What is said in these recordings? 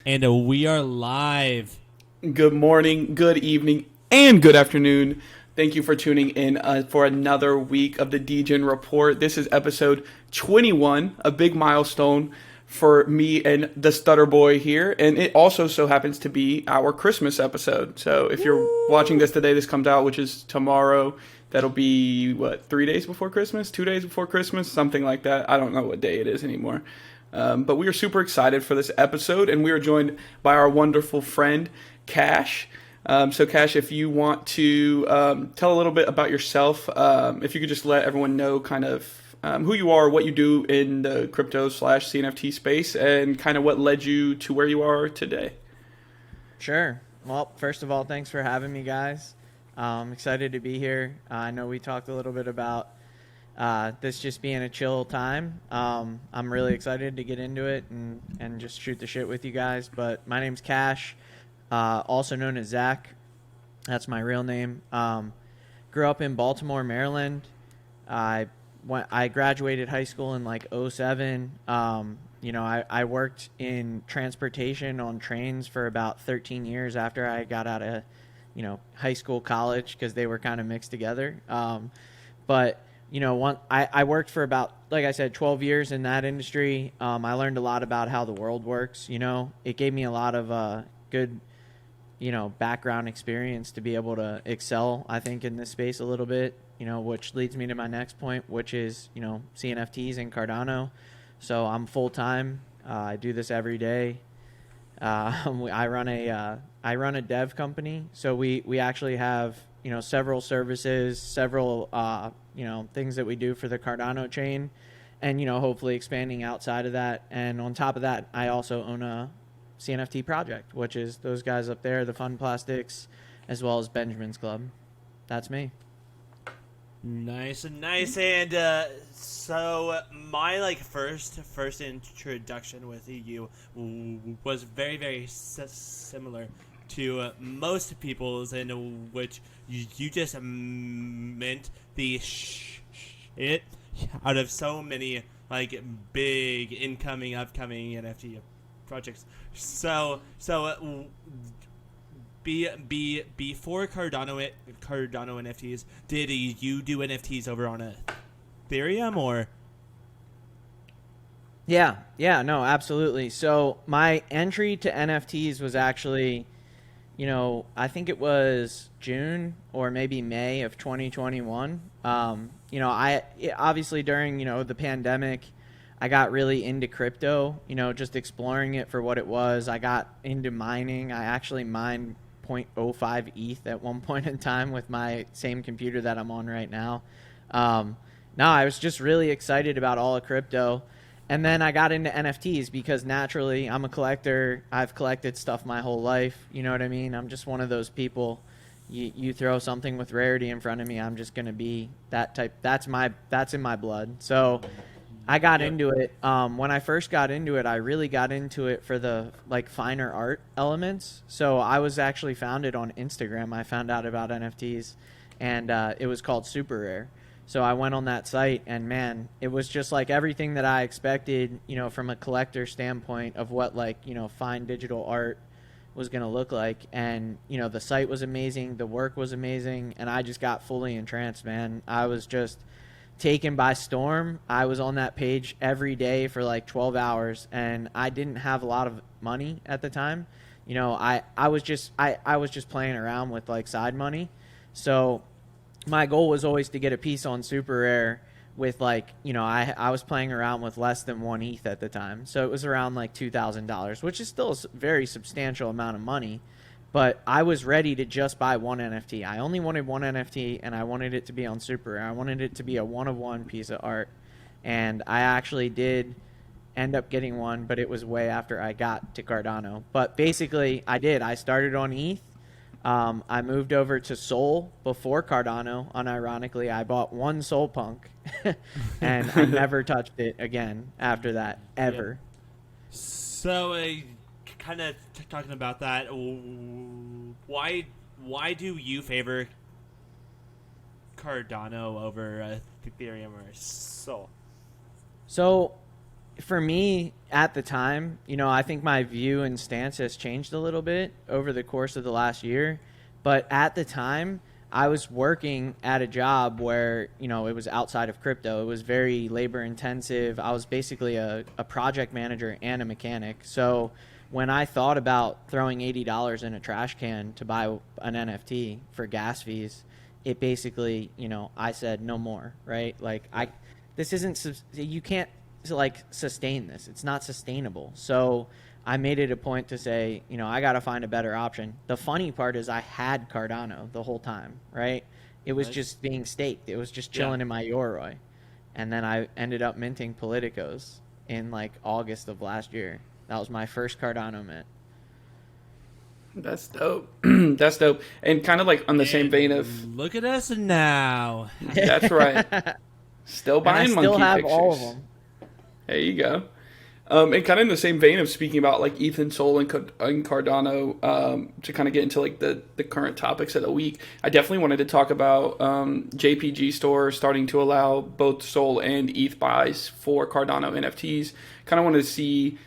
And we are live. Good morning, good evening, and good afternoon. Thank you for tuning in for another week of the Degen Report. This is episode 21, a big milestone for me and the Stutter Boy here. And it also so happens to be our Christmas episode. So if you're watching this today, this comes out, which is tomorrow. That'll be, 3 days before Christmas? 2 days before Christmas? Something like that. I don't know what day it is anymore. But we are super excited for this episode, and we are joined by our wonderful friend, Cash. So, Cash, if you want to tell a little bit about yourself, if you could just let everyone know kind of who you are, what you do in the crypto slash CNFT space, and kind of what led you to where you are today. Sure. Well, first of all, thanks for having me, guys. Excited to be here. I know we talked a little bit about this just being a chill time. I'm really excited to get into it and just shoot the shit with you guys. But my name's Cash, also known as Zach. That's my real name. Grew up in Baltimore, Maryland. I graduated high school in like '07. I worked in transportation on trains for about 13 years after I got out of, high school, college, because they were kind of mixed together. But I worked for about, like I said, 12 years in that industry. I learned a lot about how the world works. It gave me a lot of good, background experience to be able to excel, I think, in this space a little bit, which leads me to my next point, which is, CNFTs and Cardano. So I'm full time. I do this every day. I run a dev company. So we actually have, several services, several, things that we do for the Cardano chain, and, hopefully expanding outside of that. And on top of that, I also own a CNFT project, which is those guys up there, the Fun Plastics, as well as Benjamin's Club. That's me. Nice and nice. And so my first introduction with you was very very similar to most people's, in which you just meant the shit out of so many big incoming upcoming NFT projects. So before Cardano NFTs, did you do NFTs over on Ethereum or? Yeah, no, absolutely. So my entry to NFTs was actually, I think it was June or maybe May of 2021. Obviously during, the pandemic, I got really into crypto, just exploring it for what it was. I got into mining. I actually mined 0.05 ETH at one point in time with my same computer that I'm on right now. No, I was just really excited about all of crypto. And then I got into NFTs because naturally I'm a collector. I've collected stuff my whole life. You know what I mean? I'm just one of those people. You throw something with rarity in front of me, I'm just going to be that type. That's in my blood. So I got into it. When I first got into it, I really got into it for the finer art elements. So I was actually founded on Instagram. I found out about NFTs, and it was called Super Rare. So I went on that site, and man, it was just like everything that I expected, from a collector standpoint of what fine digital art was going to look like. And the site was amazing, the work was amazing, and I just got fully entranced, man. I was just taken by storm. I was on that page every day for 12 hours, and I didn't have a lot of money at the time. I was just playing around with side money. So my goal was always to get a piece on Super Rare with I was playing around with less than 1 ETH at the time. So it was around $2,000, which is still a very substantial amount of money. But I was ready to just buy one NFT. I only wanted one NFT, and I wanted it to be on Super Rare. I wanted it to be a one-of-one piece of art. And I actually did end up getting one, but it was way after I got to Cardano. But basically, I did. I started on ETH. I moved over to Sol before Cardano. Unironically, I bought one Sol Punk, and I never touched it again after that, ever. Yep. So kind of talking about that, why do you favor Cardano over Ethereum or Sol? So for me at the time, I think my view and stance has changed a little bit over the course of the last year. But at the time, I was working at a job where, it was outside of crypto. It was very labor intensive. I was basically a project manager and a mechanic. So when I thought about throwing $80 in a trash can to buy an NFT for gas fees, it basically, I said no more, right? Like this isn't, you can't sustain this. It's not sustainable. So I made it a point to say, I got to find a better option. The funny part is I had Cardano the whole time, right? It was just being staked. It was just chilling in my Yoroi. And then I ended up minting Politicos in August of last year. That was my first Cardano mint. That's dope. That's dope. And kind of on the same vein of... Look at us now. That's right. Still buying monkey pictures. I still have all of them. There you go. And kind of in the same vein of speaking about ETH and Sol and Cardano, to kind of get into the current topics of the week, I definitely wanted to talk about JPG Store starting to allow both Sol and ETH buys for Cardano NFTs. Kind of wanted to see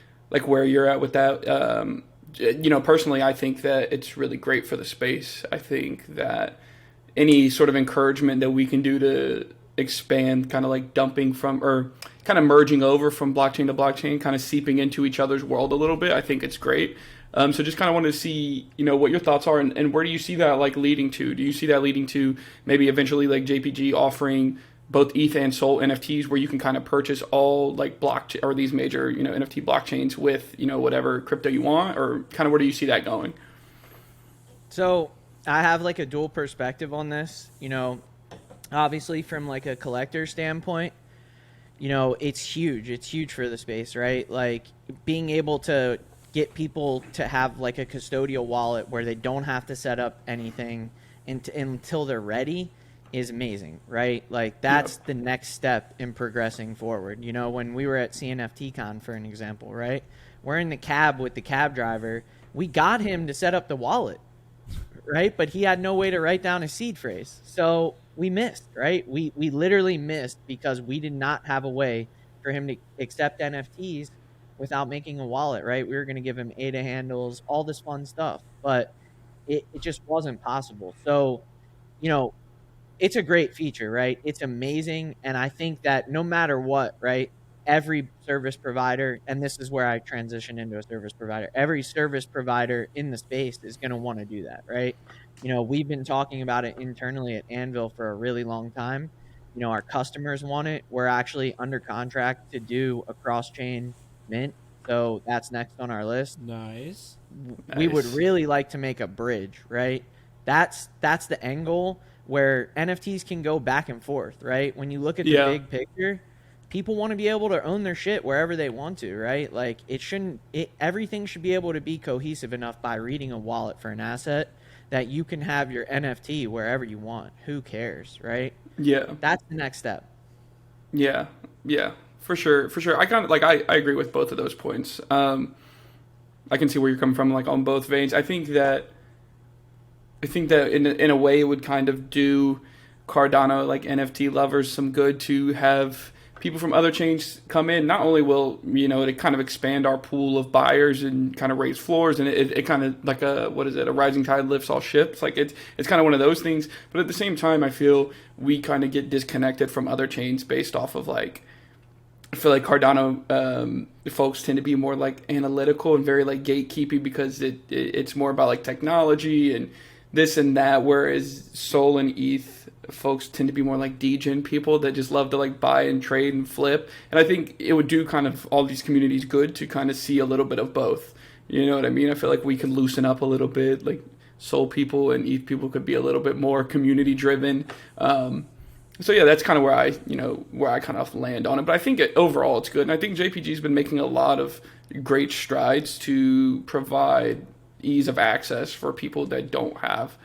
where you're at with that. Personally, I think that it's really great for the space. I think that any sort of encouragement that we can do to expand kind of dumping from or kind of merging over from blockchain to blockchain, kind of seeping into each other's world a little bit, I think it's great. So just kind of wanted to see, what your thoughts are and where do you see that leading to? Do you see that leading to maybe eventually JPG offering both ETH and Sol NFTs where you can kind of purchase all blockchain or these major, NFT blockchains with, whatever crypto you want, or kind of where do you see that going? So I have a dual perspective on this, obviously from a collector standpoint, it's huge. It's huge for the space, right? Being able to get people to have a custodial wallet where they don't have to set up anything until they're ready is amazing, right? That's the next step in progressing forward. When we were at CNFTCon, for an example, right? We're in the cab with the cab driver. We got him to set up the wallet, right? But he had no way to write down a seed phrase. So we missed, right? We literally missed because we did not have a way for him to accept NFTs without making a wallet, right? We were going to give him ADA handles, all this fun stuff, but it just wasn't possible. So, it's a great feature, right? It's amazing. And I think that no matter what, right, every service provider, and this is where I transition into a service provider, every service provider in the space is going to want to do that, right? We've been talking about it internally at Anvil for a really long time. Our customers want it. We're actually under contract to do a cross-chain mint. So that's next on our list. Nice. We would really like to make a bridge, right? That's the end goal where NFTs can go back and forth, right? When you look at the big picture, people want to be able to own their shit wherever they want to, right? Everything should be able to be cohesive enough by reading a wallet for an asset that you can have your NFT wherever you want. Who cares, right? Yeah. That's the next step. Yeah. Yeah. For sure. I kind of I agree with both of those points. I can see where you're coming from on both veins. I think that in a way it would kind of do Cardano NFT lovers some good to have people from other chains come in. Not only will it kind of expand our pool of buyers and kind of raise floors, and it kind of a rising tide lifts all ships. It's kind of one of those things. But at the same time, I feel we kind of get disconnected from other chains based off of I feel Cardano folks tend to be more analytical and very gatekeeping because it's more about technology and this and that, whereas Sol and ETH folks tend to be more Degen people that just love to buy and trade and flip. And I think it would do kind of all these communities good to kind of see a little bit of both. You know what I mean? I feel we could loosen up a little bit. Sol people and ETH people could be a little bit more community driven. So yeah, that's kind of where I kind of land on it. But I think overall it's good. And I think JPG's been making a lot of great strides to provide ease of access for people that don't have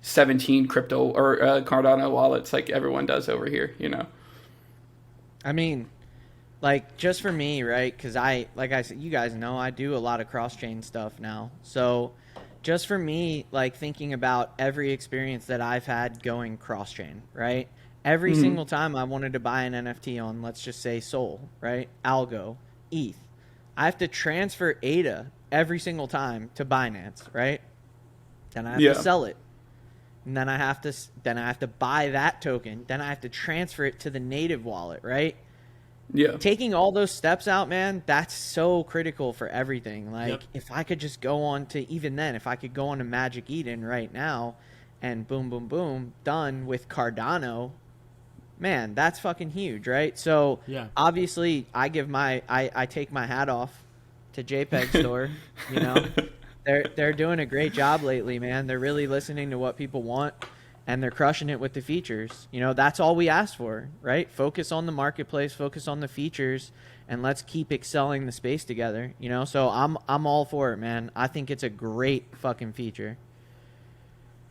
17 crypto or Cardano wallets like everyone does over here, I mean, just for me, right? Because I said, you guys know I do a lot of cross-chain stuff now. So just for me, thinking about every experience that I've had going cross-chain, right? Every Mhm. single time I wanted to buy an NFT on, let's just say Sol, right? Algo, ETH. I have to transfer ADA every single time to Binance, right? Then I have to Yeah. sell it. And then I have to buy that token. Then I have to transfer it to the native wallet, right? Yeah. Taking all those steps out, man, that's so critical for everything. Like, Yep. if I could just go on to, even then, if I could go on to Magic Eden right now and boom, boom, boom, done with Cardano, man, that's fucking huge, right? So, Yeah. obviously, I take my hat off to JPEG Store, you know? They're doing a great job lately, man. They're really listening to what people want, and they're crushing it with the features. You know, that's all we asked for, right? Focus on the marketplace, focus on the features, and let's keep excelling the space together. You know, so I'm all for it, man. I think it's a great fucking feature.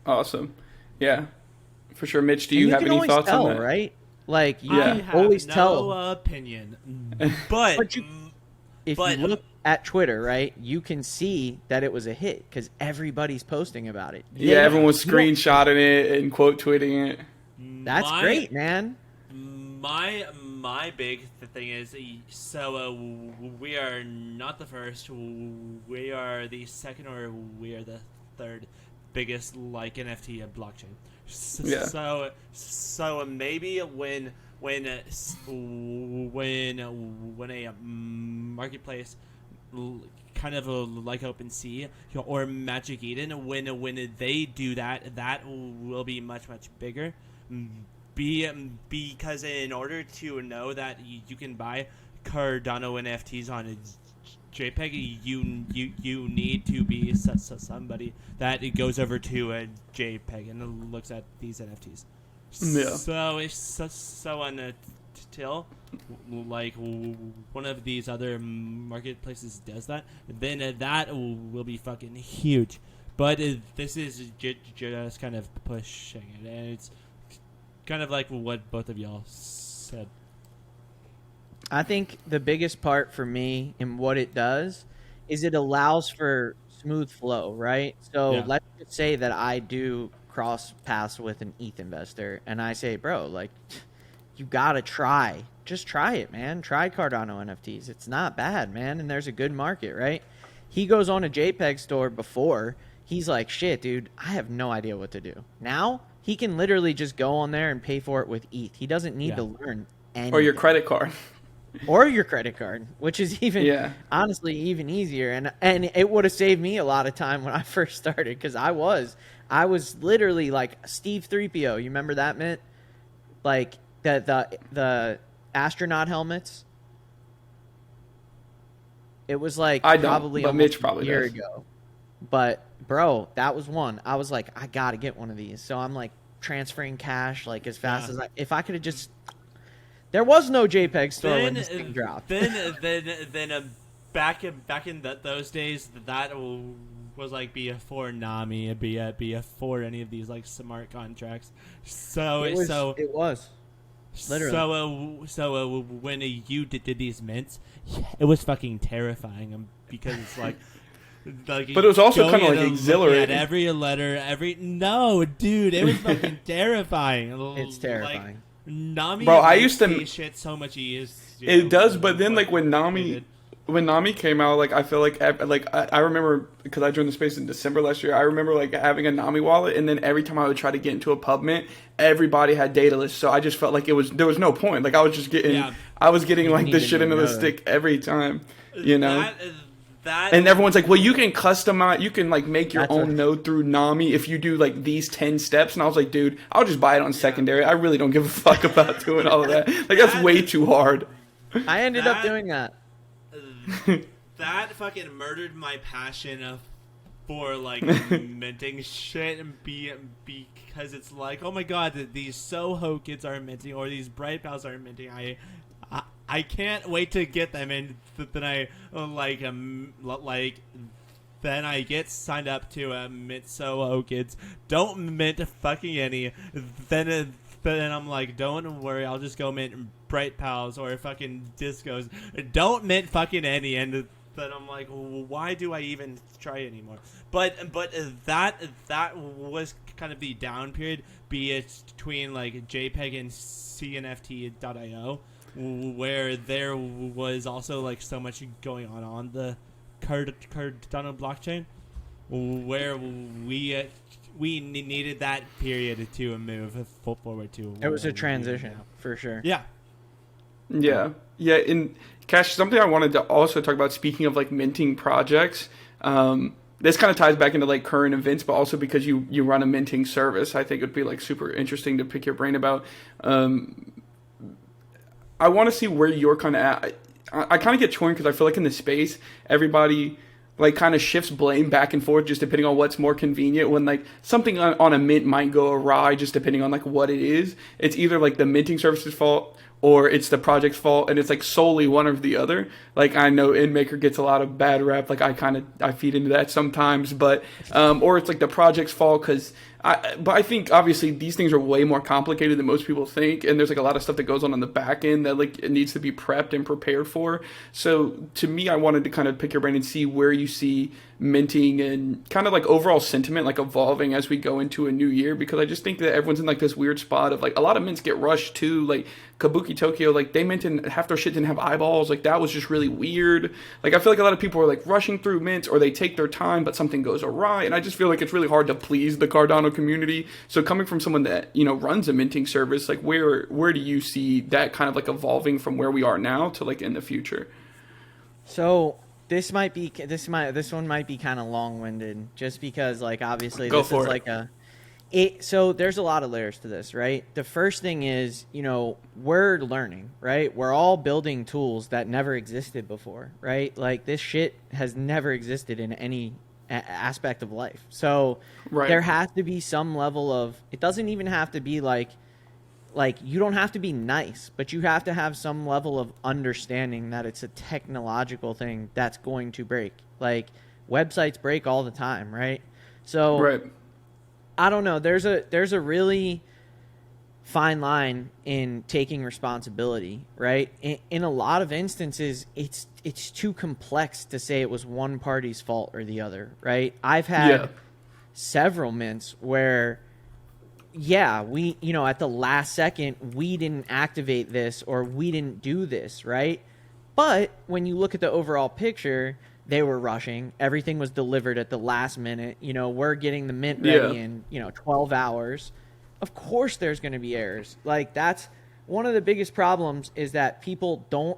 Awesome. Yeah. For sure. Mitch, do And you you have can any always thoughts tell, on that? right? Like you Yeah. I can have always no tell. opinion, but But if But- you look at Twitter, right, you can see that it was a hit because everybody's posting about it. Yeah, everyone was You don't- screenshotting it and quote tweeting it. That's my- great, man. My big thing is, so we are not the first, we are the second, or we are the third biggest like NFT blockchain. Yeah. So maybe when a marketplace kind of like OpenSea or Magic Eden, when they do that, that will be much bigger. Because in order to know that you can buy Cardano NFTs on a JPEG, you need to be somebody that goes over to a JPEG and looks at these NFTs. Yeah. So until like one of these other marketplaces does that, then that will be fucking huge. But this is just kind of pushing it, and it's kind of like what both of y'all said. I think the biggest part for me in what it does is it allows for smooth flow, right? So Yeah. let's just say that I do cross paths with an ETH investor and I say, bro, like, you gotta try. Just try it, man. Try Cardano NFTs. It's not bad, man. And there's a good market, right? He goes on a JPEG store before. He's like, shit, dude, I have no idea what to do. Now, he can literally just go on there and pay for it with ETH. He doesn't need to learn anything. Or your credit card. Or your credit card, which is even, honestly, even easier. And it would have saved me a lot of time when I first started, because I was literally like Steve 3PO. You remember that, Mint? Like the astronaut helmets. It was like I don't, probably but almost Mitch probably a year does. ago. But bro, that was one. I was like, I gotta get one of these. So I'm like transferring cash like as fast as if I could have just. There was no JPEG store when this thing dropped. Then back in those days, that was like before Nami, before any of these like smart contracts. So it was literally. So when you did these mints, it was fucking terrifying, because it's like. But it was also going kind of like and exhilarating. looking at every letter, no, dude, it was fucking terrifying. It's terrifying. Nami, Bro, I makes used to- this shit so much easier. It does, but then like when did. Nami came out, like I feel like I remember, because I joined the space in December last year. I remember like having a Nami wallet, and then every time I would try to get into a pub mint, everybody had data lists. So I just felt like there was no point. Like I was just getting like need the to shit be into the node. stick every time, you know. That And everyone's like, well, you can customize, you can like make your That's own node through Nami if you do like these 10 steps. And I was like, dude, I'll just buy it on secondary. I really don't give a fuck about doing all of that. Like that's way too hard. I ended up doing that. that fucking murdered my passion for like minting shit, and because it's like, oh my god, these Soho kids are minting, or these Bright Pals are minting. I can't wait to get them, and then I then I get signed up to mint Soho kids. Don't mint fucking any. Then I'm like, don't worry, I'll just go mint Bright Pals or fucking Discos. Don't mint fucking any, and that I'm like, why do I even try anymore? But that was kind of the down period, be it between like JPEG and CNFT.io, where there was also like so much going on the Cardano blockchain, where we needed that period to move forward to. It was a transition for sure. Yeah. Yeah. Yeah. And Cash, something I wanted to also talk about, speaking of like minting projects, this kind of ties back into like current events, but also because you run a minting service, I think it'd be like super interesting to pick your brain about. I want to see where you're kind of at. I kind of get torn because I feel like in the space, everybody like kind of shifts blame back and forth just depending on what's more convenient. When like something on a mint might go awry, just depending on like what it is, it's either like the minting service's fault or it's the project's fault, and it's like solely one or the other. Like I know InMaker gets a lot of bad rap, like I feed into that sometimes, but or it's like the project's fault because but I think obviously these things are way more complicated than most people think, and there's like a lot of stuff that goes on the back end that like it needs to be prepped and prepared for. So to me, I wanted to kind of pick your brain and see where you see minting and kind of like overall sentiment like evolving as we go into a new year, because I just think that everyone's in like this weird spot of like a lot of mints get rushed too, like Kabuki Tokyo, like they minted half their shit didn't have eyeballs, like that was just really weird. Like I feel like a lot of people are like rushing through mints, or they take their time but something goes awry, and I just feel like it's really hard to please the Cardano community. So coming from someone that, you know, runs a minting service, like where do you see that kind of like evolving from where we are now to like in the future? So this one might be kind of long-winded, just because like obviously Go this for is it. like so there's a lot of layers to this, right? The first thing is, you know, we're learning, right? We're all building tools that never existed before, right? Like this shit has never existed in any aspect of life. So Right. there has to be some level of, it doesn't even have to be like you don't have to be nice, but you have to have some level of understanding that it's a technological thing that's going to break. Like websites break all the time, right? So Right. I don't know. There's a really fine line in taking responsibility, right? In a lot of instances, it's too complex to say it was one party's fault or the other, right? I've had several mints where, yeah, we, you know, at the last second, we didn't activate this or we didn't do this, right? But when you look at the overall picture, they were rushing. Everything was delivered at the last minute. You know, we're getting the mint ready in, 12 hours. Of course there's going to be errors. Like that's one of the biggest problems, is that people don't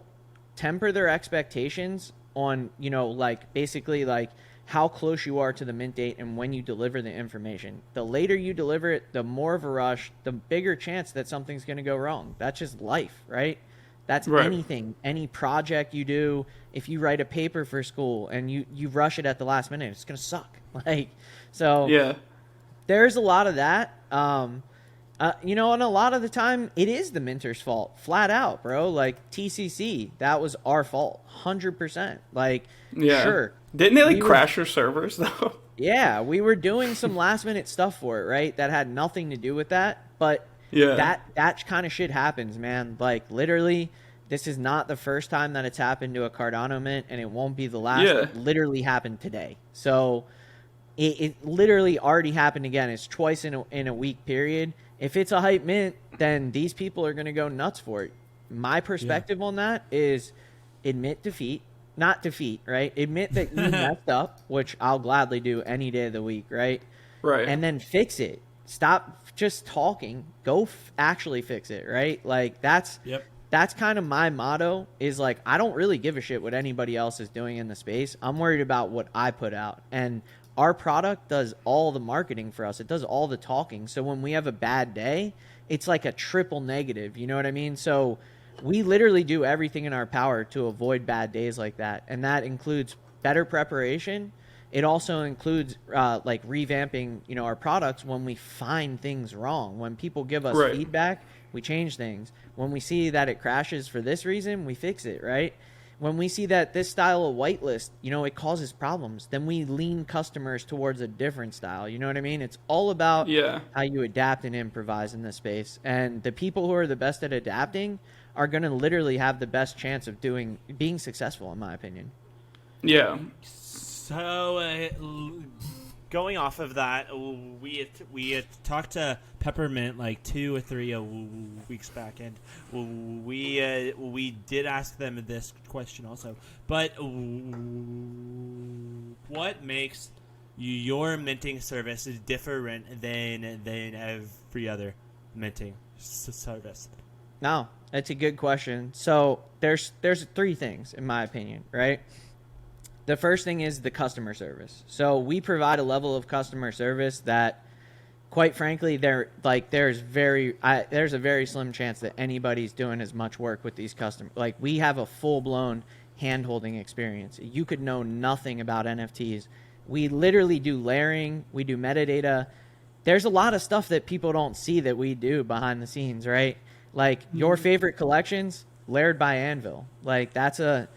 temper their expectations on, like basically like how close you are to the mint date and when you deliver the information. The later you deliver it, the more of a rush, the bigger chance that something's going to go wrong. That's just life, right? That's right. Anything, any project you do. If you write a paper for school and you rush it at the last minute, it's going to suck. So there's a lot of that. And a lot of the time it is the minter's fault, flat out, bro. Like TCC, that was our fault, 100%. Sure. Didn't they crash your servers though? Yeah, we were doing some last minute stuff for it, right? That had nothing to do with that, but that kind of shit happens, man. Like literally, this is not the first time that it's happened to a Cardano mint, and it won't be the last. Yeah. It literally happened today. So it literally already happened again. It's twice in a week period. If it's a hype mint, then these people are going to go nuts for it. My perspective on that is admit defeat. Not defeat, right? Admit that you messed up, which I'll gladly do any day of the week, right? Right. And then fix it. Stop just talking. Go actually fix it, right? Like that's kind of my motto, is like I don't really give a shit what anybody else is doing in the space. I'm worried about what I put out. And our product does all the marketing for us. It does all the talking. So when we have a bad day, it's like a triple negative, you know what I mean? So we literally do everything in our power to avoid bad days like that. And that includes better preparation. It also includes like revamping, our products when we find things wrong. When people give us feedback, we change things. When we see that it crashes for this reason, we fix it, right? When we see that this style of whitelist, it causes problems, then we lean customers towards a different style. You know what I mean? It's all about how you adapt and improvise in this space. And the people who are the best at adapting are going to literally have the best chance of being successful, in my opinion. Yeah. So, going off of that, we talked to Peppermint like 2 or 3 weeks back, and we did ask them this question also. But what makes your minting service different than every other minting service? No, that's a good question. So there's 3 things in my opinion, right? The first thing is the customer service. So we provide a level of customer service that, quite frankly, there's a very slim chance that anybody's doing as much work with these customers. Like, we have a full-blown hand-holding experience. You could know nothing about NFTs. We literally do layering. We do metadata. There's a lot of stuff that people don't see that we do behind the scenes, right? Like, your favorite collections, layered by Anvil. Like, that's a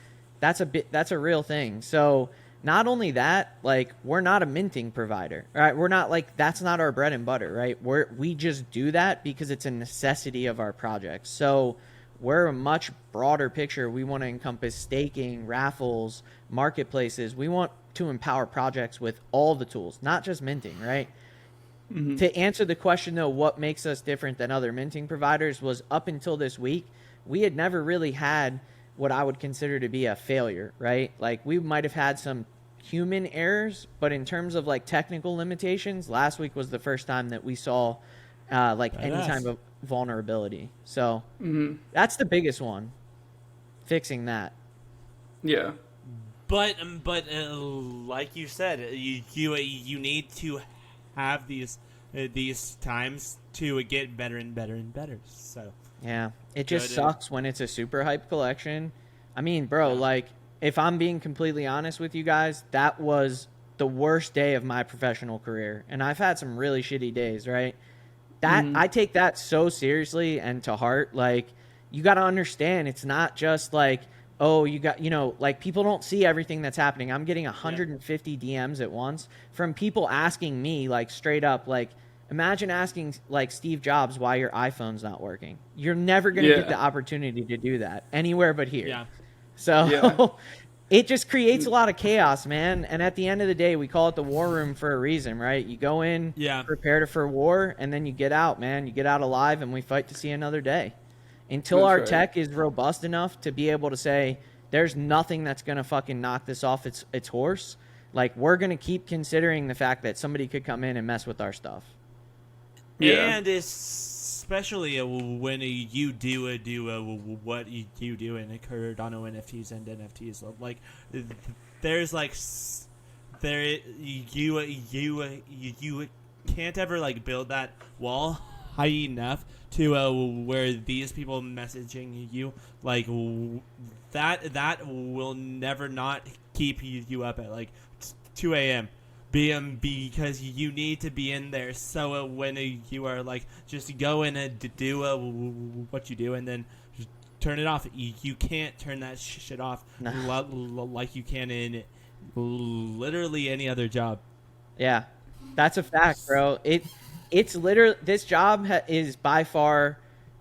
real thing. So not only that, like, we're not a minting provider, right? We're not like, that's not our bread and butter, right? We just do that because it's a necessity of our project. So we're a much broader picture. We want to encompass staking, raffles, marketplaces. We want to empower projects with all the tools, not just minting, right? Mm-hmm. To answer the question, though, what makes us different than other minting providers was, up until this week, we had never really had what I would consider to be a failure, right? Like, we might have had some human errors, but in terms of like technical limitations, last week was the first time that we saw any type of vulnerability. So that's the biggest one, fixing that. Yeah. But like you said, you need to have these times to get better and better and better. So yeah, it just sucks when it's a super hype collection. I mean, bro, like, if I'm being completely honest with you guys, that was the worst day of my professional career, and I've had some really shitty days, right? That I take that so seriously and to heart. Like, you got to understand, it's not just like, oh, you got, like, people don't see everything that's happening. I'm getting 150 DMs at once from people asking me, like, straight up, like, imagine asking, like, Steve Jobs why your iPhone's not working. You're never going to get the opportunity to do that anywhere but here. Yeah. So it just creates a lot of chaos, man. And at the end of the day, we call it the war room for a reason, right? You go in, prepare for war, and then you get out, man. You get out alive, and we fight to see another day. Until our tech is robust enough to be able to say, there's nothing that's going to fucking knock this off its horse, like, we're going to keep considering the fact that somebody could come in and mess with our stuff. Yeah. And especially when you do what you do in Cardano NFTs and NFTs, like, there's like you can't ever like build that wall high enough to where these people messaging you, like, that will never not keep you up at like 2 a.m. because you need to be in there. So when you are like, just go in and do what you do and then turn it off. You can't turn that shit off like you can in literally any other job. Yeah, that's a fact, bro. It's literally, this job is by far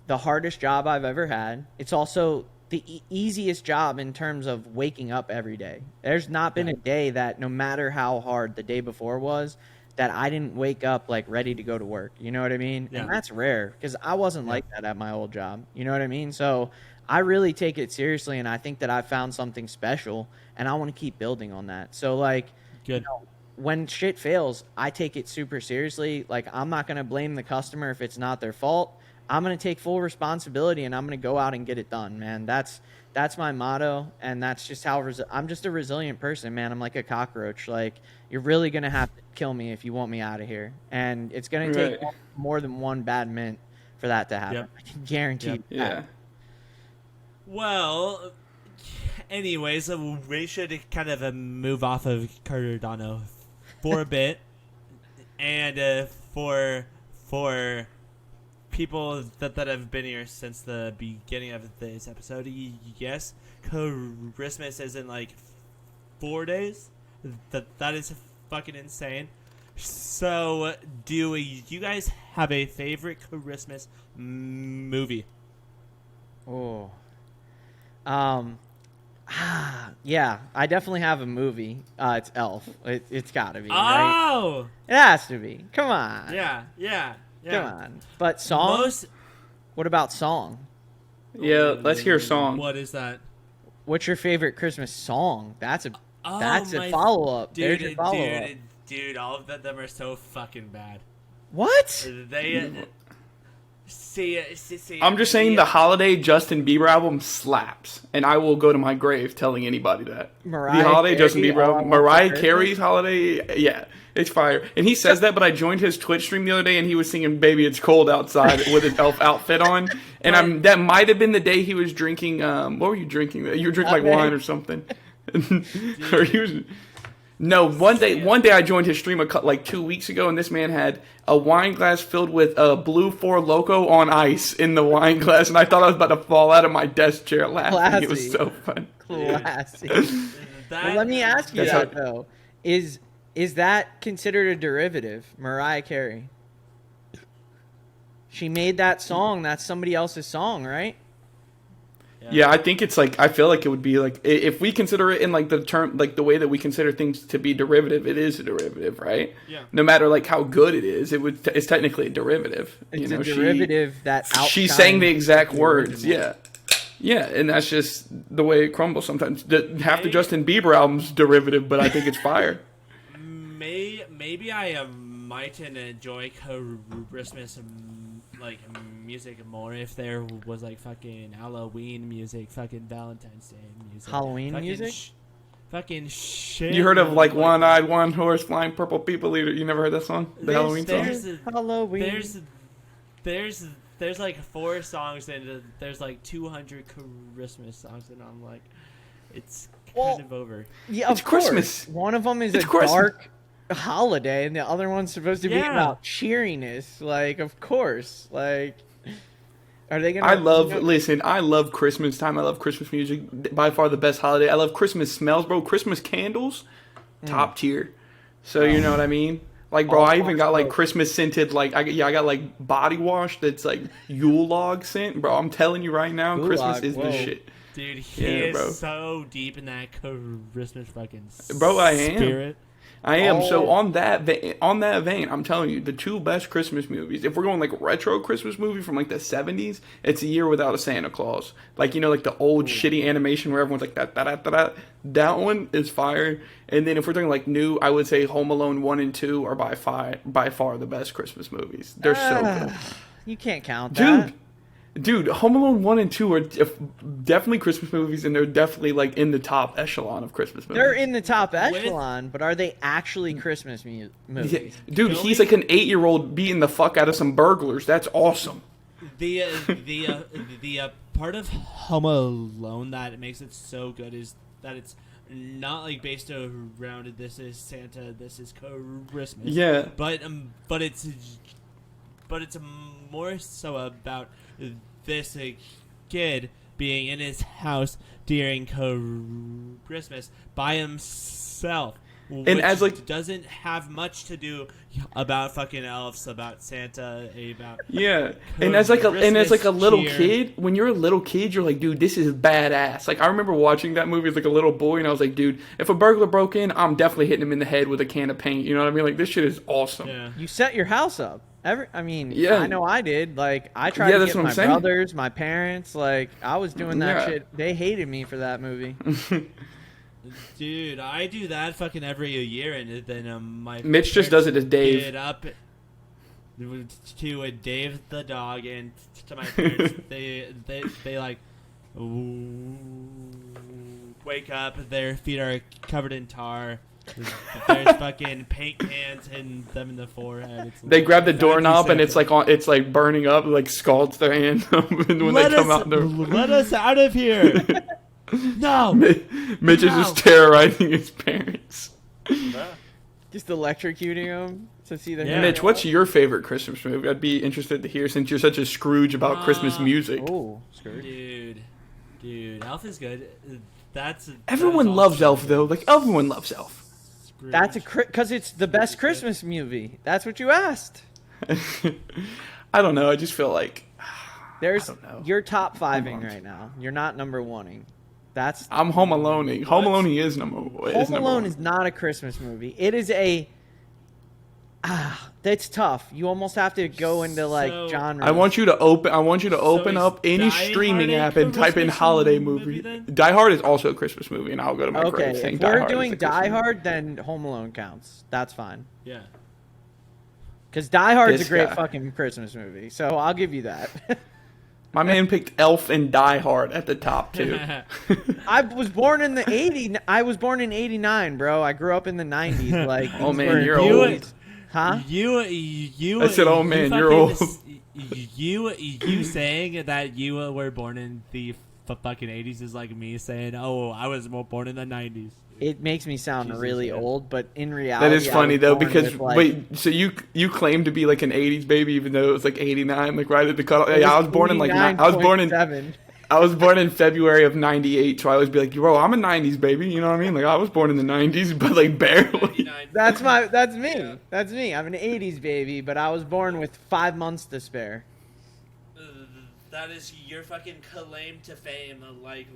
the hardest job I've ever had. It's also the easiest job in terms of waking up every day. There's not been a day that, no matter how hard the day before was, that I didn't wake up like ready to go to work. You know what I mean? Yeah. And that's rare, because I wasn't like that at my old job. You know what I mean? So I really take it seriously, and I think that I found something special, and I want to keep building on that. So, like, good. When shit fails, I take it super seriously. Like, I'm not going to blame the customer if it's not their fault. I'm going to take full responsibility, and I'm going to go out and get it done, man. That's my motto, and that's just how I'm just a resilient person, man. I'm like a cockroach. Like, you're really going to have to kill me if you want me out of here. And it's going to take more than one bad mint for that to happen. Yep. I can guarantee you that. Yeah. Well, anyways, we should kind of move off of Cardano for a bit. And for people that have been here since the beginning of this episode, yes, Christmas is in like 4 days. That is fucking insane. So, do you guys have a favorite Christmas movie? Oh, Yeah, I definitely have a movie. It's Elf. It's got to be. Right? Oh. It has to be. Come on. Yeah. Come on. But song? What about song? Yeah, let's hear a song. What is that? What's your favorite Christmas song? That's a follow-up. Dude, There's your follow-up. Dude, all of them are so fucking bad. What? They see. I'm just saying the holiday Justin Bieber album slaps, and I will go to my grave telling anybody that. The holiday Justin Bieber album, Mariah Carey's holiday, yeah, it's fire. And he says that, but I joined his Twitch stream the other day, and he was singing "Baby It's Cold Outside" with his elf outfit on, and that might have been the day he was drinking. What were you drinking? You were drinking like wine or something, or he was. No, one day I joined his stream like 2 weeks ago, and this man had a wine glass filled with a Blue 4 Loco on ice in the wine glass, and I thought I was about to fall out of my desk chair laughing. Classy. It was so fun. Classy. Well, let me ask you though. Is that considered a derivative, Mariah Carey? She made that song. That's somebody else's song, right? Yeah, I think it's like, I feel like it would be like, if we consider it in like the term, like the way that we consider things to be derivative, it is a derivative, right? Yeah. No matter like how good it is, it's technically a derivative. It's a derivative that outshines. She sang the exact words, yeah. Yeah, and that's just the way it crumbles sometimes. Half the Justin Bieber album's derivative, but I think it's fire. Maybe I might enjoy Christmas like music more if there was like fucking Halloween music, fucking Valentine's Day music, Halloween music, fucking shit. You heard of like one-eyed, one horse, flying purple people eater? You never heard that song? The Halloween song. Halloween. There's like 4 songs and there's like 200 Christmas songs, and I'm like, it's kind of over. Yeah, it's Christmas. One of them is a dark holiday, and the other one's supposed to be about cheeriness. Like, of course, like, are they gonna? Listen, I love Christmas time. I love Christmas music. By far the best holiday. I love Christmas smells, bro. Christmas candles, top tier. So you know what I mean? Like, bro, I even got like Christmas scented. Like, I got like body wash that's like Yule log scent, bro. I'm telling you right now, Christmas is the shit. Dude, he is so deep in that Christmas fucking bro. I am. Spirit. I am. So on that vein, I'm telling you, the 2 best Christmas movies, if we're going like retro Christmas movie from like the 70s, it's A Year Without a Santa Claus. Like, you know, like the old shitty animation where everyone's like that one is fire. And then if we're talking like new, I would say Home Alone 1 and 2 are by far the best Christmas movies. They're so good. You can't count that. Dude, Home Alone 1 and 2 are definitely Christmas movies, and they're definitely, like, in the top echelon of Christmas movies. They're in the top echelon, but are they actually Christmas movies? Yeah. Dude, he's like an 8-year-old beating the fuck out of some burglars. That's awesome. The part of Home Alone that makes it so good is that it's not, like, based around this is Santa, this is Christmas. Yeah. But it's more so about this kid being in his house during Christmas by himself, and as like doesn't have much to do about fucking elves, about Santa, about and as like a little kid, when you're a little kid, you're like, dude, this is badass. Like, I remember watching that movie as like a little boy, and I was like, dude, if a burglar broke in, I'm definitely hitting him in the head with a can of paint. You know what I mean? Like, this shit is awesome. Yeah. You set your house up. I know I did. Like, I tried to get my brothers, my parents. Like, I was doing that shit. They hated me for that movie. Dude, I do that fucking every year, and then my Mitch just does it to Dave. Get up to Dave the dog, and to my parents. they like wake up. Their feet are covered in tar. There's fucking paint cans hitting them in the forehead. They grab the doorknob and it's like burning up, like scalds their hand when they come out. Let us out of here! No, Mitch is just terrorizing his parents. Just electrocuting them to see the. Yeah. Mitch, what's your favorite Christmas movie? I'd be interested to hear since you're such a Scrooge about Christmas music. Oh, Scrooge. Dude, Elf is good. Everyone loves Elf though. Like, everyone loves Elf. That's because it's the best Christmas movie. That's what you asked. I don't know. I just feel like you're top 5ing right now. You're not number 1ing. I'm Home Alone. Home Alone is number one. Home Alone is not a Christmas movie. It is a that's tough. You almost have to go into like genres. I want you to open up any streaming app and type in holiday movie. Die Hard is also a Christmas movie, and I'll go to my grave saying Die Hard. If we're doing Die Hard, then Home Alone counts. That's fine. Yeah. Because Die Hard's a great fucking Christmas movie, so I'll give you that. My man picked Elf and Die Hard at the top two. I was born in the 80s. I was born in 89, bro. I grew up in the 90s. Like, oh man, you're old. Huh? I said, oh man, you're old. You saying that you were born in the fucking 80s is like me saying, oh, I was born in the 90s. It makes me sound really old, but in reality, that is funny though, because wait, so you claim to be like an '80s baby, even though it was like '89, like right at the cutoff. Yeah, I was born in I was born in February of '98, so I always be like, bro, I'm a '90s baby. You know what I mean? Like I was born in the '90s, but like barely. That's me. Yeah. That's me. I'm an '80s baby, but I was born with 5 months to spare. That is your fucking claim to fame. Like,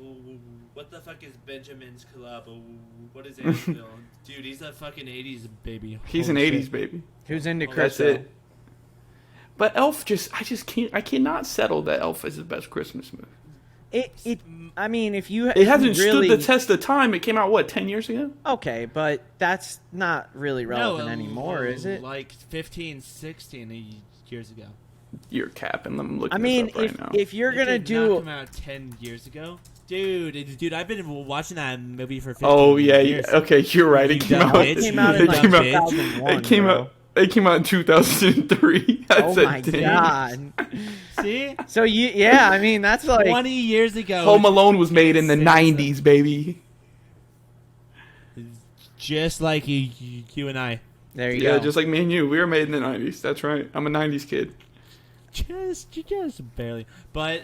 what the fuck is Benjamin's Club? What is Anvil? Dude, he's a fucking 80s baby. He's an 80s baby. Who's into crypto? That's it. But Elf I cannot settle that Elf is the best Christmas movie. I mean, if you... It hasn't stood the test of time. It came out, what, 10 years ago? Okay, but that's not really relevant anymore, is it? Like 15, 16 years ago. You're capping them. Looking this up right now. If you're gonna do, come out 10 years ago, dude, I've been watching that movie for 15 years. Okay, you're right. It came out. It came out in like 2001. It came out in 2003. Oh my god! See? So I mean, that's like 20 years ago. Home Alone was made in the 90s, baby. Just like you and I. There you go. Yeah, just like me and you. We were made in the 90s. That's right. I'm a 90s kid. Just barely, but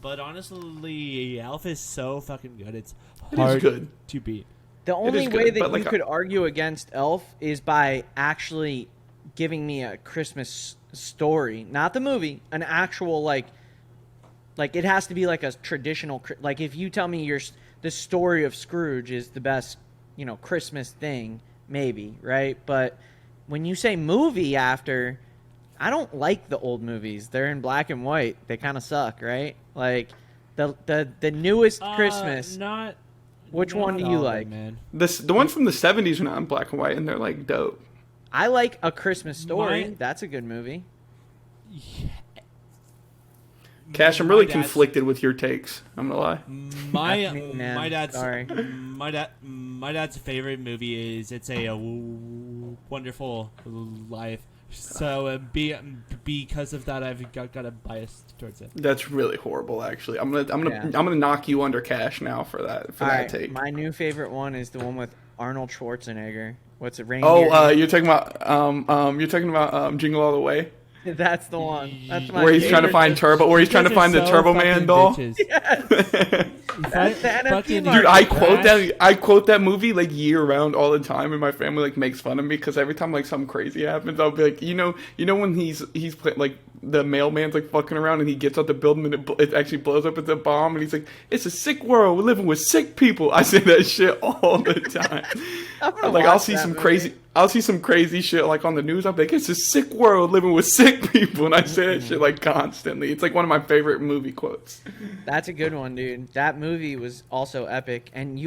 honestly, Elf is so fucking good. It's hard to beat. The only way that you could argue against Elf is by actually giving me a Christmas story, not the movie, an actual like it has to be like a traditional. Like if you tell me the story of Scrooge is the best, Christmas thing, maybe, right? But when you say movie after. I don't like the old movies. They're in black and white. They kind of suck, right? Like the newest Christmas. Which one do you like, man? The ones from the 70s are not in black and white, and they're like dope. I like A Christmas Story. That's a good movie. Yeah. Cash, I'm really conflicted with your takes. I'm gonna lie. My dad's favorite movie is It's a Wonderful Life. So because of that, I've got a bias towards it. That's really horrible, actually. I'm gonna knock you under Cash now for that take. My new favorite one is the one with Arnold Schwarzenegger. What's it? You're talking about Jingle All the Way. That's the one. That's my where he's trying to find Turbo. Where he's trying to find the Turbo Man doll. Yes. Dude, I quote that movie like year round all the time, and my family like makes fun of me because every time like something crazy happens, I'll be like, you know when he's like the mailman's like fucking around and he gets out the building and it actually blows up as a bomb and he's like, it's a sick world, we're living with sick people. I say that shit all the time. I'll see some crazy shit like on the news. I'll be like, it's a sick world living with sick people, and I say that shit like constantly. It's like one of my favorite movie quotes. That's a good one, dude. That movie was also epic, and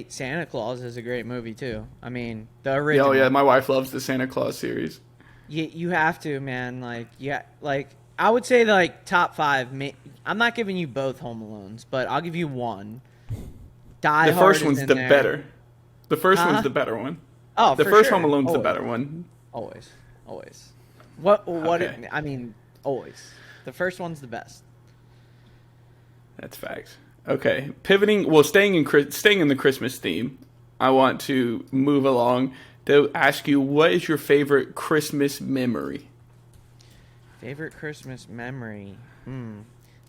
Santa Claus is a great movie too. I mean, the original. Oh yeah, my wife loves the Santa Claus series. You have to, man. I would say like top 5. I'm not giving you both Home Alones, but I'll give you one. Die Hard. The first one's the better. The first one's the better one. Oh, the first sure. Home Alone's always. the better one. Always. What? Okay. I mean, always. The first one's the best. That's facts. Okay, pivoting. Well, staying in the Christmas theme, I want to move along to ask you, what is your favorite Christmas memory? Favorite Christmas memory?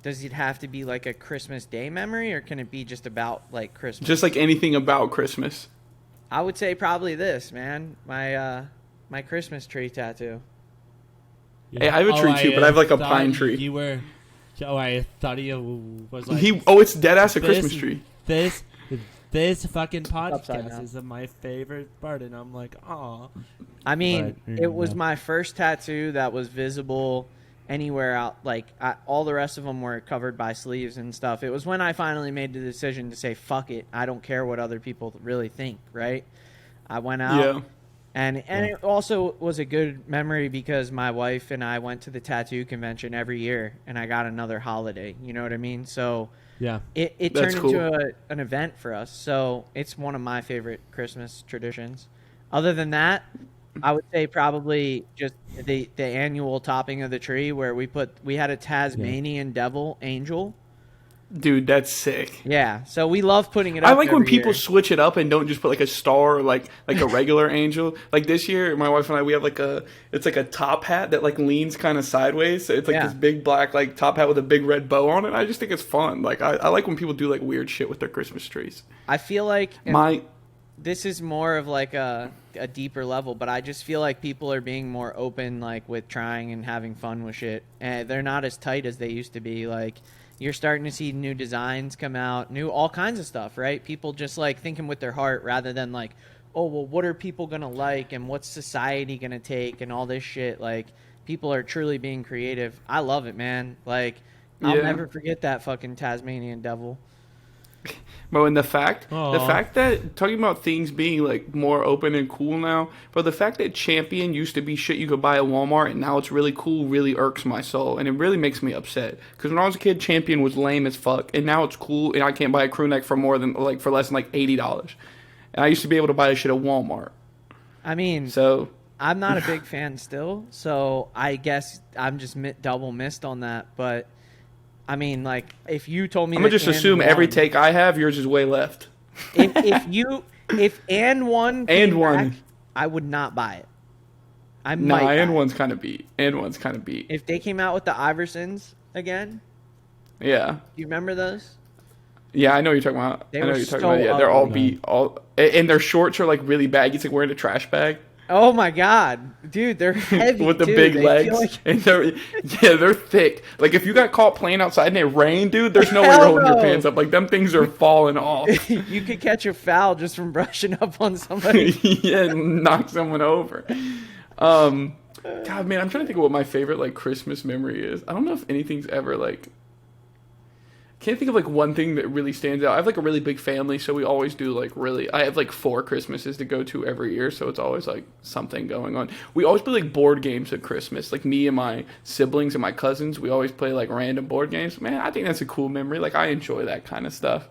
Does it have to be like a Christmas Day memory, or can it be just about like Christmas? Just like anything about Christmas. I would say probably this, man. My Christmas tree tattoo. Yeah. Hey, I have a tree too, but I have like a pine tree. I thought he was like... it's dead ass a Christmas tree. this fucking upside podcast down. is my favorite part, and I'm like, oh. I mean, But, it was no. my first tattoo that was visible anywhere out. Like, all the rest of them were covered by sleeves and stuff. It was when I finally made the decision to say, fuck it. I don't care what other people really think, right? I went out. Yeah. And it also was a good memory because my wife and I went to the tattoo convention every year, and I got another holiday. You know what I mean? So Yeah. it That's turned cool. into an event for us. So it's one of my favorite Christmas traditions. Other than that, I would say probably just the annual topping of the tree where we had a Tasmanian devil angel. Dude, that's sick. Yeah, so we love putting it up. I like when every people year. switch it up and don't just put like a star or like a regular angel. Like this year, my wife and I, we have it's like a top hat that like leans kind of sideways. So it's like Yeah. this big black like top hat with a big red bow on it. I just think it's fun. Like I like when people do like weird shit with their Christmas trees. I feel like My this is more of like a deeper level, but I just feel like people are being more open, like with trying and having fun with shit. And they're not as tight as they used to be. Like you're starting to see new designs come out, all kinds of stuff, right? People just like thinking with their heart rather than like, oh, well, what are people going to like and what's society going to take and all this shit. Like people are truly being creative. I love it, man. Like I'll Yeah. never forget that fucking Tasmanian devil. Bro, and the fact Aw. that talking about things being like more open and cool now, but the fact that Champion used to be shit you could buy at Walmart and now it's really cool really irks my soul, and it really makes me upset. Because when I was a kid, Champion was lame as fuck, and now it's cool, and I can't buy a crew neck for less than like $80, and I used to be able to buy this shit at Walmart. I mean, So I'm not a big fan still, so I guess I'm just double missed on that. But I mean, like, if you told me, I'm gonna just assume every one, take I have, yours is way left. if and one And came one. back, I would not buy it. I Nah, might. and buy it. one's kind of beat. And one's kind of beat. If they came out with the Iversons again, Yeah. do you remember those? Yeah, I know what you're talking about. They I know were what you're talking so about. Yeah, they're all ugly. beat. And their shorts are like really baggy. It's like wearing a trash bag Oh my god, dude, they're heavy with the too. big They legs. feel like- And they're thick. Like if you got caught playing outside and it rained, dude, there's no way Hell you're holding your no. pants up. Like them things are falling off. you could catch a foul just from brushing up on somebody. Yeah, and knock someone over. God, man, I'm trying to think of what my favorite like Christmas memory is. I don't know if anything's ever like. Can't think of like one thing that really stands out. I have like a really big family, so we always do like really. I have like 4 Christmases to go to every year, so it's always like something going on. We always play like board games at Christmas. Like me and my siblings and my cousins, we always play like random board games. Man, I think that's a cool memory. Like I enjoy that kind of stuff.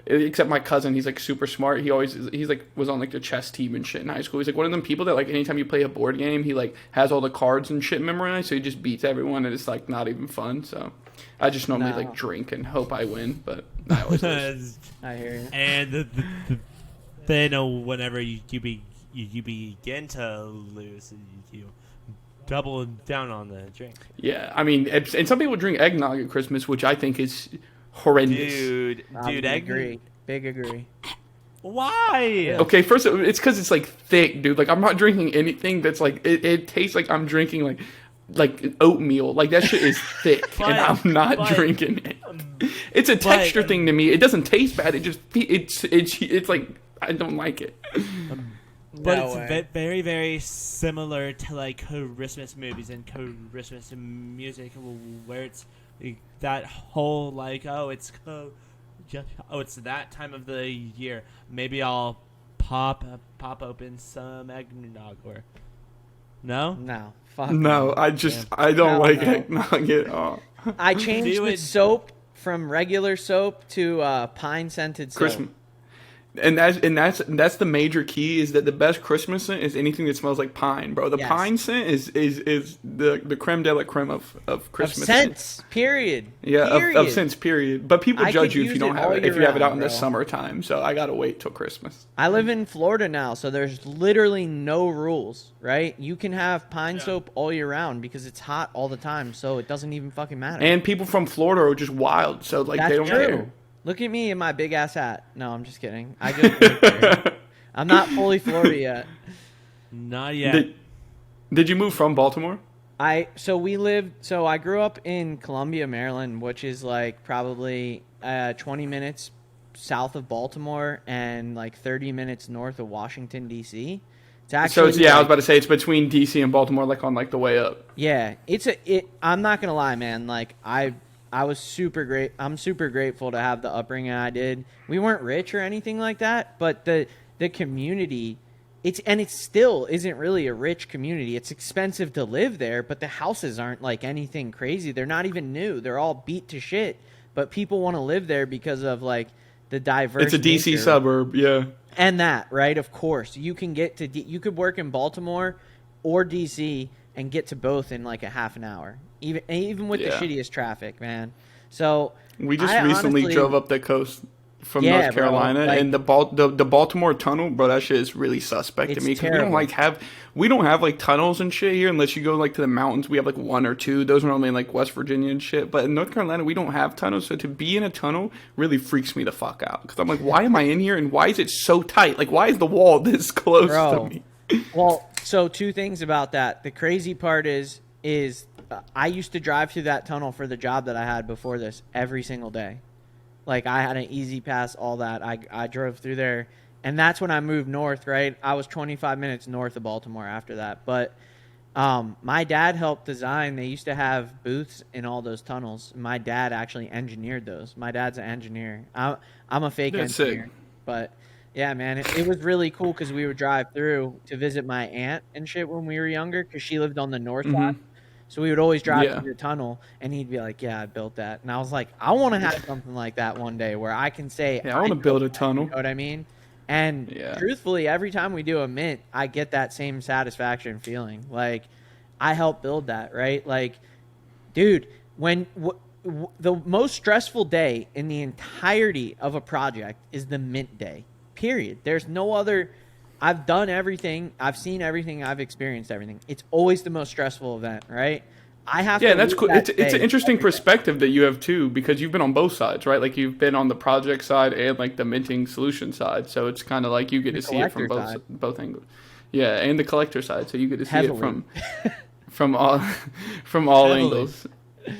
Except my cousin, he's like super smart. He's like was on like the chess team and shit in high school. He's like one of them people that like anytime you play a board game, he like has all the cards and shit memorized, so he just beats everyone and it's like not even fun. So I just normally No. like drink and hope I win, but I always lose. I hear you. And then whenever you begin to lose, you double down on the drink. Yeah, I mean, and some people drink eggnog at Christmas, which I think is horrendous. Dude, Agree. Big agree. why? Okay, first it's because it's like thick, dude. Like I'm not drinking anything that's like it tastes like I'm drinking like oatmeal. Like that shit is thick, and I'm not drinking it. It's a texture thing to me. It doesn't taste bad. It just it's like I don't like it. But No it's way. very, very similar to like Christmas movies and Christmas music, where it's that whole like, it's that time of the year. Maybe I'll pop open some eggnog, or no. No, fuck. No, I don't Hell like no. eggnog at all. I changed Do the it. soap from regular soap to pine scented soap. Christmas. And that's the major key is that the best Christmas scent is anything that smells like pine, bro. The Yes. pine scent is the creme de la creme of Of Christmas scents, period. Yeah, Period. of scents, period. But people I judge could you if use you don't it have all it, year if you have it out round, in the bro. summertime. So I gotta wait till Christmas. I live in Florida now, so there's literally no rules, right? You can have pine soap all year round because it's hot all the time, so it doesn't even fucking matter. And people from Florida are just wild, so like That's they don't true. care. Look at me in my big ass hat. No, I'm just kidding. I just live there. I'm not fully Florida yet. Not yet. Did you move from Baltimore? I grew up in Columbia, Maryland, which is like probably 20 minutes south of Baltimore and like 30 minutes north of Washington D.C. It's actually I was about to say it's between DC and Baltimore, like on like the way up. Yeah, I'm not gonna lie, man. Like I was super great. I'm super grateful to have the upbringing I did. We weren't rich or anything like that, but the community, it still isn't really a rich community. It's expensive to live there, but the houses aren't like anything crazy. They're not even new. They're all beat to shit. But people want to live there because of like the diverse. It's a DC nature. suburb, yeah. And that, right? Of course, you can get to. You could work in Baltimore or DC and get to both in like a half an hour, even with the shittiest traffic, man. So we just recently drove up the coast from North Carolina, bro, like, and the Baltimore tunnel, bro. That shit is really suspect to me because we don't have like tunnels and shit here unless you go like to the mountains. We have like one or two. Those are only in like West Virginia and shit. But in North Carolina, we don't have tunnels. So to be in a tunnel really freaks me the fuck out because I'm like, why am I in here and why is it so tight? Like, why is the wall this close to me? Well, so two things about that. The crazy part is I used to drive through that tunnel for the job that I had before this every single day. Like, I had an easy pass, all that. I drove through there. And that's when I moved north, right? I was 25 minutes north of Baltimore after that. But my dad helped design. They used to have booths in all those tunnels. My dad actually engineered those. My dad's an engineer. I'm a fake engineer. Sick. But, yeah, man, it was really cool because we would drive through to visit my aunt and shit when we were younger because she lived on the north side. So we would always drive through the tunnel, and he'd be like, yeah, I built that. And I was like, I want to have something like that one day where I can say, I want to build a tunnel. You know what I mean? And truthfully, every time we do a mint, I get that same satisfaction feeling. Like, I helped build that, right? Like, dude, when the most stressful day in the entirety of a project is the mint day, period. There's no other... I've done everything. I've seen everything. I've experienced everything. It's always the most stressful event, right? I have to. Yeah, that's cool. It's an interesting perspective that you have too, because you've been on both sides, right? Like you've been on the project side and like the minting solution side. So it's kind of like you get to see it from both angles. Yeah, and the collector side, so you get to see it from all angles.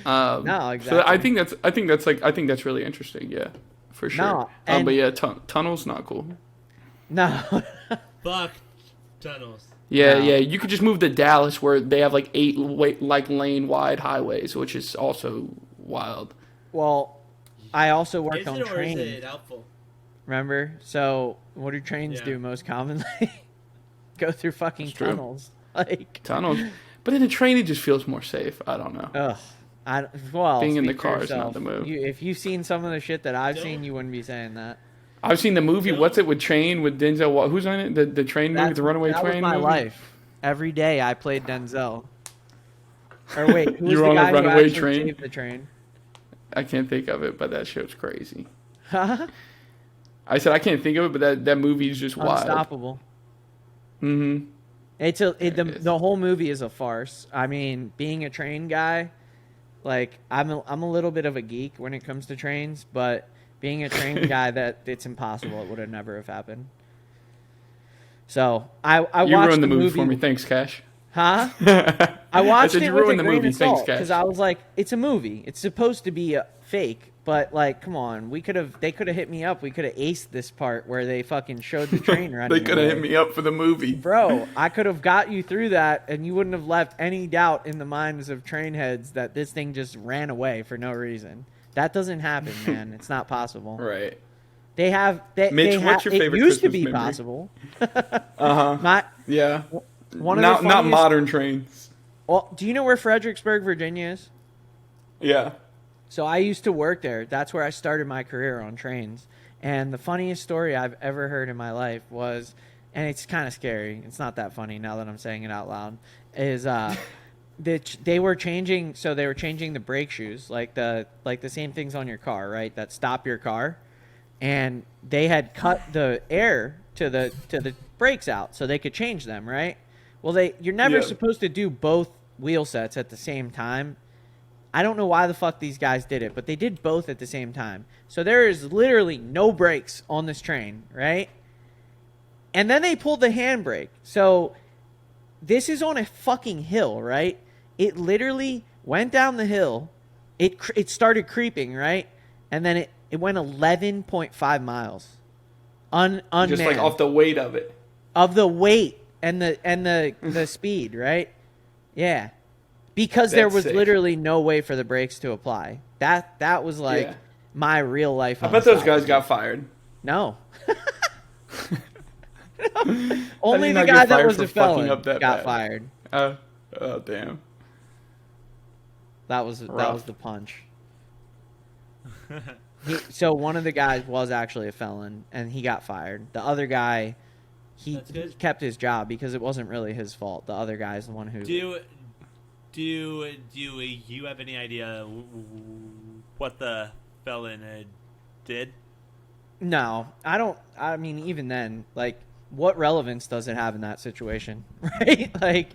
No, exactly. So I think that's really interesting. Yeah, for sure. No, but yeah, tunnels not cool. No. Fuck tunnels. Yeah, no. Yeah. You could just move to Dallas where they have like 8 lane wide highways, which is also wild. Well, I also worked on trains. Is it helpful? Remember? So, what do trains do most commonly? Go through fucking tunnels. Like tunnels. But in a train, it just feels more safe. I don't know. Ugh. Being in the car is not the move. If you've seen some of the shit that I've seen, you wouldn't be saying that. I've seen the movie. What's it with Train with Denzel? Who's on it? The train movie, the Runaway Train. That was my life. Every day I played Denzel. Or wait, who was you were the on guy a runaway who train? saved the train? I can't think of it, but that show's crazy. Huh? I said I can't think of it, but that movie is just wild. Unstoppable. Mm-hmm. The whole movie is a farce. I mean, being a train guy, like I'm a little bit of a geek when it comes to trains, but being a train guy, it's impossible. It would have never have happened. So I watched you ruined the movie for me. Thanks, Cash. Huh? I watched it with a grain of salt because I was like, it's a movie. It's supposed to be fake, but like, come on. They could have hit me up. We could have aced this part where they fucking showed the train running. They could have hit me up for the movie, bro. I could have got you through that, and you wouldn't have left any doubt in the minds of train heads that this thing just ran away for no reason. That doesn't happen, man. It's not possible. Right. Mitch, what's your favorite it used Christmas to be memory? Possible. Yeah. Not modern trains. Well, do you know where Fredericksburg, Virginia is? Yeah. So I used to work there. That's where I started my career on trains. And the funniest story I've ever heard in my life was, and it's kind of scary. It's not that funny now that I'm saying it out loud. Is they were changing. So they were changing the brake shoes, like the same things on your car, right? That stop your car. And they had cut the air to the brakes out so they could change them, right? Well, you're never supposed to do both wheel sets at the same time. I don't know why the fuck these guys did it, but they did both at the same time. So there is literally no brakes on this train, right? And then they pulled the handbrake. So this is on a fucking hill, right? It literally went down the hill. It started creeping, right? And then it went 11.5 miles. Unmanned. Just like off the weight of it. Of the weight and the speed, right? Yeah. Because there was sick. literally no way for the brakes to apply. That was like my real life. I bet those guys got fired. No. Only the guy that was a felon got fired. Oh, damn. That was the punch. So one of the guys was actually a felon, and he got fired. The other guy, he kept his job because it wasn't really his fault. The other guy is the one who. Do you have any idea what the felon did? No, I don't. I mean, even then, like, what relevance does it have in that situation, right? Like,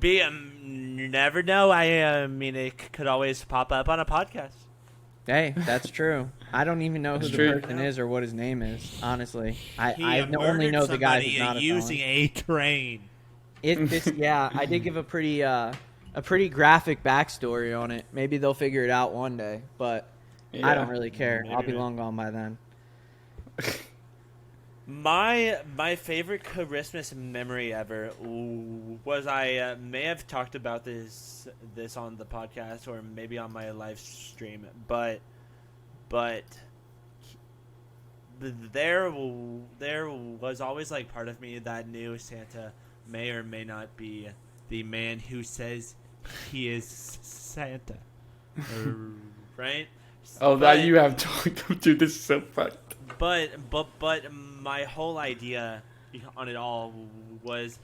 never know. I mean, it could always pop up on a podcast. Hey, that's true. I don't even know who the person is or what his name is. Honestly, I only know the guy who's not a using felon. a train. I did give a pretty graphic backstory on it. Maybe they'll figure it out one day, but I don't really care. I'll be long gone by then. My favorite Christmas memory ever was I may have talked about this on the podcast or maybe on my live stream, but there was always like part of me that knew Santa may or may not be the man who says he is Santa, right? Oh, that you have talked, dude. This is so fucked. But my whole idea on it all was,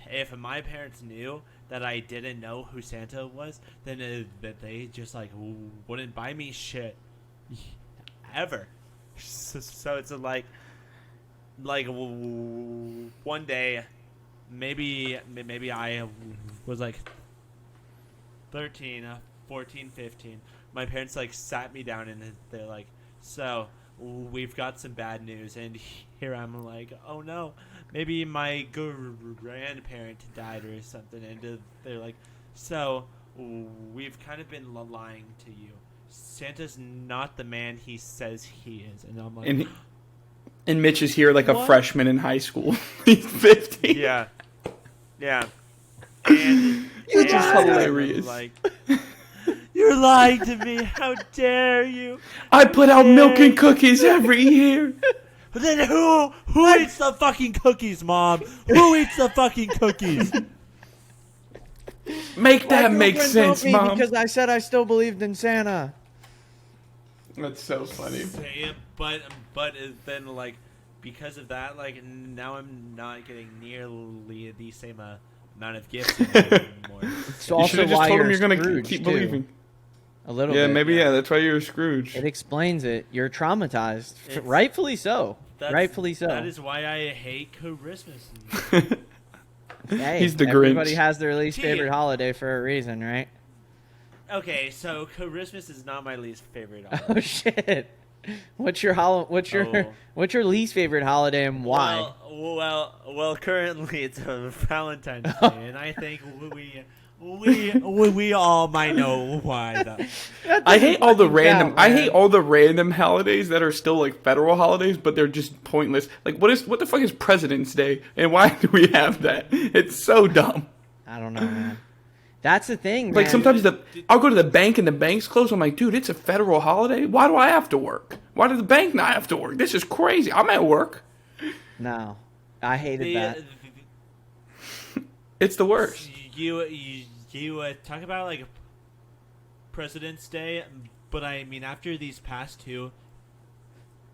if my parents knew that I didn't know who Santa was, then that they just like wouldn't buy me shit ever. So it's like one day, maybe I was like 13, 14, 15. My parents like sat me down and they're like, so we've got some bad news, and here I'm like, oh no, maybe my grandparent died or something, and they're like, so we've kind of been lying to you. Santa's not the man he says he is. And I'm like, and Mitch is here like a freshman in high school. He's 15. Yeah. And it's just hilarious. Like, you're lying to me. How dare you? I put out milk and cookies every year. But then who eats the fucking cookies, Mom? Who eats the fucking cookies? Make that make sense, Mom. Because I said I still believed in Santa. That's so funny. But then, like, because of that, like, now I'm not getting nearly the same amount of gifts anymore. It's you should also have just why told him you're you're going to Scrooge, keep too. believing. A little bit. Maybe, that's why you're Scrooge. It explains it. You're traumatized. Rightfully so. Rightfully so. That is why I hate Christmas. Hey, he's the Grinch. Everybody has their least favorite holiday for a reason, right? Okay, so Christmas is not my least favorite holiday. Oh shit! What's your least favorite holiday and why? Well, currently it's Valentine's Day, and I think we all might know why though. I hate all the random holidays that are still like federal holidays, but they're just pointless. Like what the fuck is President's Day, and why do we have that? It's so dumb. I don't know, man. That's the thing, Like man. sometimes I'll go to the bank and the bank's closed. I'm like, dude, it's a federal holiday. Why do I have to work? Why does the bank not have to work? This is crazy. I'm at work. No, I hated that. It's the worst. You talk about like President's Day, but I mean after these past two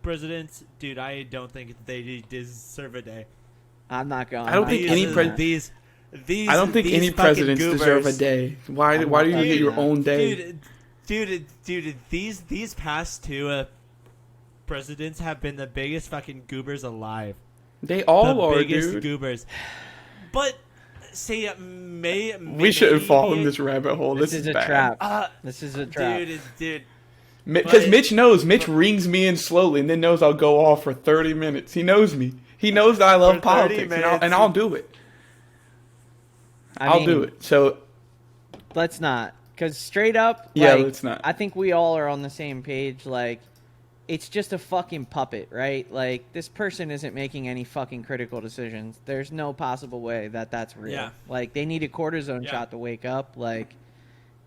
presidents, dude, I don't think they deserve a day. I'm not going. I don't think any president. I don't think any presidents deserve a day. Why do you get your own day? Dude, these past two presidents have been the biggest fucking goobers alive. They all are, biggest dude. Goobers. But see, we shouldn't fall in this rabbit hole. This is a bad. trap. This is a trap, dude. Because Mitch knows. Mitch rings me in slowly and then knows I'll go off for 30 minutes. He knows me. He knows that I love politics, and I'll do it. I'll do it. So let's not. Because straight up, Yeah, like, let's not. I think we all are on the same page. Like, it's just a fucking puppet, right? Like, this person isn't making any fucking critical decisions. There's no possible way that that's real. Yeah. Like, they need a cortisone Yeah. shot to wake up. Like,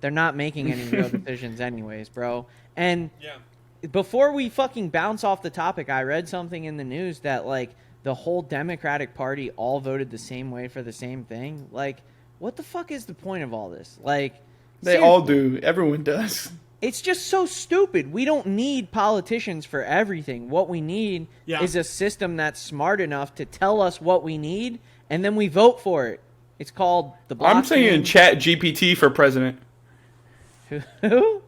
they're not making any real decisions anyways, bro. And Yeah. before we fucking bounce off the topic, I read something in the news that, like, the whole Democratic Party all voted the same way for the same thing. Like, what the fuck is the point of all this? Like, They all do. Everyone does. it's just so stupid. We don't need politicians for everything. What we need is a system that's smart enough to tell us what we need, and then we vote for it. It's called the blockchain. I'm saying Chat GPT for president. Who?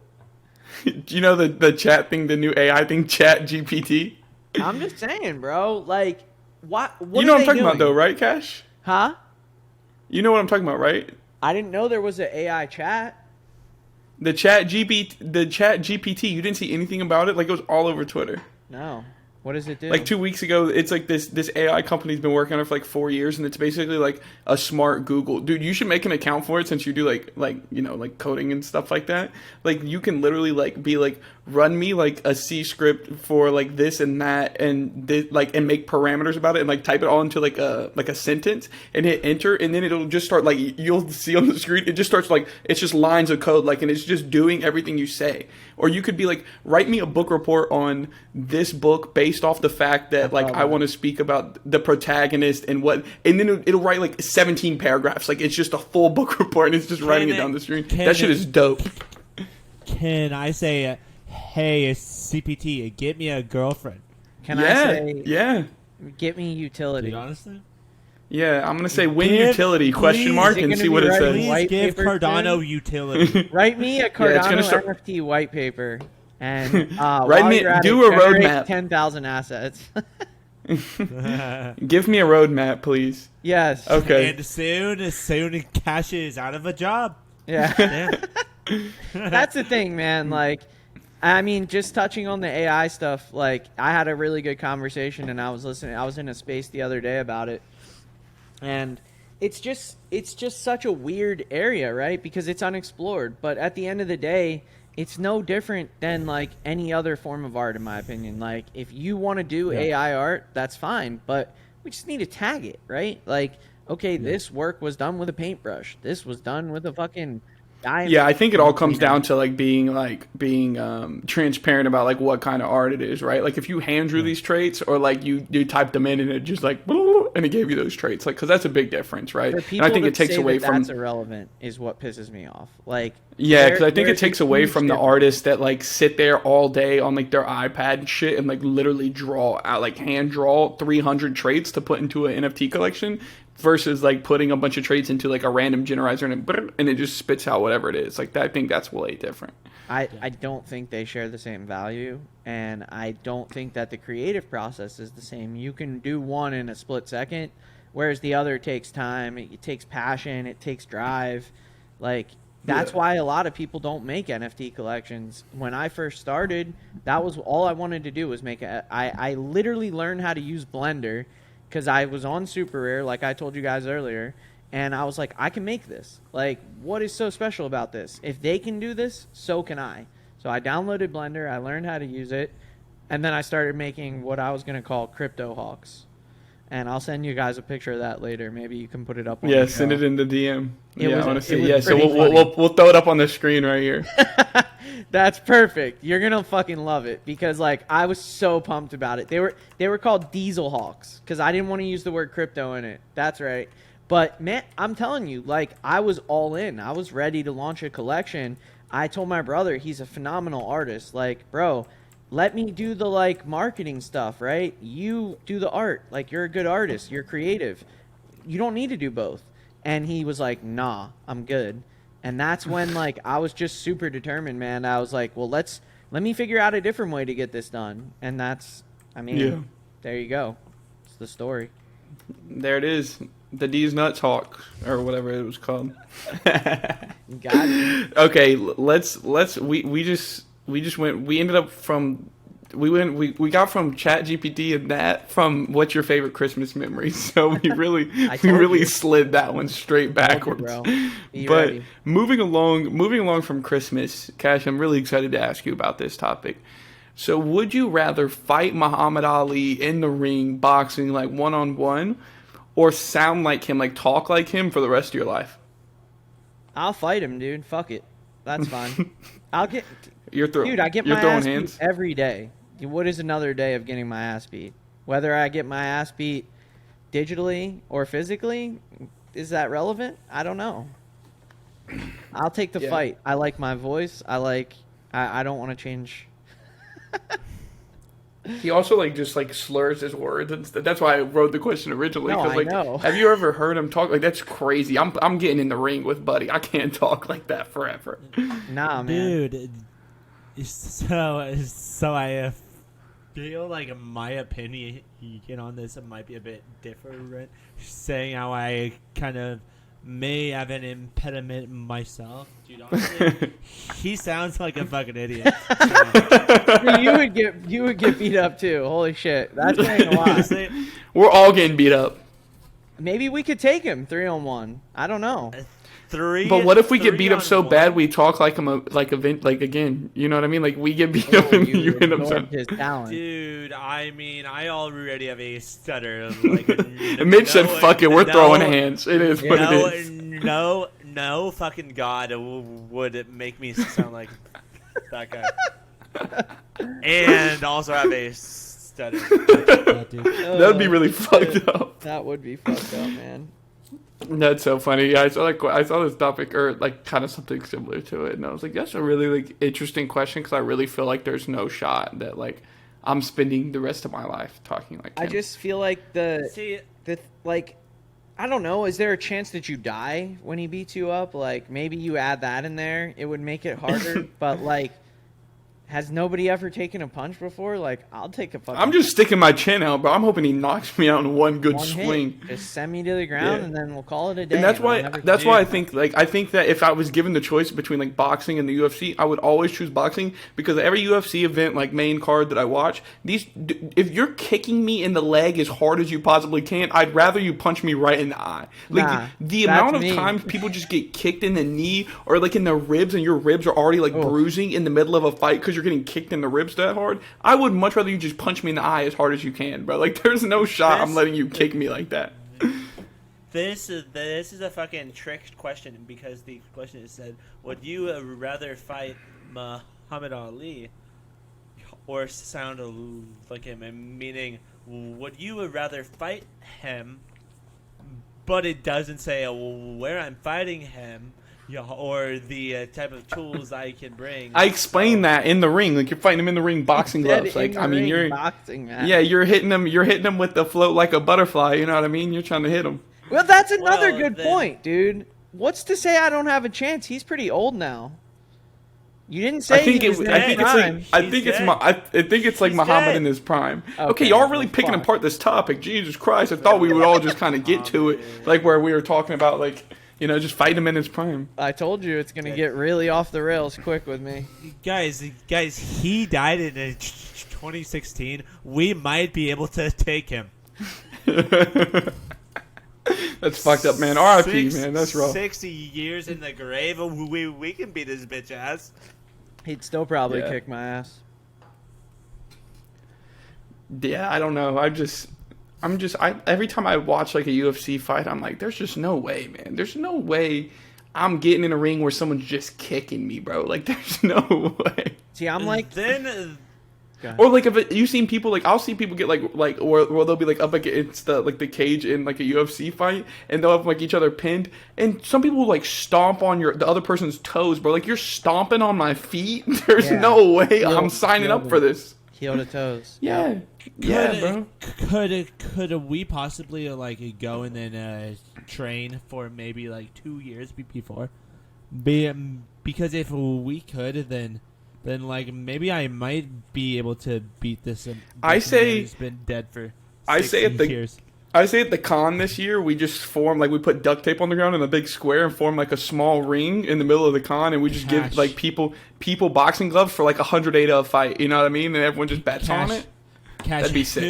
Do you know the chat thing, the new AI thing, Chat GPT? I'm just saying, bro. Like, what You are know what I'm they talking about, doing? though, right, Cash? Huh? You know what I'm talking about, right? I didn't know there was an AI chat. The Chat GPT. You didn't see anything about it? Like, it was all over Twitter. No. What does it do? Like 2 weeks ago, it's like this AI company's been working on it for like 4 years, and it's basically like a smart Google. Dude, you should make an account for it since you do like you know, like coding and stuff like that. Like, you can literally like be like, run me like a C script for like this and that and this, like, and make parameters about it and like type it all into like a sentence and hit enter, and then it'll just start, like, you'll see on the screen, it just starts like, it's just lines of code, like, and it's just doing everything you say. Or you could be like, write me a book report on this book based off the fact that like I want to speak about the protagonist and what, and then it'll write like 17 paragraphs. Like, it's just a full book report, and it's just writing it down the screen. That shit is dope. Can I say, hey, CPT, get me a girlfriend? Can I say, yeah. get me utility? Dude, honestly? Yeah, I'm gonna say win Give- utility question please, mark is it and gonna see be what it right? says. Please White give paper Cardano soon? utility. Write me a it's Cardano gonna start- NFT white paper and Write me- do a roadmap. 10,000 assets. Give me a roadmap, please. Yes. Okay. And soon Cash is out of a job. Yeah. Damn. That's the thing, man. Like, I mean, just touching on the AI stuff, like, I had a really good conversation, and I was in a space the other day about it. And it's just such a weird area, right? Because it's unexplored. But at the end of the day, it's no different than like any other form of art, in my opinion. Like, if you want to do AI art, that's fine, but we just need to tag it, right? Like, okay, this work was done with a paintbrush. This was done with a fucking diamond. Yeah, I think it all comes down to like being transparent about like what kind of art it is, right? Like, if you hand drew these traits, or like you typed them in and it just like and it gave you those traits, like, because that's a big difference, right? For And people I think to it takes say away that from that's irrelevant is what pisses me off. Like, yeah, because I think it there's a takes away huge from the difference. artists that like sit there all day on like their iPad and shit and like literally draw out, like hand draw 300 traits to put into an NFT collection, versus like putting a bunch of traits into like a random generizer and it just spits out whatever it is. Like, I think that's way different. I don't think they share the same value, and I don't think that the creative process is the same. You can do one in a split second, whereas the other takes time, it takes passion, it takes drive. Like, that's why a lot of people don't make NFT collections. When I first started, that was all I wanted to do, was make I literally learned how to use Blender because I was on Super Rare, like I told you guys earlier, and I was like, I can make this. Like, what is so special about this? If they can do this, so can I. So I downloaded Blender, I learned how to use it, and then I started making what I was going to call Crypto Hawks. And I'll send you guys a picture of that later. Maybe you can put it up on the show. Send it in the DM. It I was- want it to see. was Yeah, so pretty we'll throw it up on the screen right here. That's perfect. You're gonna fucking love it because like I was so pumped about it. They were called Diesel Hawks because I didn't want to use the word crypto in it. That's right. But man, I'm telling you, like, I was all in. I was ready to launch a collection. I told my brother, he's a phenomenal artist. Like, bro, let me do the like marketing stuff, right? You do the art. Like, you're a good artist. You're creative. You don't need to do both. And he was like, nah, I'm good. And that's when like I was just super determined, man. I was like, well, let me figure out a different way to get this done. And that's, I mean, there you go. It's the story. There it is. The D's Nuts Hawk, or whatever it was called. Got it. Okay, we ended up from we got from ChatGPT and that from what's your favorite Christmas memory. So we really slid that one straight backwards. bro. Be But ready. moving along from Christmas, Cash, I'm really excited to ask you about this topic. So would you rather fight Muhammad Ali in the ring, boxing, like one-on-one, or sound like him, like talk like him for the rest of your life? I'll fight him, dude. Fuck it. That's fine. I get my throwing ass hands? beat every day. What is another day of getting my ass beat? Whether I get my ass beat digitally or physically, is that relevant? I don't know. I'll take the fight. I like my voice. I don't want to change. He also just slurs his words and stuff. That's why I wrote the question originally. No, 'cause, I know. Have you ever heard him talk? Like, that's crazy. I'm getting in the ring with Buddy. I can't talk like that forever. Nah, man. Dude, so I feel like my opinion on this might be a bit different. Saying how I kind of may have an impediment myself. Dude, honestly, he sounds like a fucking idiot. You would get beat up too. Holy shit, that's saying a lot. Honestly, We're all getting beat up. Maybe we could take him 3-on-1. I don't know. But what if we get beat up so 3-on-1? bad we talk like him again? You know what I mean? Like we get beat up and you end up ignored saying. his talent. Dude, I mean, I already have a stutter. Mitch said, "Fuck it, we're throwing hands. It is what it is." No fucking God would make me sound like that guy. And also have a stutter. That would be really fucked up. That would be fucked up, man. That's so funny. Yeah, I saw this topic or kind of something similar to it, and I was like, that's a really interesting question because I really feel like there's no shot that I'm spending the rest of my life talking like him. I just feel like I don't know. Is there a chance that you die when he beats you up? Like maybe you add that in there. It would make it harder. But has nobody ever taken a punch before? I'll take a fucking. I'm just sticking my chin out, bro. I'm hoping he knocks me out in one good one swing. hit. Just send me to the ground, and then we'll call it a day. And that's why I think that if I was given the choice between boxing and the UFC, I would always choose boxing because every UFC event main card that I watch, if you're kicking me in the leg as hard as you possibly can, I'd rather you punch me right in the eye. The amount of times people just get kicked in the knee or in the ribs and your ribs are already bruising in the middle of a fight because you're getting kicked in the ribs that hard, I would much rather you just punch me in the eye as hard as you can, bro. There's no shot I'm letting you kick me like that. This is a fucking tricked question because the question is said, would you rather fight Muhammad Ali or sound like him? Meaning, would you rather fight him, but it doesn't say where I'm fighting him, or the type of tools I can bring. I explained that in the ring, you're fighting him in the ring, boxing gloves. You're boxing, man. Yeah, you're hitting him with the float like a butterfly. You know what I mean? You're trying to hit him. Well, that's another good point, dude. What's to say I don't have a chance? He's pretty old now. You didn't say I think he was in his prime. I think it's like Muhammad dead. in his prime. Okay, Okay, y'all really picking fuck. apart this topic. Jesus Christ! I thought we would all just kind of get to it, where we were talking about just fight him in his prime. I told you it's gonna get really off the rails quick with me. Guys, he died in 2016. We might be able to take him. That's fucked up, man. R.I.P. man. That's rough. 60 years in the grave. We can beat his bitch ass. He'd still probably Yeah. kick my ass. Yeah, I don't know. Every time I watch a UFC fight, I'm like, there's just no way, man. There's no way I'm getting in a ring where someone's just kicking me, bro. There's no way. See, I'm like, Then Or you've seen people I'll see people get or they'll be up against the cage in a UFC fight and they'll have each other pinned and some people will stomp on the other person's toes, bro. You're stomping on my feet. There's no way I'm signing up for this. heel to toes. Yeah. Yeah, bro. Could we possibly go and then train for maybe 2 years before? Because if we could, then maybe I might be able to beat this. I say he's been dead for 60 I say years. I say at the con this year, we just form, like, we put duct tape on the ground in a big square and form, like, a small ring in the middle of the con, and we just give, like, people boxing gloves for, like, $108 a fight, you know what I mean? And everyone just bets on it. That'd be sick.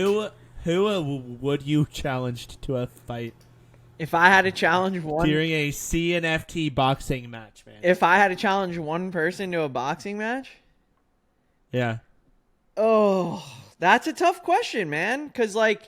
Who would you challenge to a fight? If I had to challenge one... During a CNFT boxing match, man. If I had to challenge one person to a boxing match? Yeah. Oh, that's a tough question, man. Because, like,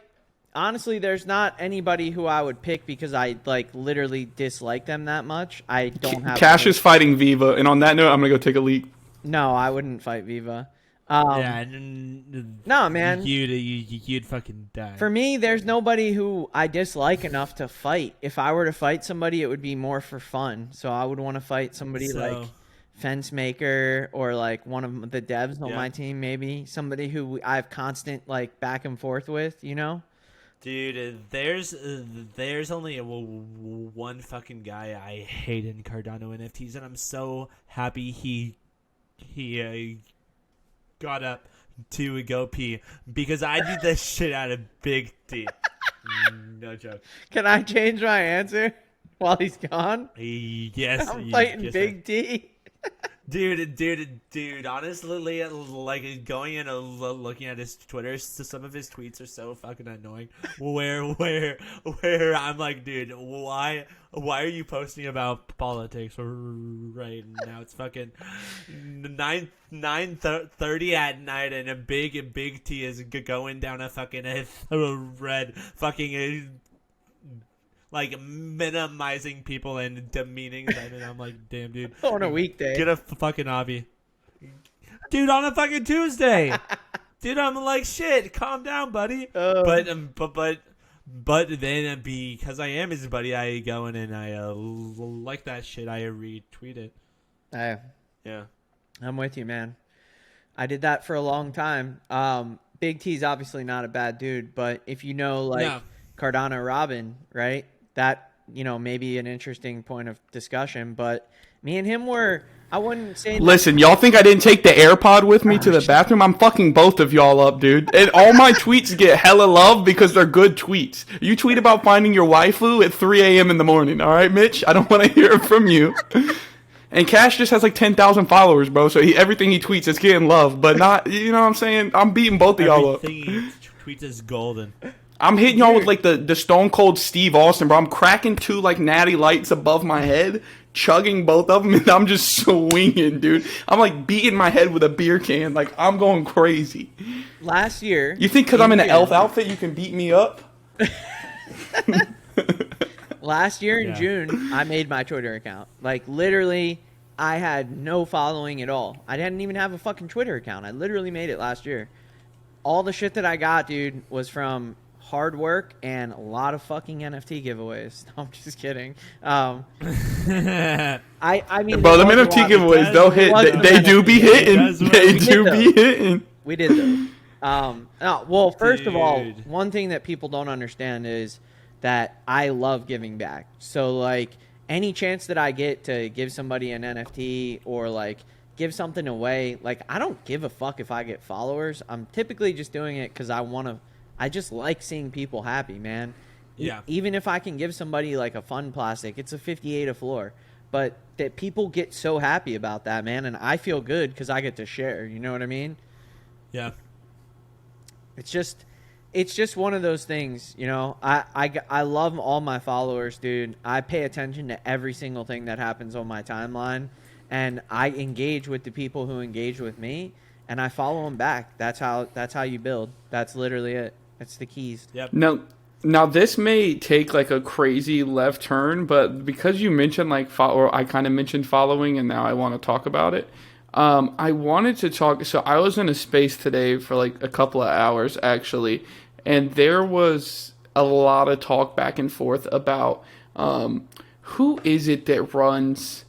honestly, there's not anybody who I would pick because I, like, literally dislike them that much. I don't have... Cash is fighting Viva, and on that note, I'm going to go take a leak. No, I wouldn't fight Viva. No, man. You'd fucking die. For me, there's nobody who I dislike enough to fight. If I were to fight somebody, it would be more for fun. So I would want to fight somebody like Fence Maker or like one of the devs on my team, maybe. Somebody who I have constant like back and forth with, you know? Dude, there's only one fucking guy I hate in Cardano NFTs, and I'm so happy he got up to go pee because I did the shit out of Big T. No joke. Can I change my answer while he's gone? Yes. I'm fighting Big T. Dude, honestly, like going in and looking at his Twitter, some of his tweets are so fucking annoying. Where I'm like, dude, why are you posting about politics right now? It's fucking 9:30 at night, and a big T is going down a fucking red fucking. Like minimizing people and demeaning them, and I'm like, damn, dude. On a weekday. Get a fucking hobby. Dude, on a fucking Tuesday. Dude, I'm like, shit, calm down, buddy. But then because I am his buddy, I go in and I like that shit. I retweet it. Yeah. I'm with you, man. I did that for a long time. Big T's obviously not a bad dude, but if you know, like, Cardano Robin, right? That, you know, maybe an interesting point of discussion, but me and him were, I wouldn't say... Listen, y'all think I didn't take the AirPod with me to the bathroom? I'm fucking both of y'all up, dude. And all my tweets get hella love because they're good tweets. You tweet about finding your waifu at 3 a.m. in the morning, all right, Mitch? I don't want to hear it from you. And Cash just has like 10,000 followers, bro, so everything he tweets is getting love, but not, you know what I'm saying? I'm beating both of y'all up. Everything he tweets is golden. I'm hitting y'all with like the Stone Cold Steve Austin, bro. I'm cracking 2 like natty lights above my head, chugging both of them, and I'm just swinging, dude. I'm like beating my head with a beer can. Like, I'm going crazy. Last year... You think because I'm in an elf outfit you can beat me up? Last year in June, I made my Twitter account. Like, literally, I had no following at all. I didn't even have a fucking Twitter account. I literally made it last year. All the shit that I got, dude, was from... hard work and a lot of fucking NFT giveaways. No, I'm just kidding. I mean, bro, them NFT giveaways, they'll hit. They do be hitting. They do be hitting. We did those. Well, first of all, one thing that people don't understand is that I love giving back. So, like, any chance that I get to give somebody an NFT or, like, give something away, like, I don't give a fuck if I get followers. I'm typically just doing it because I just like seeing people happy, man. Yeah. Even if I can give somebody like a fun plastic, it's a 58 a floor. But that people get so happy about that, man, and I feel good because I get to share. You know what I mean? Yeah. It's just one of those things, you know. I love all my followers, dude. I pay attention to every single thing that happens on my timeline, and I engage with the people who engage with me, and I follow them back. That's how you build. That's literally it. That's the keys. Yep. Now this may take like a crazy left turn, but because you mentioned or I kind of mentioned following, and now I want to talk about it. I wanted to talk. So I was in a space today for like a couple of hours actually, and there was a lot of talk back and forth about who is it that runs.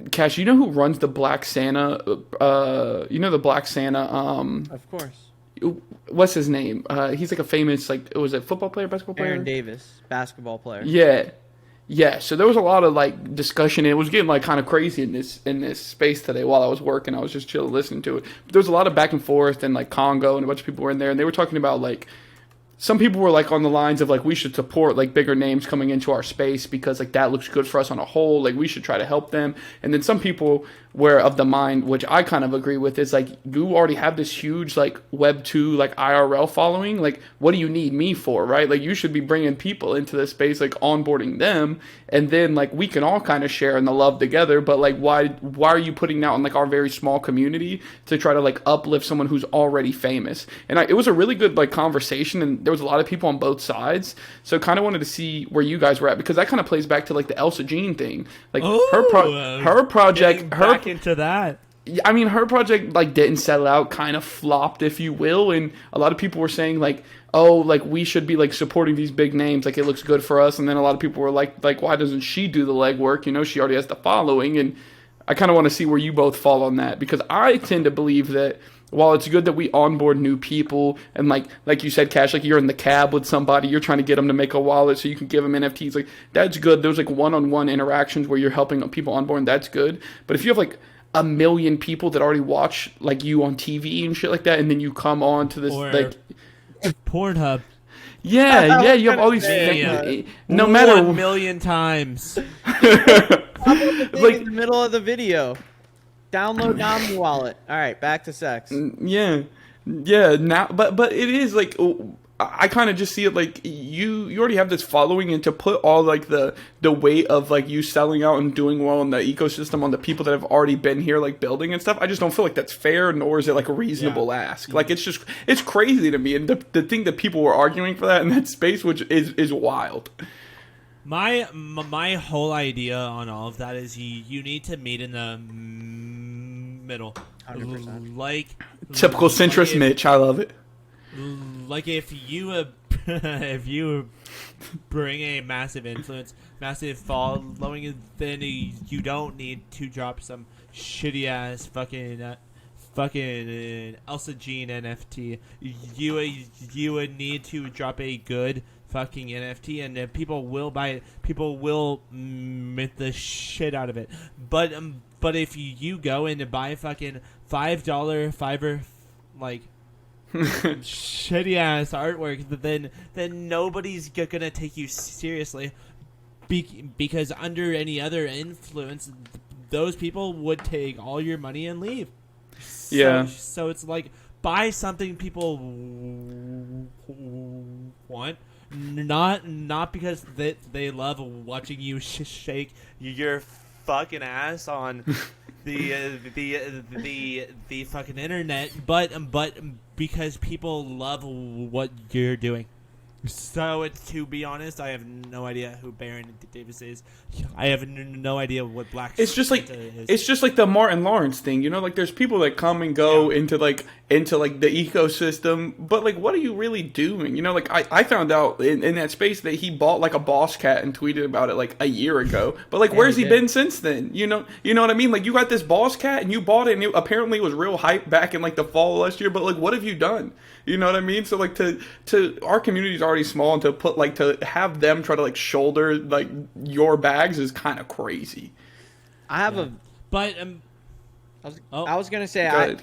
Cash, you know who runs the Black Santa? You know the Black Santa. Of course. What's his name? He's like a famous, like, was it football player, basketball player? Aaron Davis, basketball player. Yeah. So there was a lot of like discussion. It was getting like kind of crazy in this space today while I was working. I was just chilling listening to it. But there was a lot of back and forth, and like Congo and a bunch of people were in there, and they were talking about like some people were like on the lines of like we should support like bigger names coming into our space because like that looks good for us on a whole, like we should try to help them. And then some people were of the mind, which I kind of agree with, is like you already have this huge like web 2 like IRL following, like what do you need me for, right? Like you should be bringing people into this space, like onboarding them, and then like we can all kind of share in the love together. But like why are you putting out in like our very small community to try to like uplift someone who's already famous? And it was a really good like conversation, and there was a lot of people on both sides, so kind of wanted to see where you guys were at, because that kind of plays back to like the Elsa Jean thing, like her project, her into that. I mean, her project like didn't settle out, kind of flopped, if you will, and a lot of people were saying like, oh, like we should be like supporting these big names, like it looks good for us. And then a lot of people were like why doesn't she do the legwork? You know, she already has the following. And I kind of want to see where you both fall on that, because I tend to believe that while it's good that we onboard new people, and like you said, Cash, like you're in the cab with somebody, you're trying to get them to make a wallet so you can give them NFTs, like that's good. There's like one-on-one interactions where you're helping people onboard, and that's good. But if you have like a million people that already watch like you on TV and shit like that, and then you come on to this, or like Pornhub. Yeah, you have all these no matter 1 million times. Like in the middle of the video, download Omni Wallet. All right, back to sex. Yeah. Now, but it is like I kind of just see it like you already have this following, and to put all like the weight of like you selling out and doing well in the ecosystem on the people that have already been here like building and stuff, I just don't feel like that's fair, nor is it like a reasonable ask. Like it's crazy to me, and the thing that people were arguing for that in that space, which is wild. My whole idea on all of that is you need to meet in the middle. 100%. Like typical centrist Mitch, I love it. Like if you bring a massive influence, massive following, then you don't need to drop some shitty ass fucking Elsa Jean NFT. You would need to drop a good fucking NFT, and people will buy it. People will mint the shit out of it. But if you go in to buy fucking $5 Fiverr like shitty ass artwork, then nobody's gonna take you seriously, because under any other influence, those people would take all your money and leave. So it's like, buy something people want, not because they love watching you shake your fucking ass on the fucking internet, but because people love what you're doing. So to be honest, I have no idea who Baron Davis is. I have no idea what Black. It's just like is. It's just like the Martin Lawrence thing, you know. Like there's people that come and go into the ecosystem, but like, what are you really doing? You know, like I found out in that space that he bought like a boss cat and tweeted about it like a year ago. But like, where's he been since then? You know what I mean? Like you got this boss cat and you bought it, and apparently it was real hype back in like the fall of last year. But like, what have you done? You know what I mean? So like to our community's already small, and to have them try to like shoulder like your bags is kind of crazy. I have I was gonna say I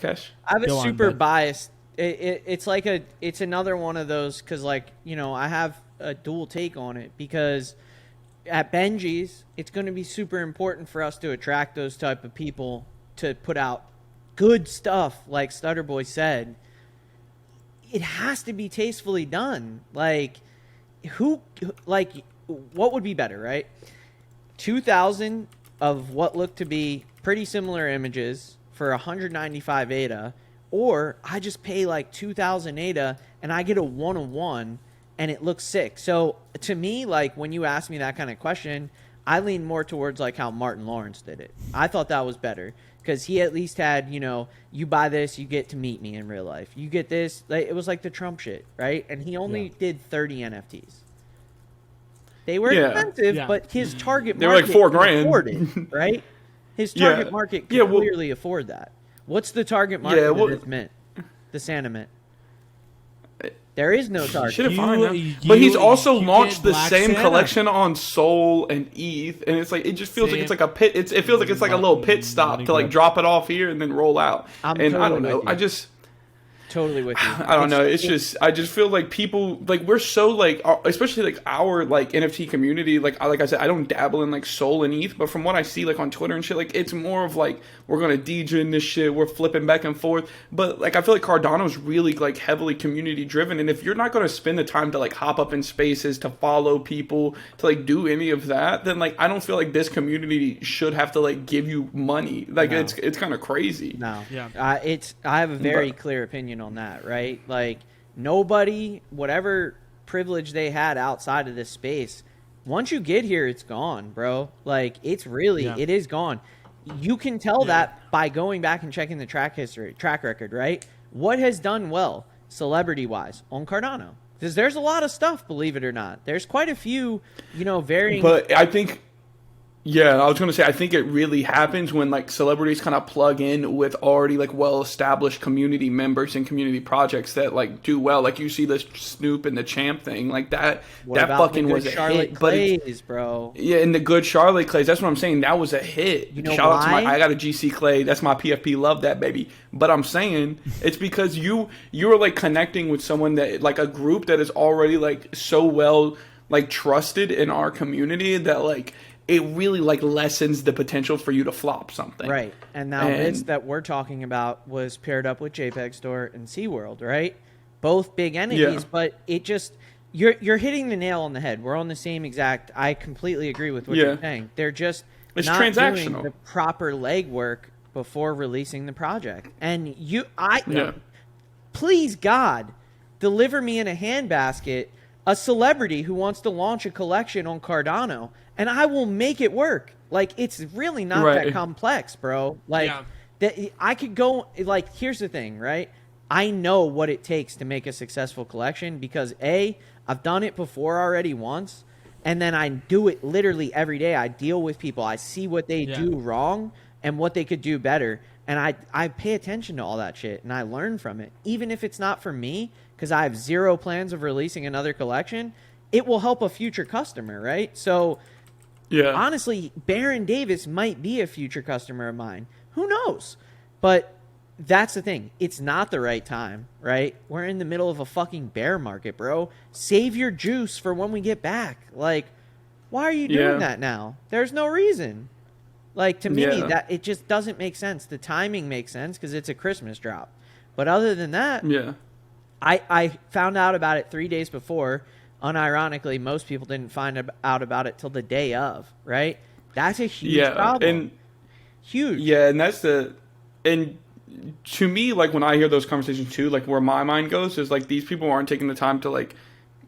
have a super biased. It's another one of those, because like, you know, I have a dual take on it, because at Benji's it's going to be super important for us to attract those type of people to put out good stuff, like Stutterboy said. It has to be tastefully done. Like, what would be better, right? 2,000 of what looked to be pretty similar images for 195 ADA, or I just pay like 2,000 ADA and I get a 1-on-1 and it looks sick. So to me, like, when you ask me that kind of question, I lean more towards like how Martin Lawrence did it. I thought that was better, because he at least had, you know, you buy this, you get to meet me in real life. You get this. Like, it was like the Trump shit, right? And he only did 30 NFTs. They were expensive, but his target market, they were like $4,000, afforded, right? His target market could clearly afford that. What's the target market for this mint? The Santa Mint. There is no target. Should have found but he's also launched the same collection on Sol and ETH, and it's like, it just feels like it's like a pit. It feels like it's like a little pit stop to like drop it off here and then roll out. I don't know. totally with you. I don't know. It's just, I just feel like people, like, we're so, like, especially, like, our, like, NFT community, like I said, I don't dabble in, like, Sol and ETH, but from what I see, like, on Twitter and shit, like, it's more of, like, we're going to Degen this shit, we're flipping back and forth, but, like, I feel like Cardano's really, like, heavily community-driven, and if you're not going to spend the time to, like, hop up in spaces, to follow people, to, like, do any of that, then, like, I don't feel like this community should have to, like, give you money. Like, No. it's kind of crazy. No. Yeah. I have a very clear opinion on that, right? Like, nobody, whatever privilege they had outside of this space, once you get here, it's gone, bro. Like, it's really, it is gone. You can tell that by going back and checking the track record, right? What has done well, celebrity-wise, on Cardano? Because there's a lot of stuff, believe it or not. There's quite a few, varying... But I think... Yeah, I was going to say, I think it really happens when, like, celebrities kind of plug in with already, like, well-established community members and community projects that, like, do well. Like, you see the Snoop and the Champ thing. Like, that fucking was a Charlotte hit. Clays, bro. Yeah, and the good Charlotte Clays. That's what I'm saying. That was a hit. You know Shout out to why? I got a GC Clay. That's my PFP. Love that, baby. But I'm saying it's because you're, like, connecting with someone that, like, a group that is already, like, so well, like, trusted in our community that, like... it really, like, lessens the potential for you to flop something. Right. And now this that we're talking about was paired up with JPEG Store and SeaWorld, right? Both big entities, but it just... You're hitting the nail on the head. We're on the same exact... I completely agree with what you're saying. They're just it's not transactional. doing the proper legwork before releasing the project. And please, God, deliver me in a handbasket a celebrity who wants to launch a collection on Cardano, and I will make it work. Like, it's really not that complex, bro. Like, that I could go, like, here's the thing, right? I know what it takes to make a successful collection because, A, I've done it before already once, and then I do it literally every day. I deal with people. I see what they do wrong and what they could do better, and I pay attention to all that shit, and I learn from it. Even if it's not for me, because I have zero plans of releasing another collection, it will help a future customer, right? So, honestly, Baron Davis might be a future customer of mine. Who knows? But that's the thing. It's not the right time, right? We're in the middle of a fucking bear market, bro. Save your juice for when we get back. Like, why are you doing that now? There's no reason. Like, to me, that it just doesn't make sense. The timing makes sense because it's a Christmas drop. But other than that... I found out about it 3 days before. Unironically, most people didn't find out about it till the day of, right? That's a huge problem. And, huge. Yeah, and that's the... And to me, like, when I hear those conversations, too, like, where my mind goes is, like, these people aren't taking the time to, like,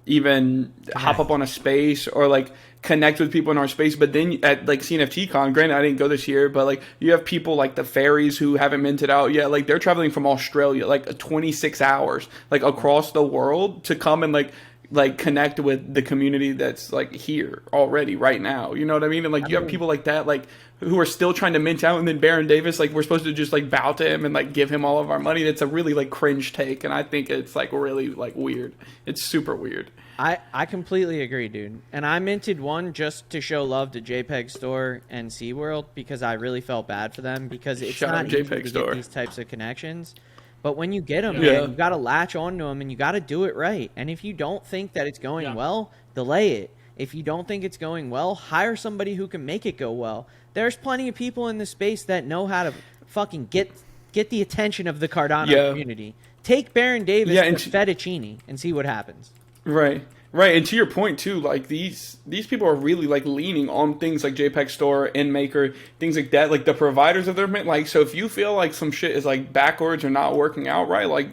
even hop up on a space or, like, connect with people in our space. But then at, like, CNFTCon, granted, I didn't go this year, but, like, you have people like the fairies who haven't minted out yet. Like, they're traveling from Australia, like, 26 hours, like, across the world to come and, like connect with the community that's, like, here already right now. You know what I mean? And, like, you have people like that, like, who are still trying to mint out, and then Baron Davis, like, we're supposed to just, like, bow to him and, like, give him all of our money. That's a really, like, cringe take, and I think it's, like, really, like, weird. It's super weird. I completely agree, dude. And I minted one just to show love to JPEG Store and SeaWorld because I really felt bad for them because it's not easy to get these types of connections. But when you get them, man, you got to latch onto them and you got to do it right. And if you don't think that it's going well, delay it. If you don't think it's going well, hire somebody who can make it go well. There's plenty of people in the space that know how to fucking get the attention of the Cardano community. Take Baron Davis to fettuccine and see what happens. Right. And to your point too, like these people are really like leaning on things like JPEG Store, InMaker, things like that, like the providers of their like. So if you feel like some shit is like backwards or not working out right, like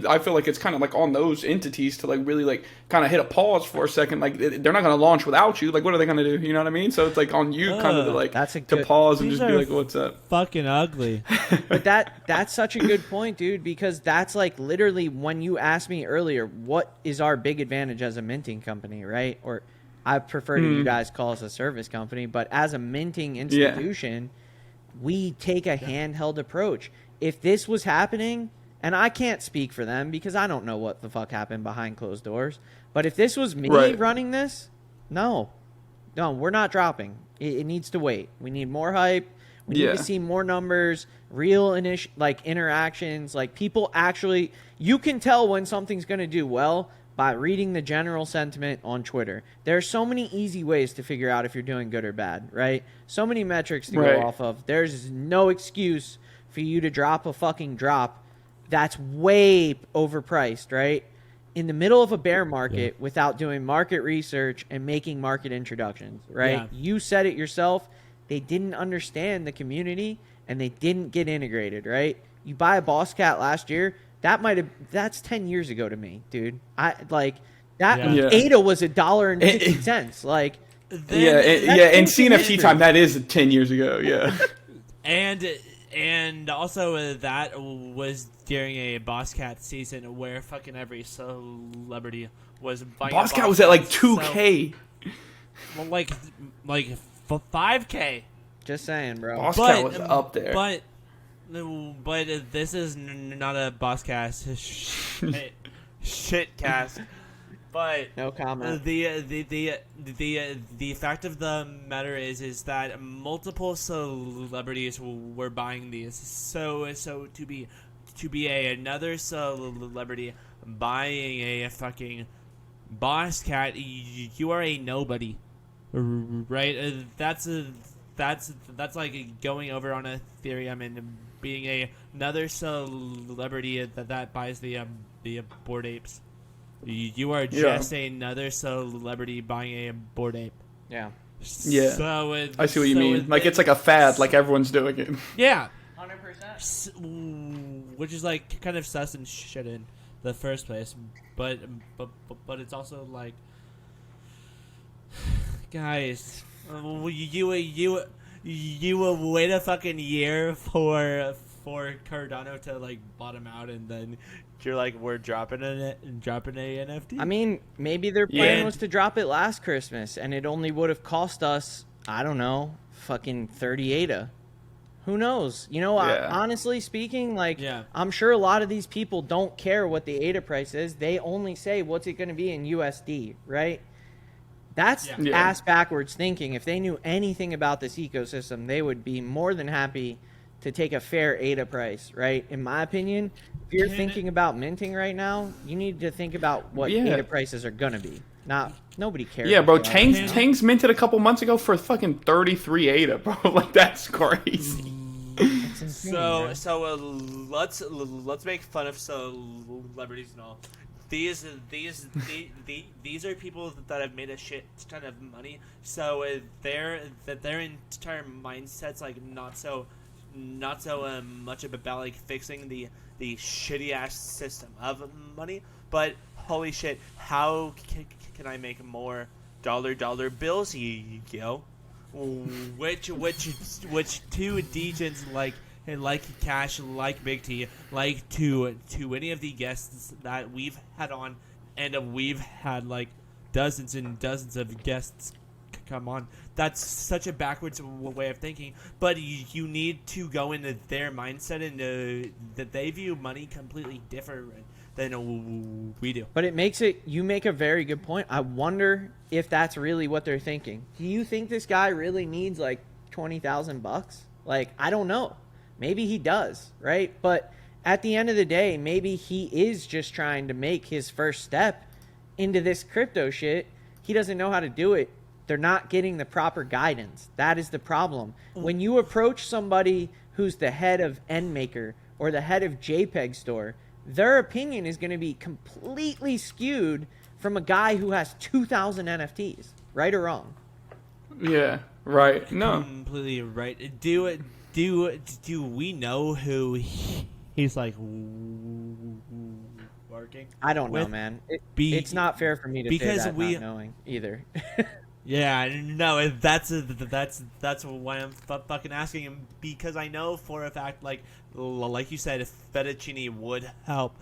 I feel like it's kind of like on those entities to like really like kind of hit a pause for a second. Like they're not going to launch without you. Like what are they going to do? You know what I mean? So it's like on you kind of to like to pause and just be like, what's up? Fucking ugly. But that's such a good point, dude, because that's like literally when you asked me earlier, what is our big advantage as a minting company, right? Or I prefer to you guys call us a service company, but as a minting institution, we take a handheld approach. If this was happening, and I can't speak for them because I don't know what the fuck happened behind closed doors, but if this was me running this, no, we're not dropping. It needs to wait. We need more hype. We need to see more numbers, real interactions, like people actually. You can tell when something's going to do well by reading the general sentiment on Twitter. There are so many easy ways to figure out if you're doing good or bad, right? So many metrics to go off of. There's no excuse for you to drop a fucking drop that's way overpriced, right? In the middle of a bear market without doing market research and making market introductions, right? Yeah. You said it yourself. They didn't understand the community and they didn't get integrated, right? You buy a Boss Cat last year, that's 10 years ago to me, dude. ADA was $1.50. Like in CNFT time that is 10 years ago, yeah. And also that was during a Boss Cat season where fucking every celebrity was buying Boss Cat was at like 2K. Well, like 5K. Just saying, bro. Boss Cat was up there. But this is not a Boss Cast shit cast. But no comment. The fact of the matter is that multiple celebrities were buying these. So to be another celebrity buying a fucking Boss Cat, you are a nobody, right? That's like going over on Ethereum and being another celebrity that buys the Bored Apes. You are just another celebrity buying a Bored Ape. Yeah. Yeah. So I see what you mean. Like it's like a fad, like everyone's doing it. Yeah. 100%. Which is like kind of sus and shit in the first place, but it's also like, guys, you wait a fucking year for Cardano to like bottom out, and then you're like, we're dropping a NFT. I mean, maybe their plan was to drop it last Christmas, and it only would have cost us, I don't know, fucking 30 ADA. Who knows? You know, honestly speaking, I'm sure a lot of these people don't care what the ADA price is. They only say, what's it going to be in USD, right? That's ass backwards thinking. If they knew anything about this ecosystem, they would be more than happy to take a fair ADA price, right? In my opinion, if you're thinking about minting right now, you need to think about what ADA prices are going to be. Nobody cares. Yeah, bro. Tangs minted a couple months ago for fucking 33 ADA, bro. Like that's crazy. It's insane, let's make fun of celebrities and all. These are people that have made a shit ton of money. So their entire mindset's like not so much about like fixing the shitty ass system of money, but holy shit, how can I make more dollar bills, yo? Which two Degens like Cash, like Big T, like to any of the guests that we've had on, and we've had like dozens and dozens of guests come on. That's such a backwards way of thinking, but you need to go into their mindset and that they view money completely different than we do. But you make a very good point. I wonder if that's really what they're thinking. Do you think this guy really needs like $20,000? Like, I don't know. Maybe he does, right? But at the end of the day, maybe he is just trying to make his first step into this crypto shit. He doesn't know how to do it. They're not getting the proper guidance. That is the problem. When you approach somebody who's the head of NMaker or the head of JPEG Store, their opinion is going to be completely skewed from a guy who has 2,000 NFTs, right or wrong? Yeah, right. No. Completely right. Do we know who he's like working? I don't know, man. It's not fair for me to say that not knowing either. Yeah, no, that's why I'm fucking asking him, because I know for a fact, like you said, if Fettuccine would help,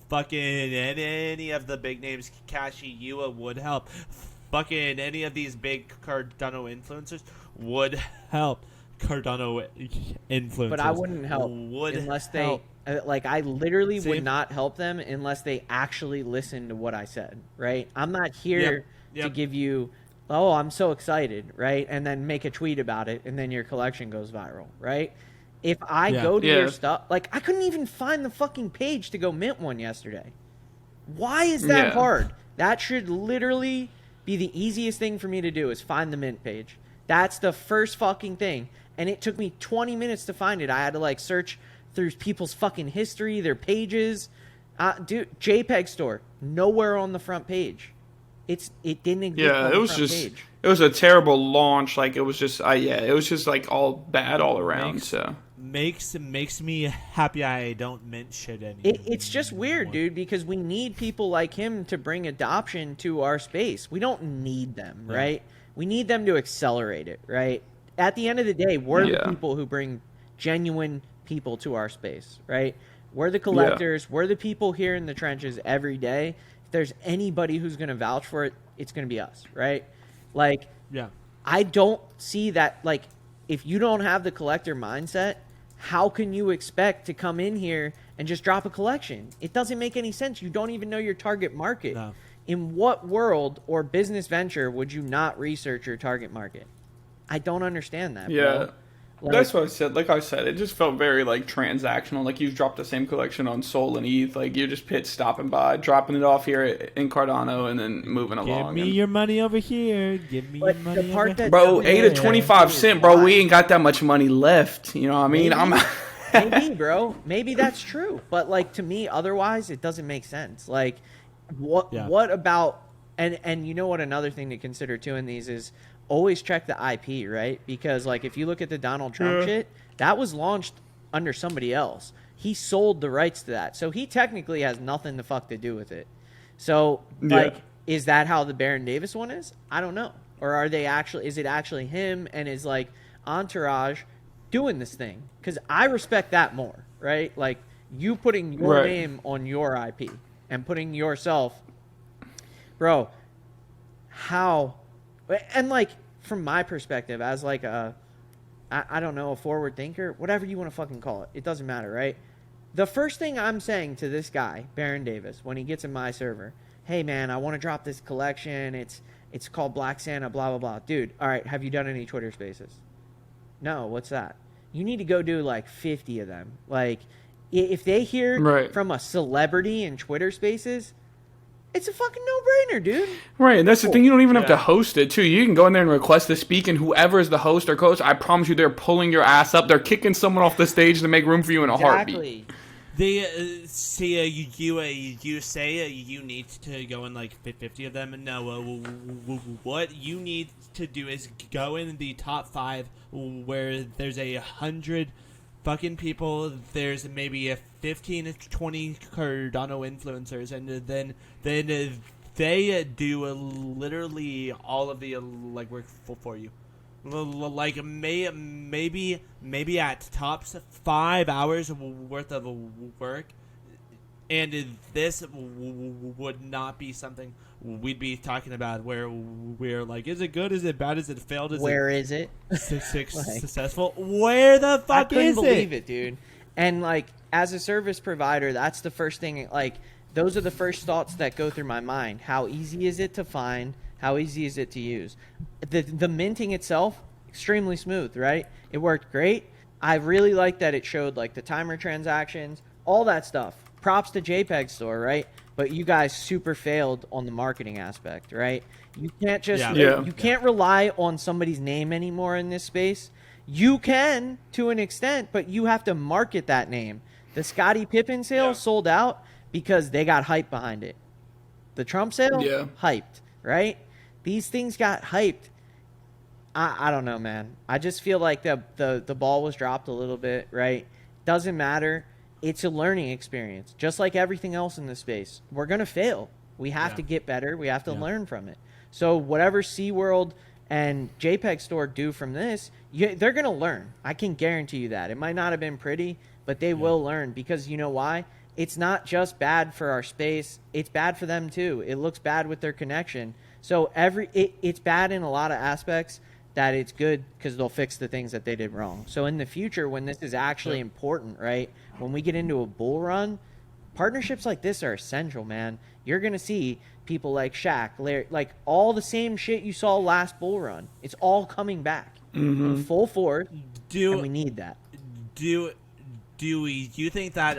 fucking any of the big names, Kashi, Yua would help, fucking any of these big Cardano influencers would help. Cardano influencers, but I wouldn't help unless they I literally would not help them unless they actually listen to what I said, right? I'm not here to give you oh, I'm so excited, right? And then make a tweet about it, and then your collection goes viral, right? If I go to your stuff, like, I couldn't even find the fucking page to go mint one yesterday. Why is that hard? That should literally be the easiest thing for me to do, is find the mint page. That's the first fucking thing. And it took me 20 minutes to find it. I had to, like, search through people's fucking history, their pages. Dude, JPEG store, nowhere on the front page. It didn't exist on the front page. It was a terrible launch. Like, it was just, it was just, like, all bad all around, Makes me happy I don't mint shit anymore. It's just weird, dude, because we need people like him to bring adoption to our space. We don't need them, right? We need them to accelerate it, right? At the end of the day, we're the people who bring genuine people to our space, right? We're the collectors. We're the people here in the trenches every day. If there's anybody who's going to vouch for it, it's going to be us, right? Like, I don't see that. Like, if you don't have the collector mindset, how can you expect to come in here and just drop a collection? It doesn't make any sense. You don't even know your target market. No. In what world or business venture would you not research your target market? I don't understand that, bro. Like, that's what I said. Like I said, it just felt very, like, transactional. Like, you've dropped the same collection on Sol and ETH. Like, you're just pit stopping by, dropping it off here in Cardano, and then moving along. Give me your money over here. Give me your money over here. Bro, 8 to 25 cents, bro. We ain't got that much money left. You know what I mean? Maybe, bro. Maybe that's true. But, like, to me, otherwise, it doesn't make sense. Like, what about... And you know what, another thing to consider, too, in these is... always check the IP, right? Because, like, if you look at the Donald Trump shit, that was launched under somebody else. He sold the rights to that. So he technically has nothing the fuck to do with it. So, like, is that how the Baron Davis one is? I don't know. Or is it actually him and his, like, entourage doing this thing? Because I respect that more, right? Like, you putting your name on your IP and putting yourself... Bro, how... And, like, from my perspective, as, like, I don't know, a forward thinker, whatever you want to fucking call it, it doesn't matter, right? The first thing I'm saying to this guy, Baron Davis, when he gets in my server, hey, man, I want to drop this collection. It's called Black Santa, blah, blah, blah. Dude, all right, have you done any Twitter Spaces? No, what's that? You need to go do, like, 50 of them. Like, if they hear from a celebrity in Twitter Spaces... It's a fucking no-brainer, dude. Right, and that's the thing. You don't even have to host it, too. You can go in there and request to speak, and whoever is the host or coach, I promise you they're pulling your ass up. They're kicking someone off the stage to make room for you in a heartbeat. They see you say you need to go in like 50 of them. No, what you need to do is go in the top 5 where there's 100 fucking people. There's maybe 15 to 20 Cardano influencers, and then they do literally all of the legwork for you. Like maybe at tops 5 hours worth of work, and this would not be something we'd be talking about where we're like, is it good, is it bad, is it failed, is it successful? Where the fuck is it? I couldn't believe it, dude. And, like, as a service provider, that's the first thing, like, those are the first thoughts that go through my mind. How easy is it to find? How easy is it to use? The minting itself, extremely smooth, right? It worked great. I really like that it showed, like, the timer transactions, all that stuff. Props to JPEG Store, right? But you guys super failed on the marketing aspect, right? You can't just you can't rely on somebody's name anymore in this space. You can to an extent, but you have to market that name. The Pippen sale sold out because they got hype behind it. The Trump sale, hyped, right? These things got hyped. I don't know, man. I just feel like the ball was dropped a little bit, right? Doesn't matter. It's a learning experience, just like everything else in this space. We're going to fail. We have to get better. We have to learn from it. So whatever SeaWorld and JPEG Store do from this, they're going to learn. I can guarantee you that. It might not have been pretty, but they will learn, because you know why? It's not just bad for our space. It's bad for them too. It looks bad with their connection. So it's bad in a lot of aspects, that it's good because they'll fix the things that they did wrong. So in the future, when this is actually important, right? When we get into a bull run, partnerships like this are essential, man. You're going to see people like Shaq, Larry, like all the same shit you saw last bull run. It's all coming back in full force, and we need that. Do you think that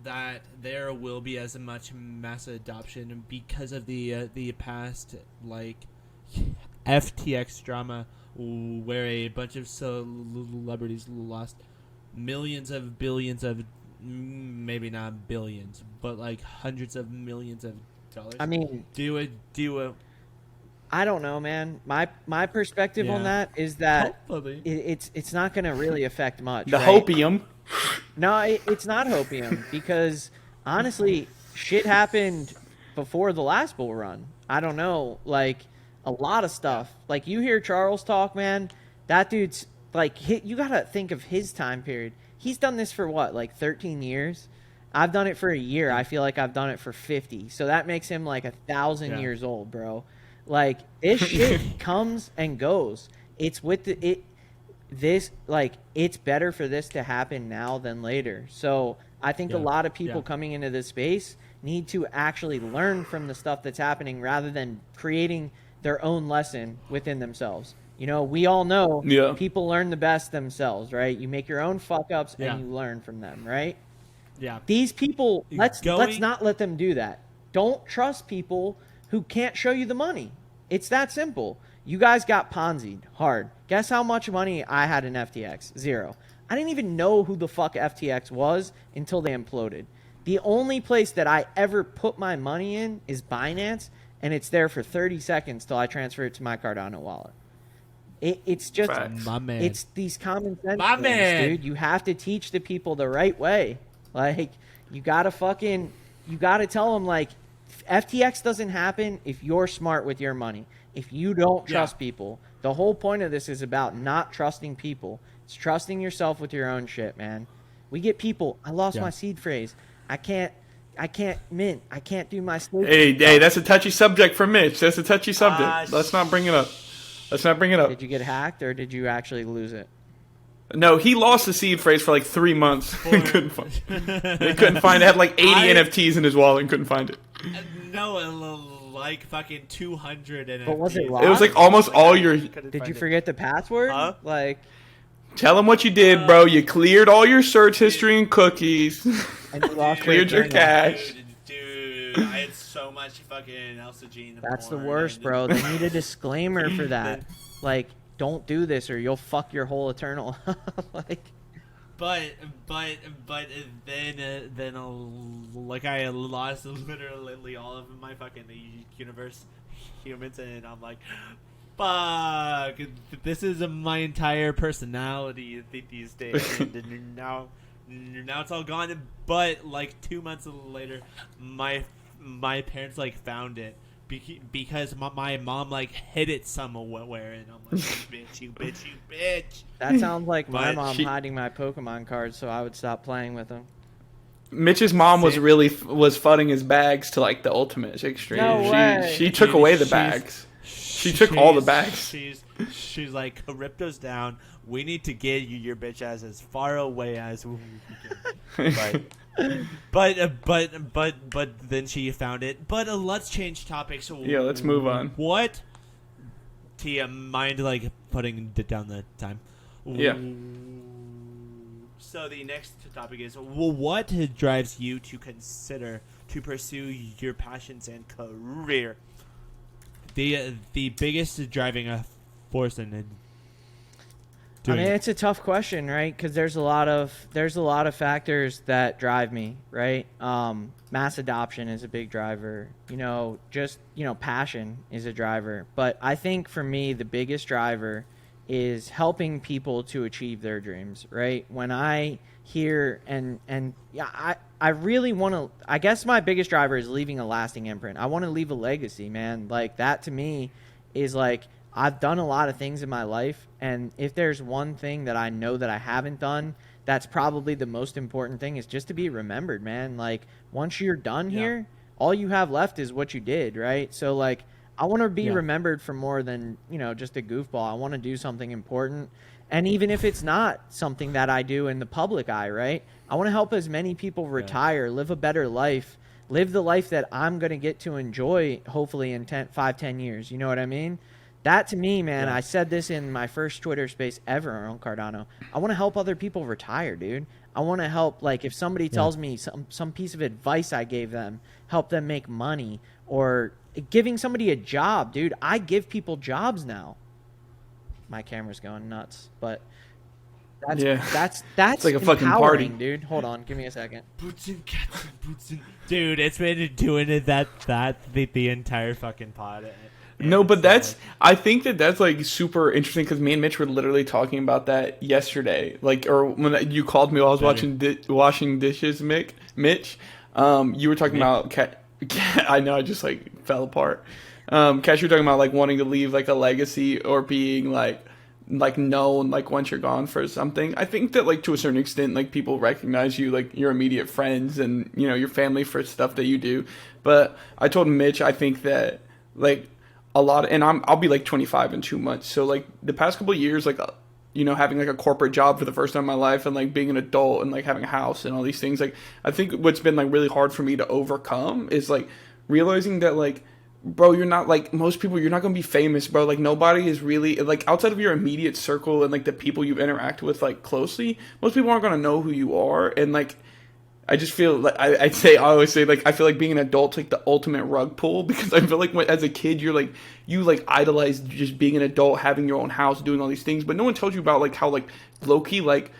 that there will be as much mass adoption because of the past like FTX drama where a bunch of celebrities lost millions of billions of, maybe not billions, but like hundreds of millions of dollars? I mean, I don't know, man. My perspective on that is that it's not going to really affect much. The right? hopium. No, it's not hopium because honestly, shit happened before the last bull run. I don't know, like a lot of stuff. Like you hear Charles talk, man. That dude's like, you gotta think of his time period. He's done this for what, like 13 years? I've done it for a year. I feel like I've done it for 50. So that makes him like 1,000 years old, bro. Like this shit comes and goes. It's with it's better for this to happen now than later. So I think a lot of people coming into this space need to actually learn from the stuff that's happening rather than creating their own lesson within themselves. You know, we all know people learn the best themselves, right? You make your own fuck ups and you learn from them, right? Yeah. These people, let's not let them do that. Don't trust people who can't show you the money. It's that simple. You guys got Ponzi'd hard. Guess how much money I had in FTX? Zero. I didn't even know who the fuck FTX was until they imploded. The only place that I ever put my money in is Binance, and it's there for 30 seconds till I transfer it to my Cardano wallet. It's just, it's these common sense things, dude. You have to teach the people the right way. Like, you gotta tell them, like, FTX doesn't happen if you're smart with your money. If you don't trust people, the whole point of this is about not trusting people. It's trusting yourself with your own shit, man. We get people, I lost my seed phrase. I can't mint. I can't do my staking. Hey, that's a touchy subject for Mitch. That's a touchy subject. Let's not bring it up. Did you get hacked or did you actually lose it? No, he lost the seed phrase for like 3 months. They couldn't find it. Had like 80 NFTs in his wallet and couldn't find it. No, like fucking 200 NFTs. But was it lost? It was like almost all your... Did you forget the password? Huh? Like... Tell him what you did, bro. You cleared all your search history and cookies. And you lost cleared your cash. Dude, I had so much fucking Elsagine. That's the worst, bro. They need a disclaimer for that. Like, don't do this or you'll fuck your whole eternal. Like... But then like I lost literally all of my fucking universe humans, and I'm like, fuck, this is my entire personality these days, and now it's all gone. But like 2 months later, my parents like found it. Because my mom like hid it somewhere, and I'm like, you bitch. That sounds like my mom hiding my Pokemon cards so I would stop playing with them. Mitch's mom was fudding his bags to like the ultimate extreme. No way. She took away the bags. She took all the bags. She's like, crypto's down. We need to get your bitch ass as far away as we can. But then she found it. But let's change topics. Yeah, let's move on. What? Tia, mind like putting down the time? Yeah. So the next topic is, what drives you to consider to pursue your passions and career? The biggest driving force in it. I mean, it's a tough question, right? Because there's a lot of factors that drive me, right? Mass adoption is a big driver. Passion is a driver. But I think for me, the biggest driver is helping people to achieve their dreams, right? When I hear I really want to. I guess my biggest driver is leaving a lasting imprint. I want to leave a legacy, man. Like that to me is like, I've done a lot of things in my life, and if there's one thing that I know that I haven't done, that's probably the most important thing, is just to be remembered, man. Like, once you're done here, all you have left is what you did, right? So, like, I want to be remembered for more than, just a goofball. I want to do something important, And even if it's not something that I do in the public eye, right? I want to help as many people retire, live a better life, live the life that I'm going to get to enjoy, hopefully in 5-10 years. You know what I mean? That to me, man, I said this in my first Twitter space ever on Cardano. I want to help other people retire, dude. I want to help, like, if somebody tells me some piece of advice I gave them, help them make money, or giving somebody a job, dude. I give people jobs now. My camera's going nuts, but that's it's like a fucking party, dude. Hold on, give me a second. Boots and cats and boots and dude, it's been doing it the entire fucking pod. No, but I think that's like super interesting because me and Mitch were literally talking about that yesterday. Like, or when you called me while I was washing dishes, Mitch. You were talking about I know, I just like fell apart. Cash, you were talking about like wanting to leave like a legacy or being like known like once you're gone for something. I think that like to a certain extent like people recognize you, like your immediate friends and you know your family for stuff that you do. But I told Mitch I think that like a lot and I'll be like 25 in 2 months. So like the past couple of years, like you know, having like a corporate job for the first time in my life and like being an adult and like having a house and all these things, like I think what's been like really hard for me to overcome is like realizing that like, bro, you're not like most people, you're not gonna be famous, bro. Like nobody is really like outside of your immediate circle and like the people you interact with like closely, most people aren't gonna know who you are. And like I just feel like I always say like I feel like being an adult's like the ultimate rug pull because I feel like as a kid you idolize just being an adult, having your own house, doing all these things, but no one tells you about like how like low key like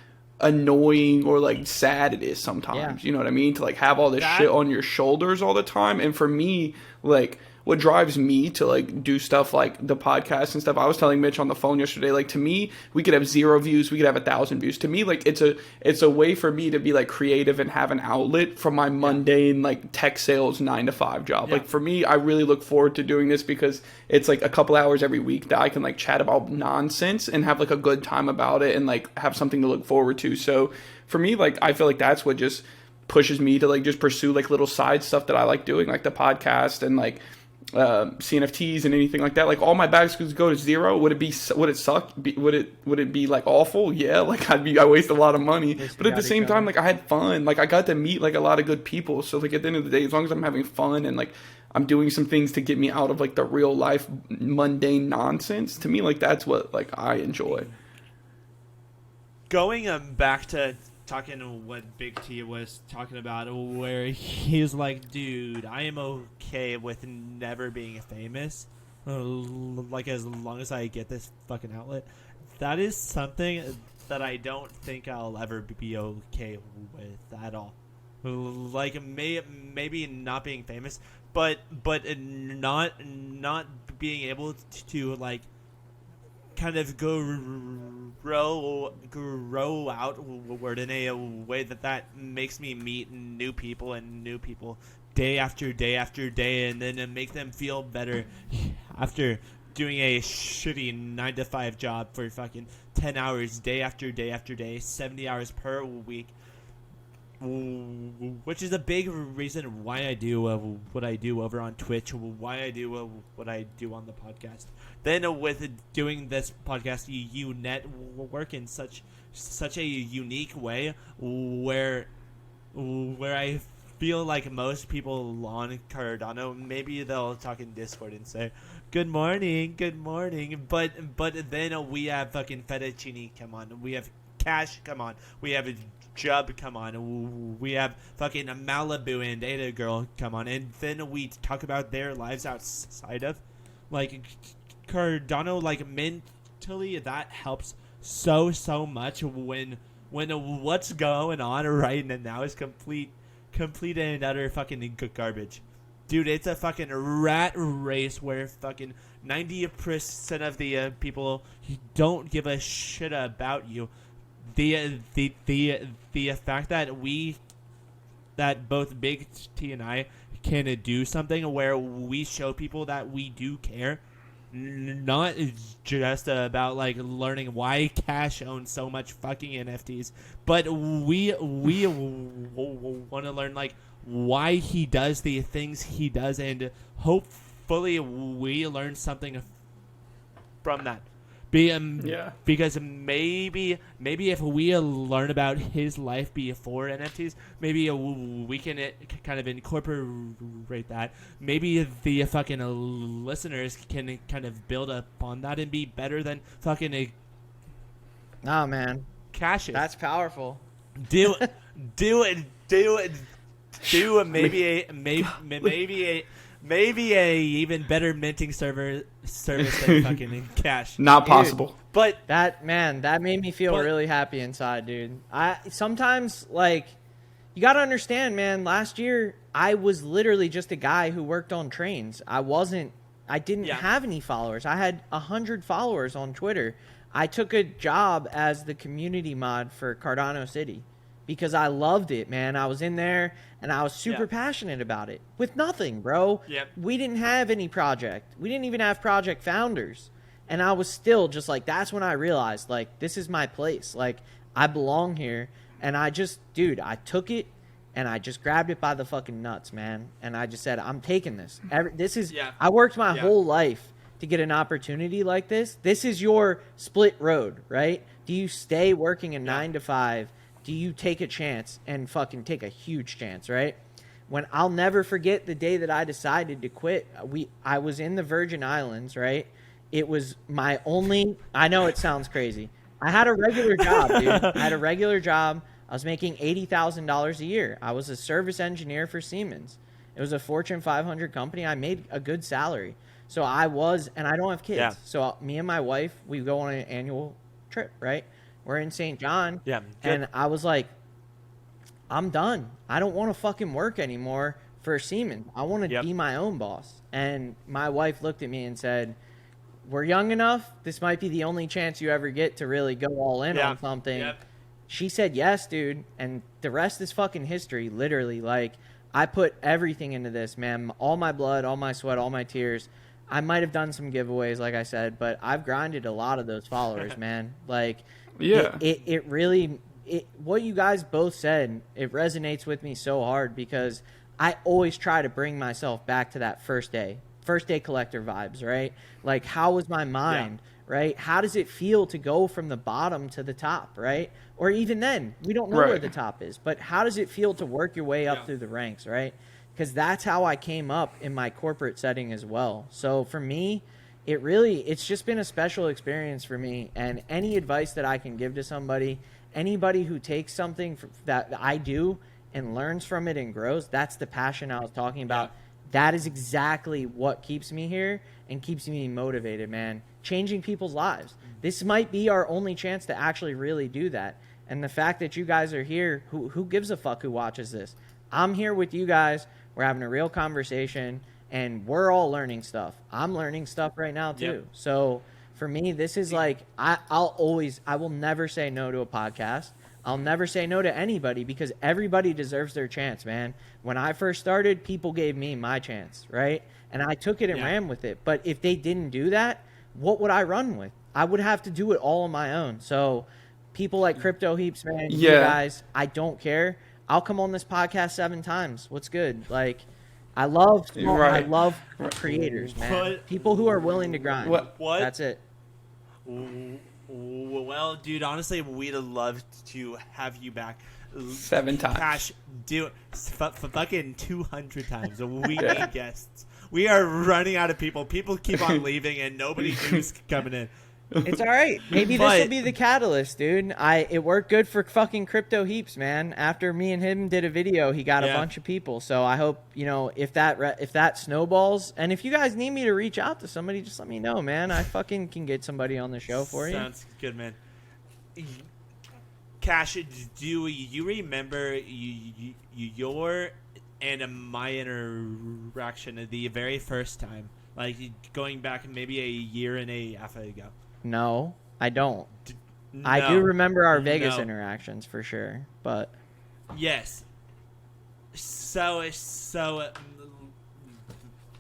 annoying or like sad it is sometimes. You know what I mean? To like have all this shit on your shoulders all the time. And for me, like what drives me to like do stuff like the podcast and stuff, I was telling Mitch on the phone yesterday, like to me we could have 0 views, we could have 1,000 views. To me, like it's a way for me to be like creative and have an outlet from my mundane like tech sales 9-to-5 job. Like for me, I really look forward to doing this because it's like a couple hours every week that I can like chat about nonsense and have like a good time about it and like have something to look forward to. So for me, like I feel like that's what just pushes me to like just pursue like little side stuff that I like doing, like the podcast and like CNFTs and anything like that. Like all my bags could go to 0. Would it suck? Would it be like awful? Yeah, like I waste a lot of money, but at the same time, like I had fun. Like I got to meet like a lot of good people. So like at the end of the day, as long as I'm having fun and like I'm doing some things to get me out of like the real life mundane nonsense, to me like that's what like I enjoy. Going back to talking what Big T was talking about, where he's like, dude, I am okay with never being famous, like as long as I get this fucking outlet. That is something that I don't think I'll ever be okay with at all. Like maybe not being famous, but not being able to like kind of grow outward in a way that makes me meet new people day after day after day, and then make them feel better after doing a shitty 9-to-5 job for fucking 10 hours day after day after day, 70 hours per week, which is a big reason why I do what I do over on Twitch, why I do what I do on the podcast. Then with doing this podcast, you network in such a unique way where I feel like most people on Cardano, maybe they'll talk in Discord and say, good morning, but then we have fucking Fettuccine come on, we have Cash come on, we have Jub come on, we have fucking Malibu and Ada Girl come on, and then we talk about their lives outside of like Cardano. Like mentally that helps so much when what's going on right now is complete and utter fucking garbage. Dude, it's a fucking rat race where fucking 90% of the people don't give a shit about you. The fact that both Big T and I can do something where we show people that we do care, not just about like learning why Cash owns so much fucking NFTs, but we want to learn like why he does the things he does, and hopefully we learn something from that. Because maybe if we learn about his life before NFTs, maybe we can kind of incorporate that. Maybe the fucking listeners can kind of build up on that and be better than fucking Nah, man. Cassius. That's powerful. Do maybe a even better minting service than fucking Cash. Not possible. But that made me feel really happy inside, dude. I sometimes, like, you got to understand, man, last year I was literally just a guy who worked on trains. I didn't have any followers. I had 100 followers on Twitter. I took a job as the community mod for Cardano City because I loved it, man. I was in there and I was super passionate about it with nothing, bro. Yep. We didn't have any project. We didn't even have project founders. And I was still just like, that's when I realized, like, this is my place. Like, I belong here. And I took it and I just grabbed it by the fucking nuts, man. And I just said, I'm taking this. I worked my whole life to get an opportunity like this. This is your split road, right? Do you stay working a 9 to 5? Do you take a chance and fucking take a huge chance, right? When I'll never forget the day that I decided to quit. I was in the Virgin Islands, right? It was my only, I know it sounds crazy. I had a regular job, dude. I had a regular job. I was making $80,000 a year. I was a service engineer for Siemens. It was a Fortune 500 company. I made a good salary. So and I don't have kids. Yeah. So me and my wife, we go on an annual trip, right? We're in St. John. Yeah. And I was like, I'm done. I don't want to fucking work anymore for Siemens. I want to be my own boss. And my wife looked at me and said, we're young enough. This might be the only chance you ever get to really go all in on something. Yep. She said, yes, dude. And the rest is fucking history, literally. Like, I put everything into this, man. All my blood, all my sweat, all my tears. I might have done some giveaways, like I said, but I've grinded a lot of those followers, man. Like, it really, what you guys both said, it resonates with me so hard because I always try to bring myself back to that first day collector vibes, right? Like, how was my mind, right? How does it feel to go from the bottom to the top, right? Or even then, we don't know where the top is, but how does it feel to work your way up through the ranks, right? Because that's how I came up in my corporate setting as well. So for me, it's just been a special experience for me. And any advice that I can give to somebody, anybody who takes something that I do and learns from it and grows, that's the passion I was talking about. That is exactly what keeps me here and keeps me motivated, man. Changing people's lives. This might be our only chance to actually really do that. And the fact that you guys are here, who gives a fuck who watches this? I'm here with you guys. We're having a real conversation, and we're all learning stuff. I'm learning stuff right now, too. Yep. So for me, this is like, I will never say no to a podcast. I'll never say no to anybody because everybody deserves their chance, man. When I first started, people gave me my chance, right? And I took it and ran with it. But if they didn't do that, what would I run with? I would have to do it all on my own. So people like Crypto Heaps, man, you guys, I don't care. I'll come on this podcast 7 times. What's good? Like, I love creators, man. People who are willing to grind. What? That's it. Well, dude, honestly, we'd love to have you back 7 times. Cash, do fucking 200 times. We need guests. We are running out of people. People keep on leaving, and nobody new's coming in. It's all right. Maybe this will be the catalyst, dude. It worked good for fucking Crypto Heaps, man. After me and him did a video, he got a bunch of people. So I hope, if that snowballs, and if you guys need me to reach out to somebody, just let me know, man. I fucking can get somebody on the show for you. Sounds good, man. Cash, do you remember your and my interaction the very first time, like going back maybe a year and a half ago? No, I don't. I do remember our Vegas interactions for sure, but yes. So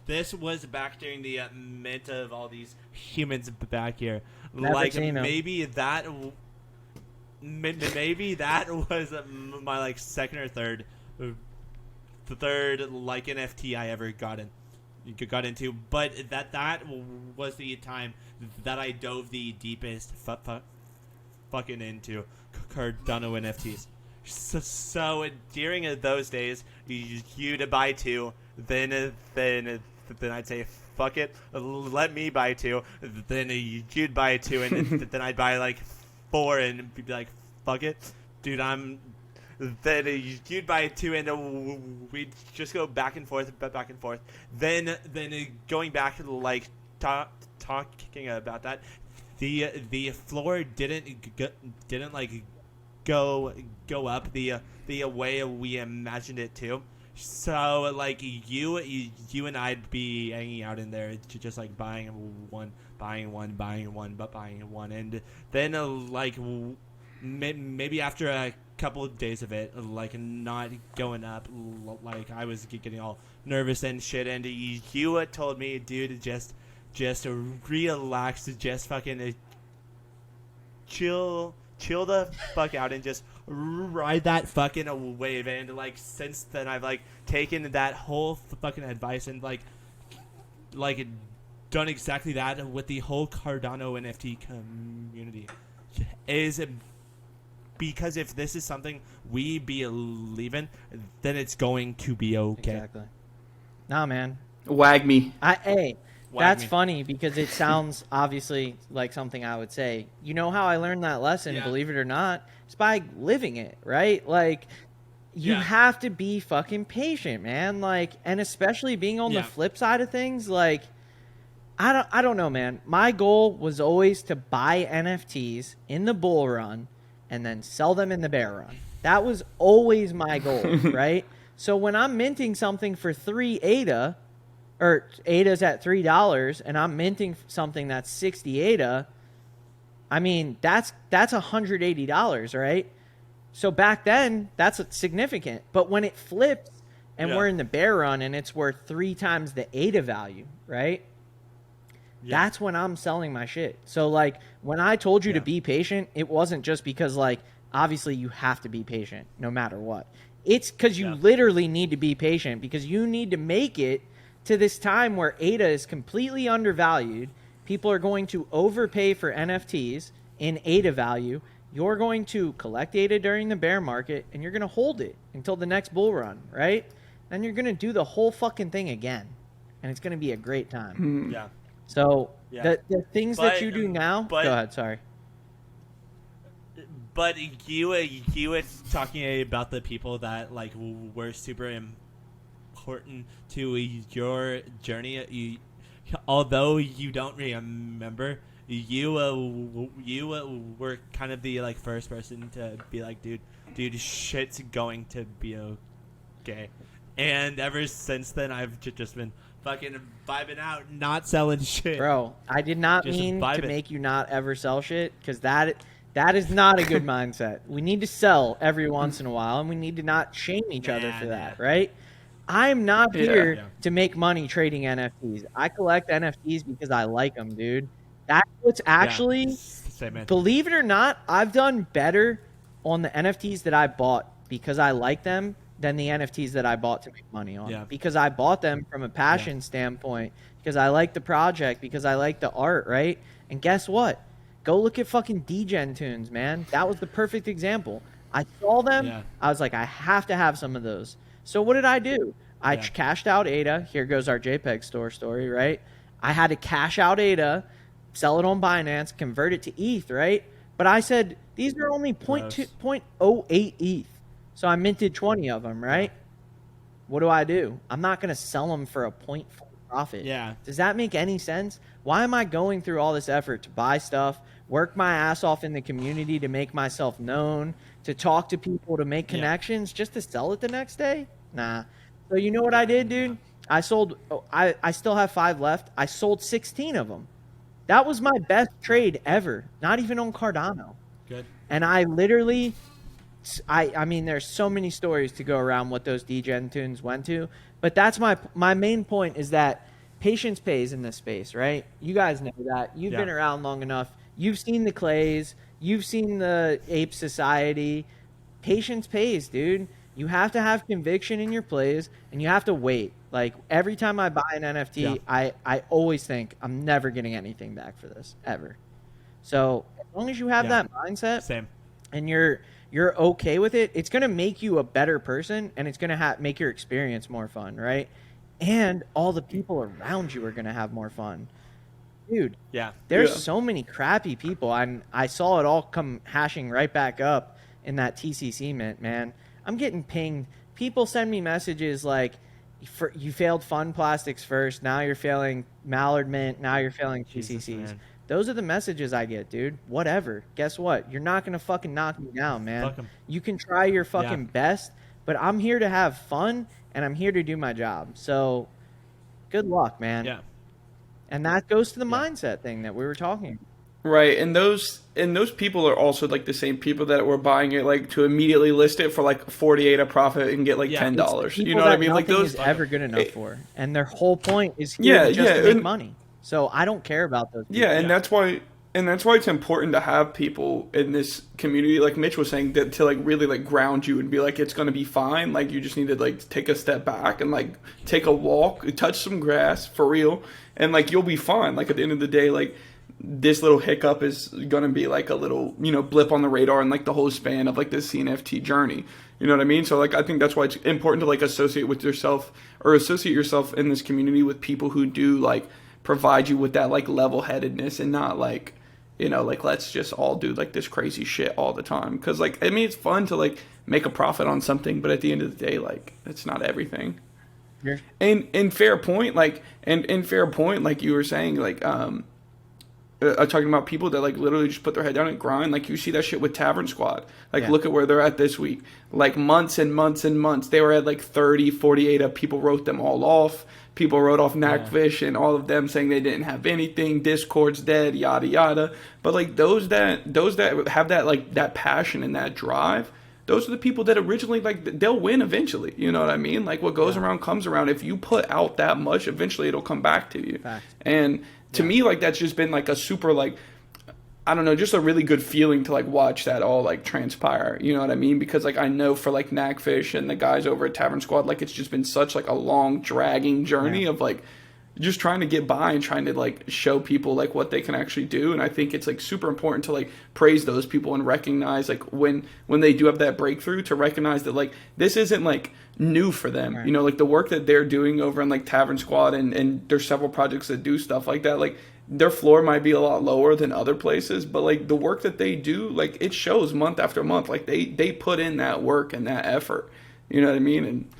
this was back during the mint of all these humans back here. Never like seen them. maybe that was my like second or third like NFT I ever gotten. got into, but that was the time that I dove the deepest fucking into Cardano NFTs. So during those days, you'd buy 2, then I'd say fuck it, let me buy 2. Then you'd buy 2, and then I'd buy like 4, and be like, fuck it, dude, Then you'd buy 2, and we'd just go back and forth. Then going back, like talking about that, the floor didn't like go up the way we imagined it to. So like you and I'd be hanging out in there, just like buying one, and then like maybe after a couple of days of it, like not going up, like I was getting all nervous and shit, and you told me, dude, just relax, just fucking chill the fuck out and just ride that fucking wave. And like since then I've like taken that whole fucking advice and like done exactly that with the whole Cardano NFT community. Is because if this is something we believe in, then it's going to be okay. Exactly. Nah, man. Wag me. That's funny because it sounds obviously like something I would say. You know how I learned that lesson, believe it or not? It's by living it, right? Like, you have to be fucking patient, man. Like, and especially being on the flip side of things, like, I don't know, man. My goal was always to buy NFTs in the bull run and then sell them in the bear run. That was always my goal, right? So when I'm minting something for 3 ADA, or ADA's at $3, and I'm minting something that's 60 ADA, I mean, that's $180, right? So back then, that's significant. But when it flips and we're in the bear run and it's worth 3 times the ADA value, right? Yeah. That's when I'm selling my shit. So, like, when I told you to be patient, it wasn't just because, like, obviously you have to be patient no matter what. It's because you literally need to be patient because you need to make it to this time where ADA is completely undervalued. People are going to overpay for NFTs in ADA value. You're going to collect ADA during the bear market, and you're going to hold it until the next bull run, right? Then you're going to do the whole fucking thing again, and it's going to be a great time. Yeah. So the things that you do now... Go ahead, sorry. But you were talking about the people that, like, were super important to your journey. Although you don't remember, you were kind of the like first person to be like, dude, shit's going to be okay. And ever since then, I've just been fucking vibing out, not selling shit. Bro, I did not mean to make you not ever sell shit, because that is not a good mindset. We need to sell every once in a while, and we need to not shame each other for that, right? I'm not here to make money trading NFTs. I collect NFTs because I like them, dude. That's what's actually, believe it or not, I've done better on the NFTs that I bought because I like them than the NFTs that I bought to make money on. Because I bought them from a passion standpoint, because I like the project, because I like the art, right? And guess what? Go look at fucking Degen tunes, man. That was the perfect example. I saw them. I was like, I have to have some of those. So what did I do? I cashed out ADA. Here goes our JPEG store story, right? I had to cash out ADA, sell it on Binance, convert it to ETH, right? But I said, these are only 0.08 ETH. So I minted 20 of them, right? What do? I'm not going to sell them for a 0.4 profit. Yeah. Does that make any sense? Why am I going through all this effort to buy stuff, work my ass off in the community to make myself known, to talk to people, to make connections, just to sell it the next day? Nah. So you know what I did, dude? I sold, I still have 5 left. I sold 16 of them. That was my best trade ever. Not even on Cardano. Good. And I literally, I mean, there's so many stories to go around what those Degen tunes went to. But that's my main point, is that patience pays in this space, right? You guys know that. You've been around long enough. You've seen the Clays. You've seen the Ape Society. Patience pays, dude. You have to have conviction in your plays, and you have to wait. Like every time I buy an NFT, Yeah. I always think I'm never getting anything back for this ever. So as long as you have that mindset Same. and you're okay with it, it's gonna make you a better person, and it's gonna make your experience more fun, right? And all the people around you are gonna have more fun, dude. Yeah. There's so many crappy people, and I saw it all come hashing right back up in that TCC mint, man. I'm getting pinged. People send me messages like, you failed Fun Plastics first, now you're failing Mallard Mint, now you're failing TCCs. Man. Those are the messages I get, dude. Whatever. Guess what? You're not going to fucking knock me down, man. Fuck 'em. You can try your fucking best, but I'm here to have fun, and I'm here to do my job. So good luck, man. Yeah. And that goes to the mindset thing that we were talking about. Right, and those people are also like the same people that were buying it like to immediately list it for like 48 a profit and get like $10. You know what I mean? Like those is ever good enough for, and their whole point is here to make money. So I don't care about those people. Yeah, and that's why it's important to have people in this community, like Mitch was saying, that to like really like ground you and be like, it's gonna be fine. Like you just need to like take a step back and like take a walk, touch some grass for real, and like you'll be fine. Like at the end of the day, like this little hiccup is going to be like a little, blip on the radar in like the whole span of like this CNFT journey. You know what I mean? So like, I think that's why it's important to like associate yourself in this community with people who do like provide you with that like level-headedness and not like, like let's just all do like this crazy shit all the time. Cause like, I mean, it's fun to like make a profit on something, but at the end of the day, like it's not everything. Yeah. And fair point, like, and fair point, like you were saying, like, talking about people that like literally just put their head down and grind. Like you see that shit with Tavern Squad. Like look at where they're at this week. Like months and months and months. They were at like 30, 48 up. People wrote them all off. People wrote off Knackfish and all of them saying they didn't have anything. Discord's dead, yada yada. But like those that have that like that passion and that drive, those are the people that originally like they'll win eventually. You know what I mean? Like what goes around comes around. If you put out that much, eventually it'll come back to you. Fact. And to me, like that's just been like a super like, I don't know, just a really good feeling to like watch that all like transpire. You know what I mean? Because like I know for like Knackfish and the guys over at Tavern Squad, like it's just been such like a long dragging journey of like just trying to get by and trying to like show people like what they can actually do. And I think it's like super important to like praise those people and recognize like when they do have that breakthrough, to recognize that like this isn't like new for them. Right. Like the work that they're doing over in like Tavern Squad and there's several projects that do stuff like that. Like their floor might be a lot lower than other places, but like the work that they do, like it shows month after month. Like they put in that work and that effort. You know what I mean? And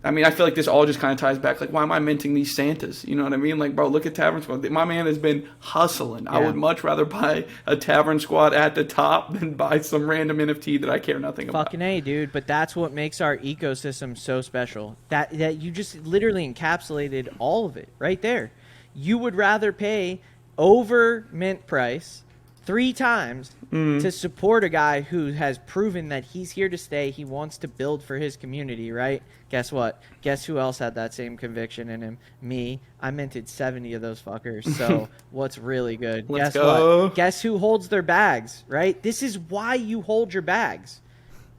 I mean, I feel like this all just kind of ties back. Like, why am I minting these Santas? You know what I mean? Like, bro, look at Tavern Squad. My man has been hustling. I would much rather buy a Tavern Squad at the top than buy some random NFT that I care nothing about. Fucking A, dude. But that's what makes our ecosystem so special. That you just literally encapsulated all of it right there. You would rather pay over mint price 3 times to support a guy who has proven that he's here to stay. He wants to build for his community, right? Guess what? Guess who else had that same conviction in him? Me. I minted 70 of those fuckers. So what's really good? Let's Guess go. what? Guess who holds their bags, right? This is why you hold your bags.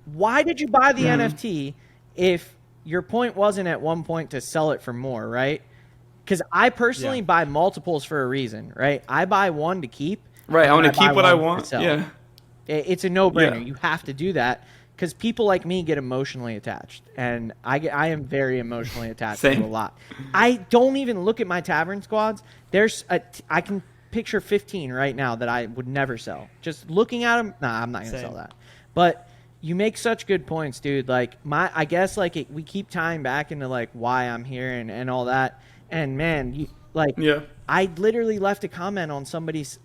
Why did you buy the NFT if your point wasn't at one point to sell it for more, right? Because I personally buy multiples for a reason, right? I buy one to keep. Right, I want to keep what I want. Yeah. It's a no-brainer. Yeah. You have to do that because people like me get emotionally attached. And I am very emotionally attached to a lot. I don't even look at my Tavern Squads. I can picture 15 right now that I would never sell. Just looking at them, nah, I'm not going to sell that. But you make such good points, dude. Like, I guess like we keep tying back into like why I'm here and all that. And man, I literally left a comment on somebody's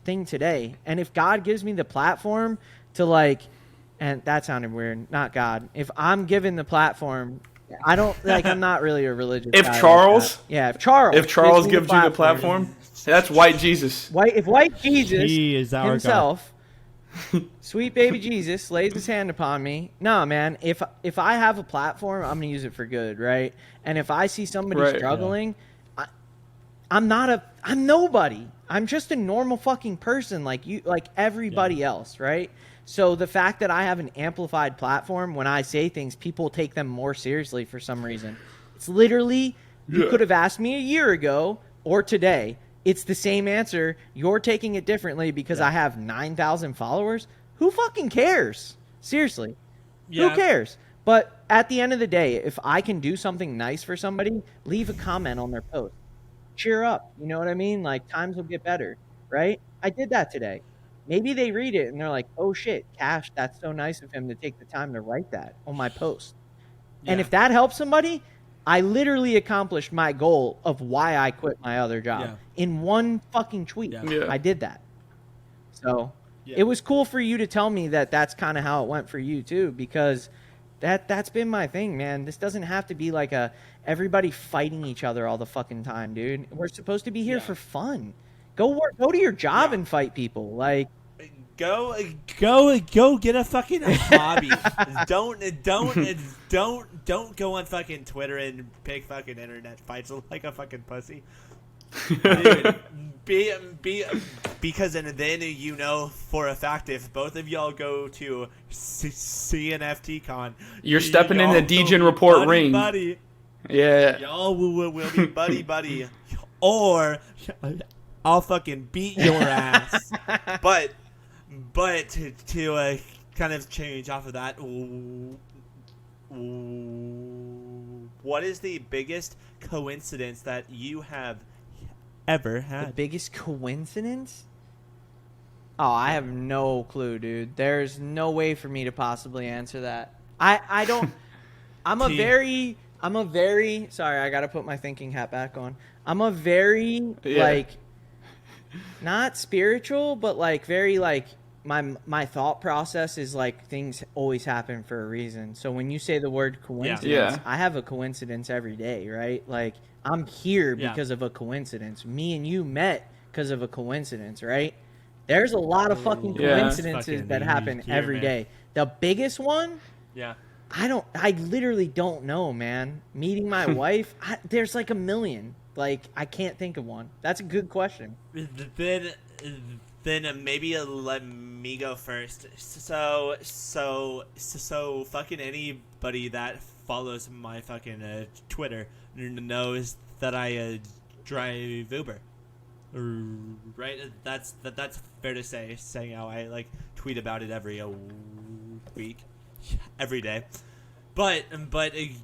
thing today, and if God gives me the platform to like, and that sounded weird, not God, if I'm given the platform, I don't like, I'm not really a religious if guy Charles like if Charles gives you the platform, that's white Jesus. If white Jesus he is our himself sweet baby Jesus lays his hand upon me, no man, if I have a platform, I'm gonna use it for good, right? And if I see somebody struggling, I'm nobody. I'm just a normal fucking person like you, like everybody else, right? So the fact that I have an amplified platform, when I say things, people take them more seriously for some reason. It's literally, you could have asked me a year ago or today. It's the same answer. You're taking it differently because I have 9,000 followers. Who fucking cares? Seriously. Yeah. Who cares? But at the end of the day, if I can do something nice for somebody, leave a comment on their post. Cheer up. You know what I mean? Like, times will get better, right? I did that today. Maybe they read it and they're like, oh shit, Cash, that's so nice of him to take the time to write that on my post. Yeah. And if that helps somebody, I literally accomplished my goal of why I quit my other job in one fucking tweet. Yeah. I did that. So it was cool for you to tell me that that's kind of how it went for you too, because that's been my thing, man. This doesn't have to be like everybody fighting each other all the fucking time, dude. We're supposed to be here for fun. Go to your job and fight people. Like, go get a fucking hobby. don't go on fucking Twitter and pick fucking internet fights like a fucking pussy. Dude, because then you know for a fact if both of y'all go to CNFT Con, you're stepping in the Degen report ring. Buddy. Yeah. Y'all will be buddy, or I'll fucking beat your ass. But to kind of change off of that, what is the biggest coincidence that you have ever had? The biggest coincidence? Oh, I have no clue, dude. There's no way for me to possibly answer that. I don't. I'm a very. Sorry, I gotta put my thinking hat back on. I'm a very like, not spiritual, but like very like my thought process is like things always happen for a reason. So when you say the word coincidence, I have a coincidence every day, right? Like I'm here because of a coincidence. Me and you met because of a coincidence, right? There's a lot of fucking coincidences that happen every day. The biggest one, I literally don't know, man. Meeting my wife, there's like a million. Like I can't think of one. That's a good question. Then maybe let me go first. So fucking anybody that follows my fucking Twitter knows that I drive Uber. Right? That's fair to say. Saying how I like tweet about it every week, every day. But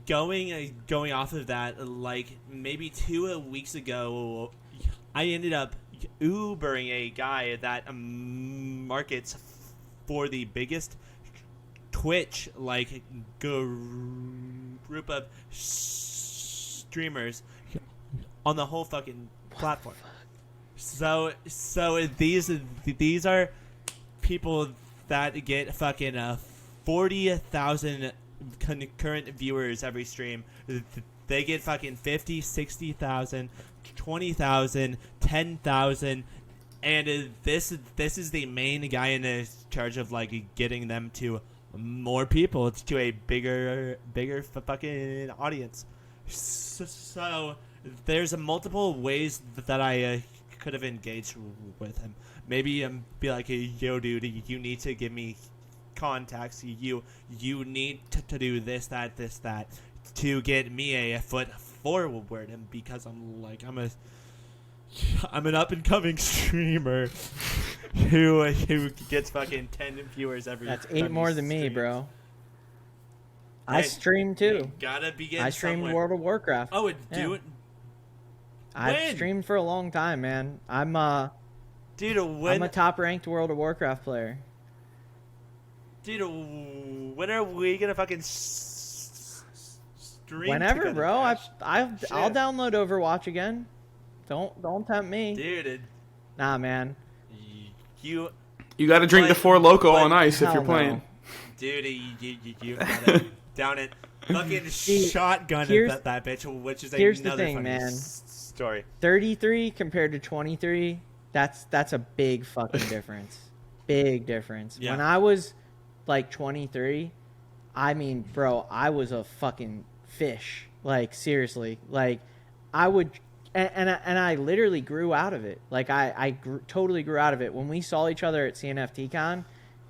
going off of that, like maybe 2 weeks ago, I ended up Ubering a guy that markets for the biggest Twitch like group of streamers on the whole fucking platform. So these are people that get fucking 40,000 concurrent viewers every stream. They get fucking 50, 60,000, 20,000, 10,000, and this is the main guy in charge of like getting them to more people, to a bigger fucking audience. So there's multiple ways that I could have engaged with him. Maybe be like, yo, dude, you need to give me contacts. You need to do this, that, to get me a foot forward. And because I'm an up and coming streamer who gets fucking 10 viewers every. That's 8 more than me, bro. Hey, I stream too. Gotta begin. I streamed somewhere. World of Warcraft. Oh, do it. I've streamed for a long time, man. I'm a top ranked World of Warcraft player. Dude, when are we gonna fucking stream? Whenever, together? bro. I'll download Overwatch again. Don't tempt me, dude. Nah, man. You got to drink the Four Loko on ice if you're playing. No. Dude, you gotta down it. Fucking shotgun that bitch, which is here's another the thing, funny man. Story. 33 compared to 23. That's a big fucking difference. Big difference. Yeah. When I was like 23, I mean, bro, I was a fucking fish. Like seriously, like I would, and I literally grew out of it. Like I totally grew out of it. When we saw each other at CNFT Con,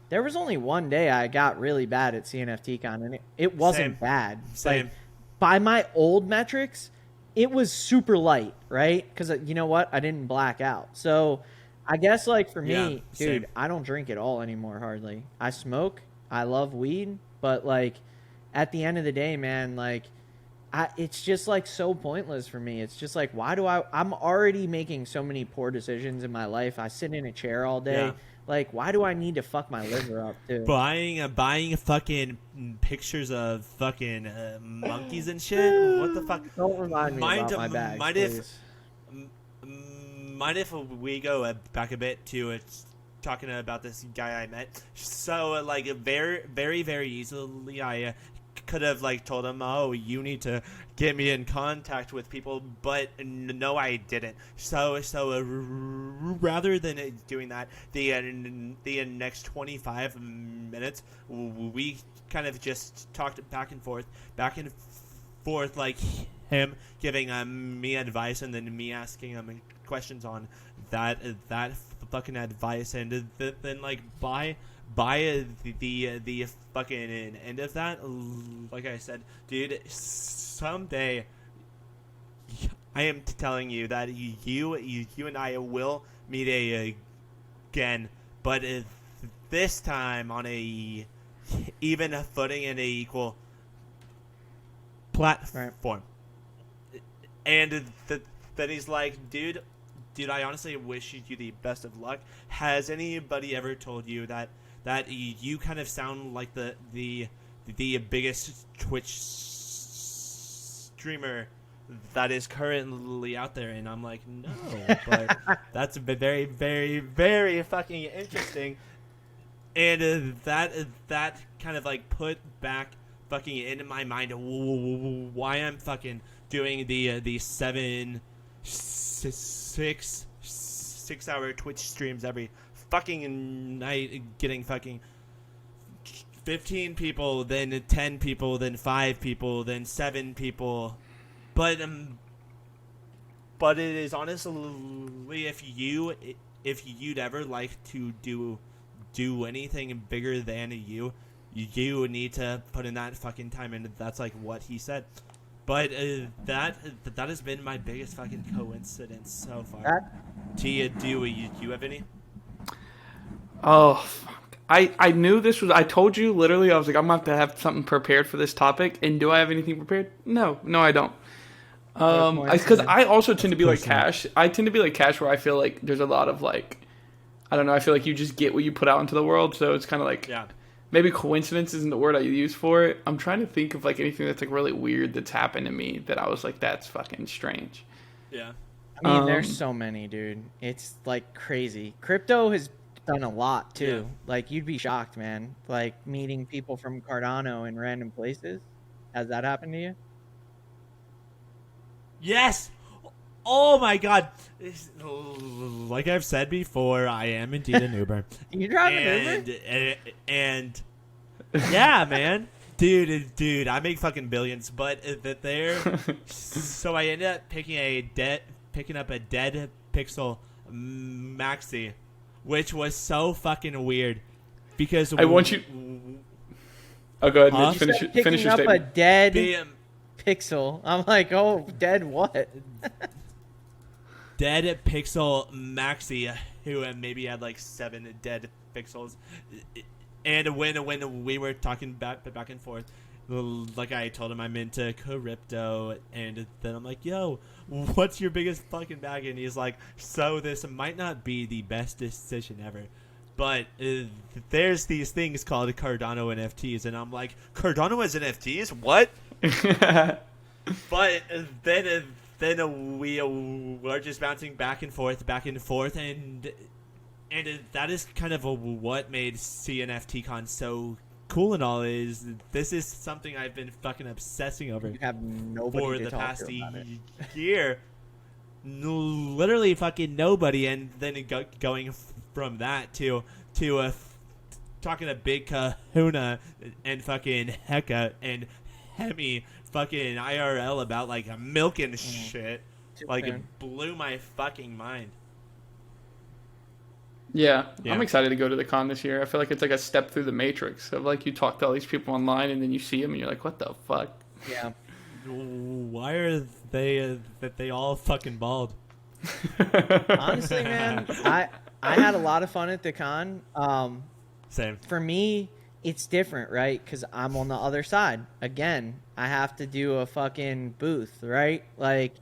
there was only one day I got really bad at CNFT Con, and it wasn't bad. Same. Like, by my old metrics, it was super light, right? Because you know what? I didn't black out. So I guess like for me, Yeah, dude, same. I don't drink at all anymore hardly. I smoke. I love weed. But like at the end of the day, man, like it's just like so pointless for me. It's just like, why do I'm already making so many poor decisions in my life. I sit in a chair all day. Yeah. Like, why do I need to fuck my liver up too? Buying fucking pictures of fucking monkeys and shit. What the fuck? Don't remind me Mind- about my bags, mind please. Mind if we go back a bit to talking about this guy I met? So like very very very easily I could have like told him, oh, you need to get me in contact with people, but no, I didn't. So rather than doing that, the next 25 minutes we kind of just talked back and forth, like him giving me advice and then me asking him questions on that fucking advice, and then like by the fucking end of that, like I said, dude, someday I am telling you that you and I will meet again, but this time on a even footing and a equal platform. And then he's like, dude, I honestly wish you the best of luck. Has anybody ever told you that you kind of sound like the biggest Twitch streamer that is currently out there? And I'm like, no, but that's very, very, very fucking interesting. And that kind of like put back fucking into my mind why I'm fucking doing the 6-hour Twitch streams every fucking night, getting fucking 15 people, then 10 people, then 5 people, then 7 people. But it is honestly, if you'd ever like to do anything bigger than you need to put in that fucking time, and that's like what he said. But that has been my biggest fucking coincidence so far. Tia, do you have any? Oh, fuck. I knew this was. I told you literally. I was like, I'm gonna have something prepared for this topic. And do I have anything prepared? No, I don't. Because I also tend to be like Cash. I tend to be like Cash, where I feel like there's a lot of like, I don't know. I feel like you just get what you put out into the world. So it's kind of like, yeah. Maybe coincidence isn't the word I use for it. I'm trying to think of like anything that's like really weird that's happened to me that I was like, that's fucking strange. Yeah. I mean, there's so many, dude. It's like crazy. Crypto has done a lot too. Yeah. Like, you'd be shocked, man. Like meeting people from Cardano in random places. Has that happened to you? Yes. Oh my god. Like I've said before, I am indeed an Uber. You drive an Uber? And yeah, man. Dude, I make fucking billions, but so I ended up picking up a dead pixel maxi, which was so fucking weird because I want you. Oh, go ahead. Huh? Finish your Picking up a statement. dead BM, pixel. I'm like, oh, dead what? dead pixel maxi, who maybe had like 7 dead pixels. And when we were talking back and forth, like I told him I'm into crypto, and then I'm like, yo, what's your biggest fucking bag? And he's like, so this might not be the best decision ever, but there's these things called Cardano NFTs. And I'm like, Cardano has NFTs? What? But then we were just bouncing back and forth, and that is kind of what made CNFTCon so cool and all. Is this is something I've been fucking obsessing over You have nobody for to the talk past to about it. year. Literally fucking nobody, and then going from that to talking to Big Kahuna and fucking Hecka and Hemi fucking IRL about like milk and shit. Like, it blew my fucking mind. Yeah, I'm excited to go to the con this year. I feel like it's like a step through the matrix of like you talk to all these people online and then you see them and you're like, what the fuck? Yeah. why are they all fucking bald? Honestly, man, I had a lot of fun at the con. Same. For me, it's different, right? Because I'm on the other side. Again, I have to do a fucking booth, right? Like,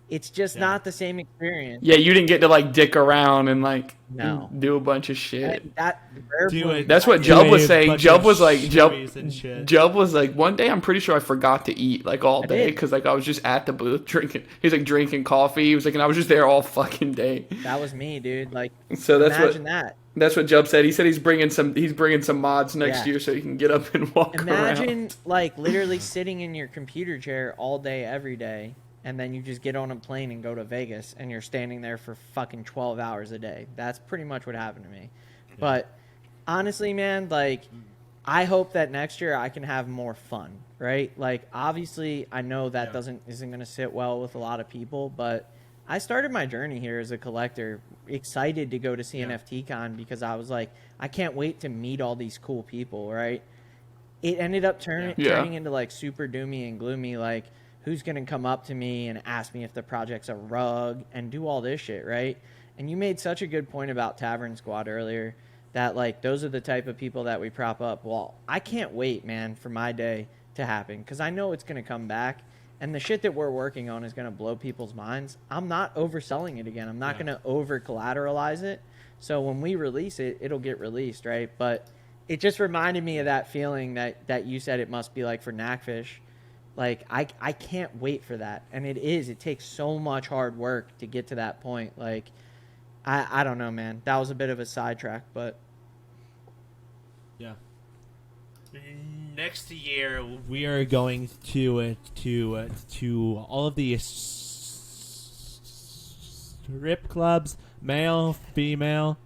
it's just not the same experience. Yeah, you didn't get to like dick around and like No. do a bunch of shit. And that rare Do bloom- it. That's what Do Jub was a saying. bunch Jub of was like, shimmies and shit. Jub was like, one day I'm pretty sure I forgot to eat like all I day did. because like I was just at the booth drinking. He's like drinking coffee. He was like, and I was just there all fucking day. That was me, dude. Like, So imagine that. That's what Jub said. He said he's bringing some mods next Yeah. year so he can get up and walk Imagine around. like literally sitting in your computer chair all day, every day, and then you just get on a plane and go to Vegas and you're standing there for fucking 12 hours a day. That's pretty much what happened to me. Yeah. But honestly, man, like, I hope that next year I can have more fun, right? Like, obviously, I know that isn't going to sit well with a lot of people, but I started my journey here as a collector, excited to go to NFT Con because I was like, I can't wait to meet all these cool people, right? It ended up turning into like super doomy and gloomy, like who's going to come up to me and ask me if the project's a rug and do all this shit, right? And you made such a good point about Tavern Squad earlier that like those are the type of people that we prop up. Well, I can't wait, man, for my day to happen because I know it's going to come back. And the shit that we're working on is going to blow people's minds. I'm not overselling it again. I'm not going to over-collateralize it. So when we release it, it'll get released, right? But it just reminded me of that feeling that you said it must be like for Knackfish. Like, I can't wait for that. And it is. It takes so much hard work to get to that point. Like, I don't know, man. That was a bit of a sidetrack, but... Yeah. Next year we are going to all of the strip clubs, male, female,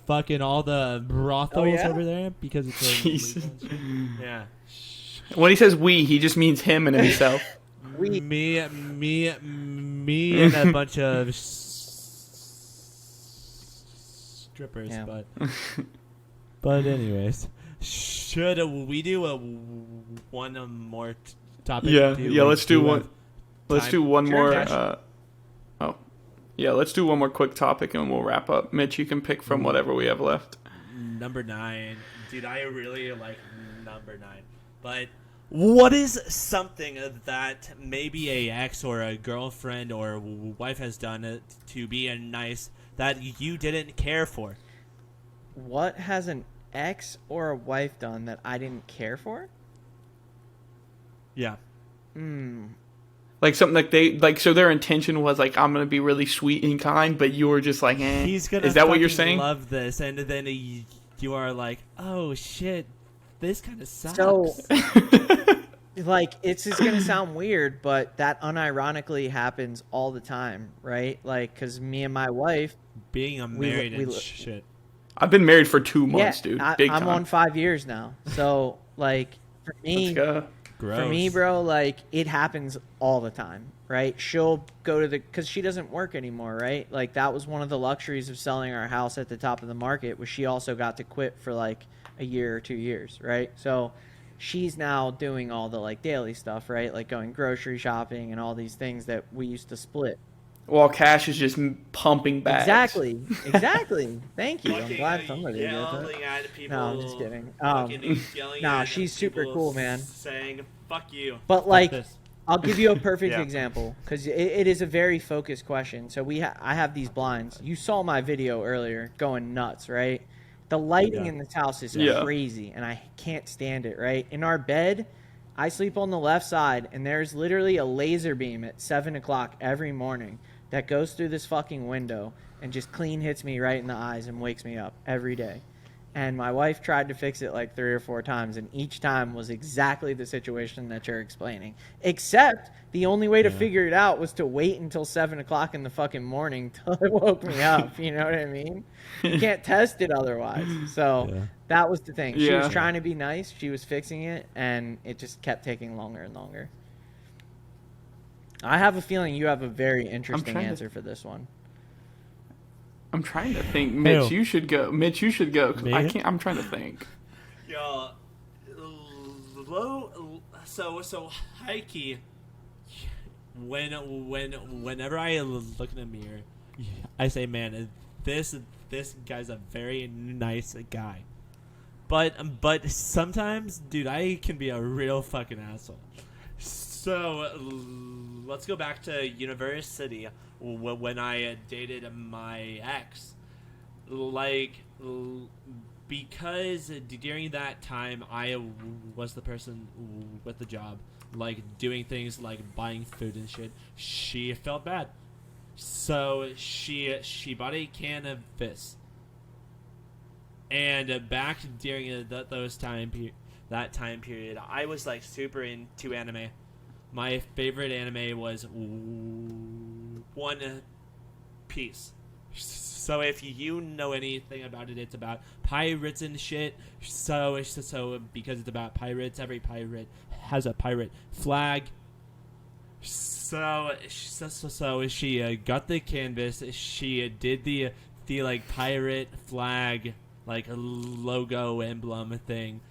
fucking all the brothels over there because it's Jesus. Yeah. When he says we, he just means him and himself. Me and a bunch of strippers, but anyways. Should we do one more topic? Yeah. Let's do one. Let's do one more. Let's do one more quick topic and we'll wrap up. Mitch, you can pick from whatever we have left. Number 9, dude. I really like number 9. But what is something that maybe a ex or a girlfriend or wife has done to be nice that you didn't care for? What has an ex or a wife done that I didn't care for? Yeah. Like something like so their intention was like, I'm gonna be really sweet and kind, but you were just like, eh. He's gonna. Is that what you're saying? Love this, and then you are like, oh shit, this kind of sucks. So, like, it's just gonna sound weird, but that unironically happens all the time, right? Like, because me and my wife, being married and shit. I've been married for 2 months, dude. Big time. I'm on 5 years now. So, like, for me, bro, like, it happens all the time, right? She'll go to because she doesn't work anymore, right? Like, that was one of the luxuries of selling our house at the top of the market, was she also got to quit for, like, a year or 2 years, right? So she's now doing all the, like, daily stuff, right? Like, going grocery shopping and all these things that we used to split. While Cash is just pumping bags. Exactly. Thank you. I'm glad somebody did yelling that. at people. No, I'm just kidding. Nah, she's super cool, man. Saying "fuck you." But like, I'll give you a perfect example because it is a very focused question. So I have these blinds. You saw my video earlier, going nuts, right? The lighting in this house is crazy, and I can't stand it. Right in our bed, I sleep on the left side, and there's literally a laser beam at 7 o'clock every morning that goes through this fucking window and just clean hits me right in the eyes and wakes me up every day. And my wife tried to fix it like 3 or 4 times, and each time was exactly the situation that you're explaining. Except the only way to figure it out was to wait until 7 o'clock in the fucking morning till it woke me up. You know what I mean? You can't test it otherwise. So that was the thing. She was trying to be nice. She was fixing it, and it just kept taking longer and longer. I have a feeling you have a very interesting answer for this one. I'm trying to think. Mitch, you should go. Me? I can't. I'm trying to think. Yo, so Heike whenever I look in the mirror, I say, man, this guy's a very nice guy. But sometimes, dude, I can be a real fucking asshole. So let's go back to university when I dated my ex. Because during that time I was the person with the job, like doing things like buying food and shit. She felt bad, so she bought a can of this. And back during that time period, I was like super into anime. My favorite anime was One Piece. So if you know anything about it, it's about pirates and shit. So because it's about pirates, every pirate has a pirate flag. So she got the canvas. She did the like pirate flag, like a logo emblem thing.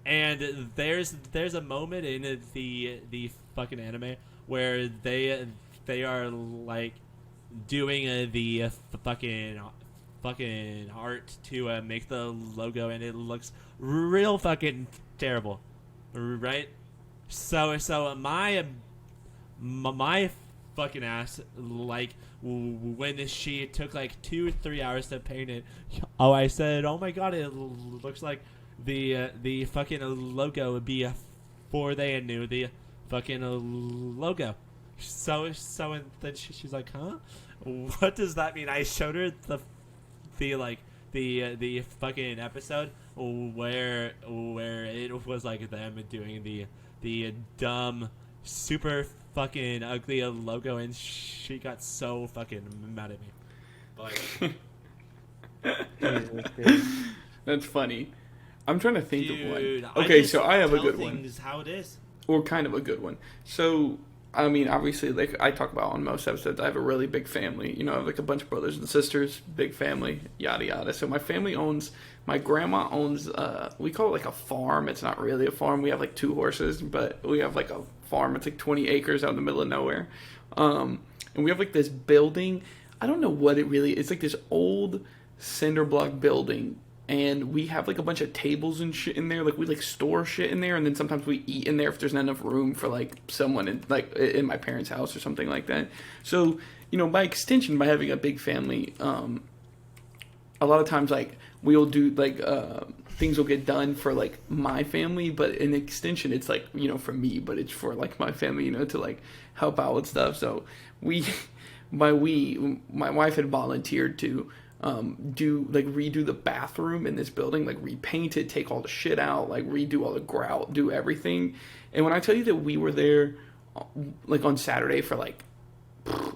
And there's a moment in the fucking anime where they are like doing the fucking art to make the logo, and it looks real fucking terrible, right? So my fucking ass, like when she took like 2-3 hours to paint it, I said, oh my god, it looks like the fucking logo would be before they knew the fucking logo. So and then she's like, huh? What does that mean? I showed her the fucking episode where it was like them doing the dumb, super fucking ugly logo, and she got so fucking mad at me. But That's funny. I'm trying to think of dude, one. Okay, so I have a good one. How it is. Or kind of a good one. So, I mean, obviously, like I talk about on most episodes, I have a really big family. You know, I have like a bunch of brothers and sisters, big family, yada yada. So my family my grandma owns, we call it like a farm. It's not really a farm. We have like 2 horses, but we have like a farm. It's like 20 acres out in the middle of nowhere. And we have like this building. I don't know what it really is. It's like this old cinder block building. And we have like a bunch of tables and shit in there. Like we like store shit in there, and then sometimes we eat in there if there's not enough room for like someone in my parents' house or something like that. So, you know, by extension, by having a big family, a lot of times like we'll do like things will get done for like my family, but in extension, it's like, you know, for me, but it's for like my family, you know, to like help out with stuff. So my wife had volunteered to redo the bathroom in this building, like repaint it, take all the shit out, like redo all the grout, do everything. And when I tell you that we were there like on Saturday for like,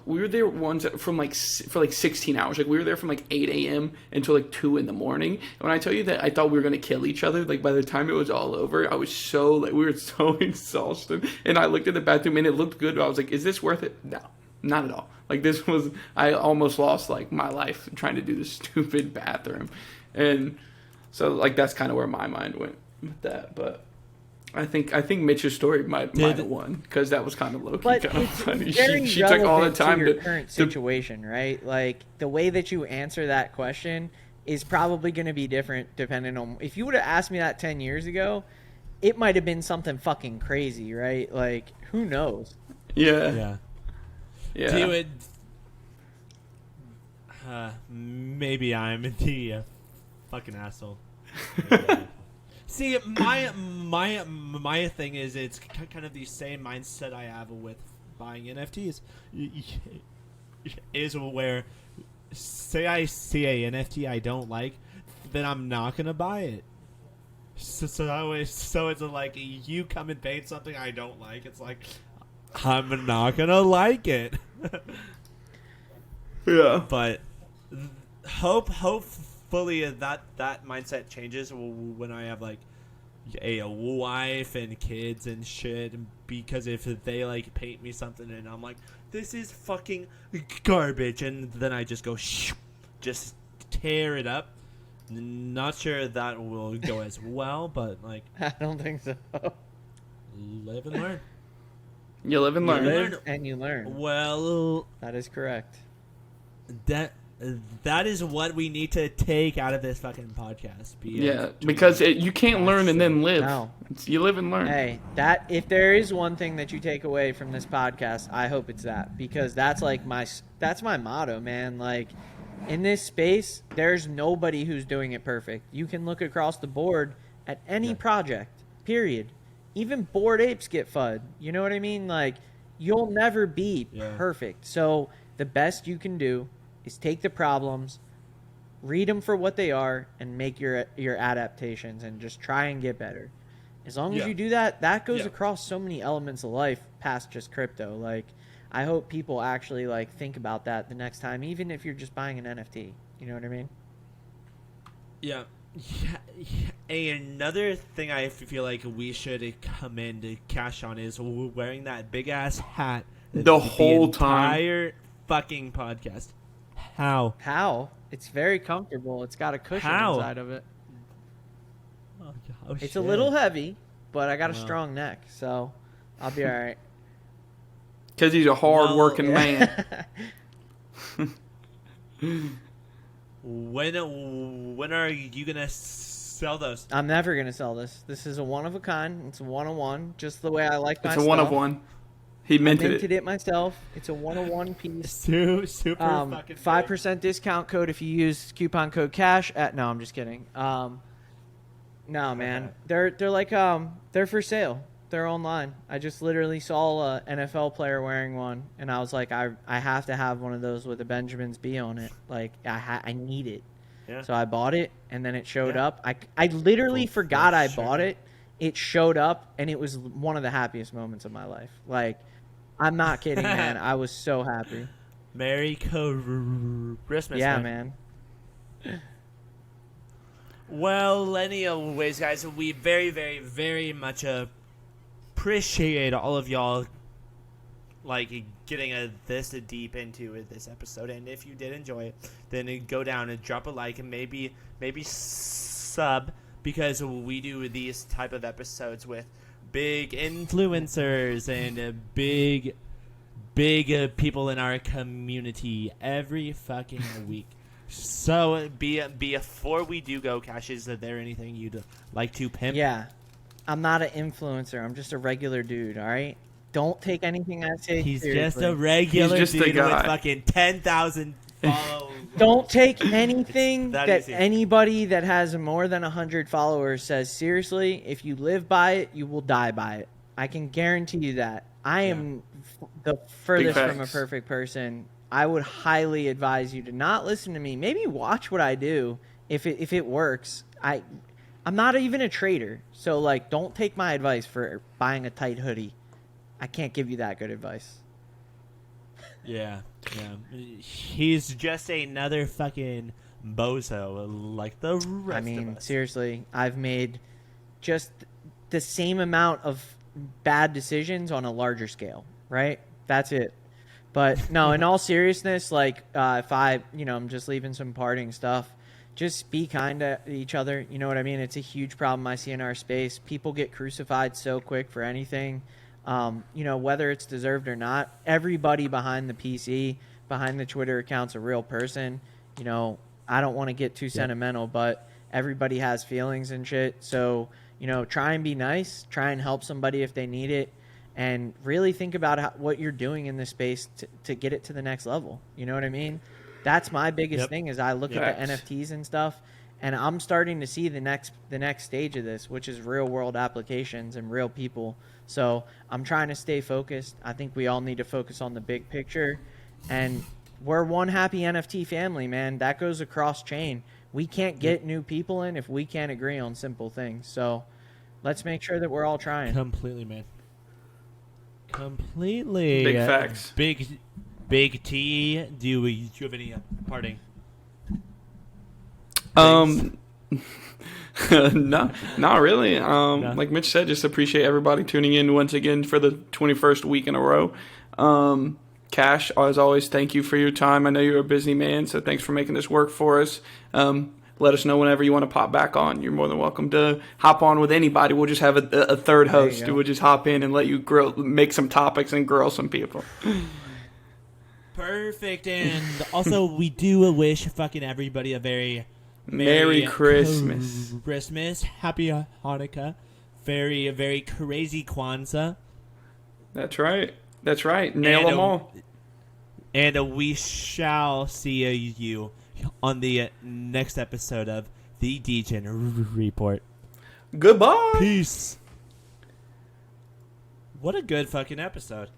we were there for like 16 hours. Like we were there from like 8 a.m. until like 2 in the morning. And when I tell you that I thought we were going to kill each other, like by the time it was all over, I was so like, we were so exhausted. And I looked at the bathroom and it looked good. But I was like, is this worth it? No. Not at all. Like this was, I almost lost like my life trying to do this stupid bathroom. And so like that's kind of where my mind went with that. But I think Mitch's story might have won because that was kind of low-key but kind of funny. Very She took all the time to your current situation, right? Like the way that you answer that question is probably going to be different depending on, if you would have asked me that 10 years ago, it might have been something fucking crazy, right? Like who knows? Yeah. Dude, maybe I'm the fucking asshole. See, my thing is it's kind of the same mindset I have with buying NFTs. Is where, say I see a NFT I don't like, then I'm not gonna buy it. So it's like you come and paint something I don't like. It's like, I'm not gonna like it. Yeah. But hopefully that mindset changes when I have like a wife and kids and shit. Because if they like paint me something and I'm like, this is fucking garbage, and then I just go just tear it up. Not sure that will go as well, but like I don't think so. Live and learn. You live and You learn. live- And you learn. Well, That is correct. that is what we need to take out of this fucking podcast. Because you can't learn and then live. No. You live and learn. Hey, that if there is one thing that you take away from this podcast, I hope it's that, because that's like that's my motto, man. Like, in this space, there's nobody who's doing it perfect. You can look across the board at any project, period. Even Bored Apes get FUD. You know what I mean? Like, you'll never be perfect. So the best you can do is take the problems, read them for what they are, and make your adaptations, and just try and get better. As long as you do that, that goes across so many elements of life past just crypto. Like, I hope people actually like think about that the next time, even if you're just buying an NFT. You know what I mean? Yeah. Another thing I feel like we should come in to cash on is wearing that big ass hat the whole time. Entire fucking podcast. How? It's very comfortable. It's got a cushion inside of it. Oh, it's a little heavy, but I got a strong neck, so I'll be all right. Because he's a hard-working man. When are you gonna sell those? I'm never gonna sell this. This is a one of a kind. It's a 101, just the way I like my stuff. It's a stuff. 101. He minted it myself. It's a 101 piece. Super fucking 5% discount code if you use coupon code cash at. No, I'm just kidding. No, man. They're like they're for sale. They're online. I just literally saw an NFL player wearing one, and I was like, I have to have one of those with a Benjamin's B on it. Like, I need it. Yeah. So I bought it, and then it showed up. I literally forgot I bought it. It showed up, and it was one of the happiest moments of my life. Like, I'm not kidding, man. I was so happy. Merry Christmas. Yeah, man. Well, anyways, guys, we very, very, very much appreciate all of y'all like getting this deep into this episode. And if you did enjoy it, then go down and drop a like and maybe sub, because we do these type of episodes with big influencers and big people in our community every fucking week. So, before we do go, Cash, is there anything you'd like to pimp? Yeah. I'm not an influencer. I'm just a regular dude, all right? Don't take anything I say He's seriously. just a regular He's just a dude guy. with fucking 10,000 followers. Don't take anything that easy. anybody that has more than 100 followers says seriously. If you live by it, you will die by it. I can guarantee you that. I am the furthest from a perfect person. I would highly advise you to not listen to me. Maybe watch what I do if it works. I'm not even a trader, so like, don't take my advice for buying a tight hoodie. I can't give you that good advice. Yeah. He's just another fucking bozo like the rest of us. Seriously, I've made just the same amount of bad decisions on a larger scale, right? That's it. But no, in all seriousness, like, if I'm just leaving some parting stuff, just be kind to each other. You know what I mean? It's a huge problem I see in our space. People get crucified so quick for anything, whether it's deserved or not. Everybody behind the PC, behind the Twitter account's a real person. I don't want to get too sentimental, but everybody has feelings and shit. So, try and be nice. Try and help somebody if they need it. And really think about what you're doing in this space to get it to the next level. You know what I mean? That's my biggest thing is I look at the NFTs and stuff, and I'm starting to see the next stage of this, which is real world applications and real people. So I'm trying to stay focused. I think we all need to focus on the big picture, and we're one happy NFT family, man. That goes across chain. We can't get new people in if we can't agree on simple things. So let's make sure that we're all trying. Completely, man. Completely. Big facts. Big T, do you have any parting? No, not really. Like Mitch said, just appreciate everybody tuning in once again for the 21st week in a row. Cash, as always, thank you for your time. I know you're a busy man, so thanks for making this work for us. let us know whenever you want to pop back on. You're more than welcome to hop on with anybody. We'll just have a third host who will just hop in and let you make some topics and grill some people. Perfect. And also, we do wish fucking everybody a very Merry Christmas. Christmas. Happy Hanukkah. Very, very crazy Kwanzaa. That's right. That's right. Nail them all. And we shall see you on the next episode of the Degen Report. Goodbye. Peace. What a good fucking episode.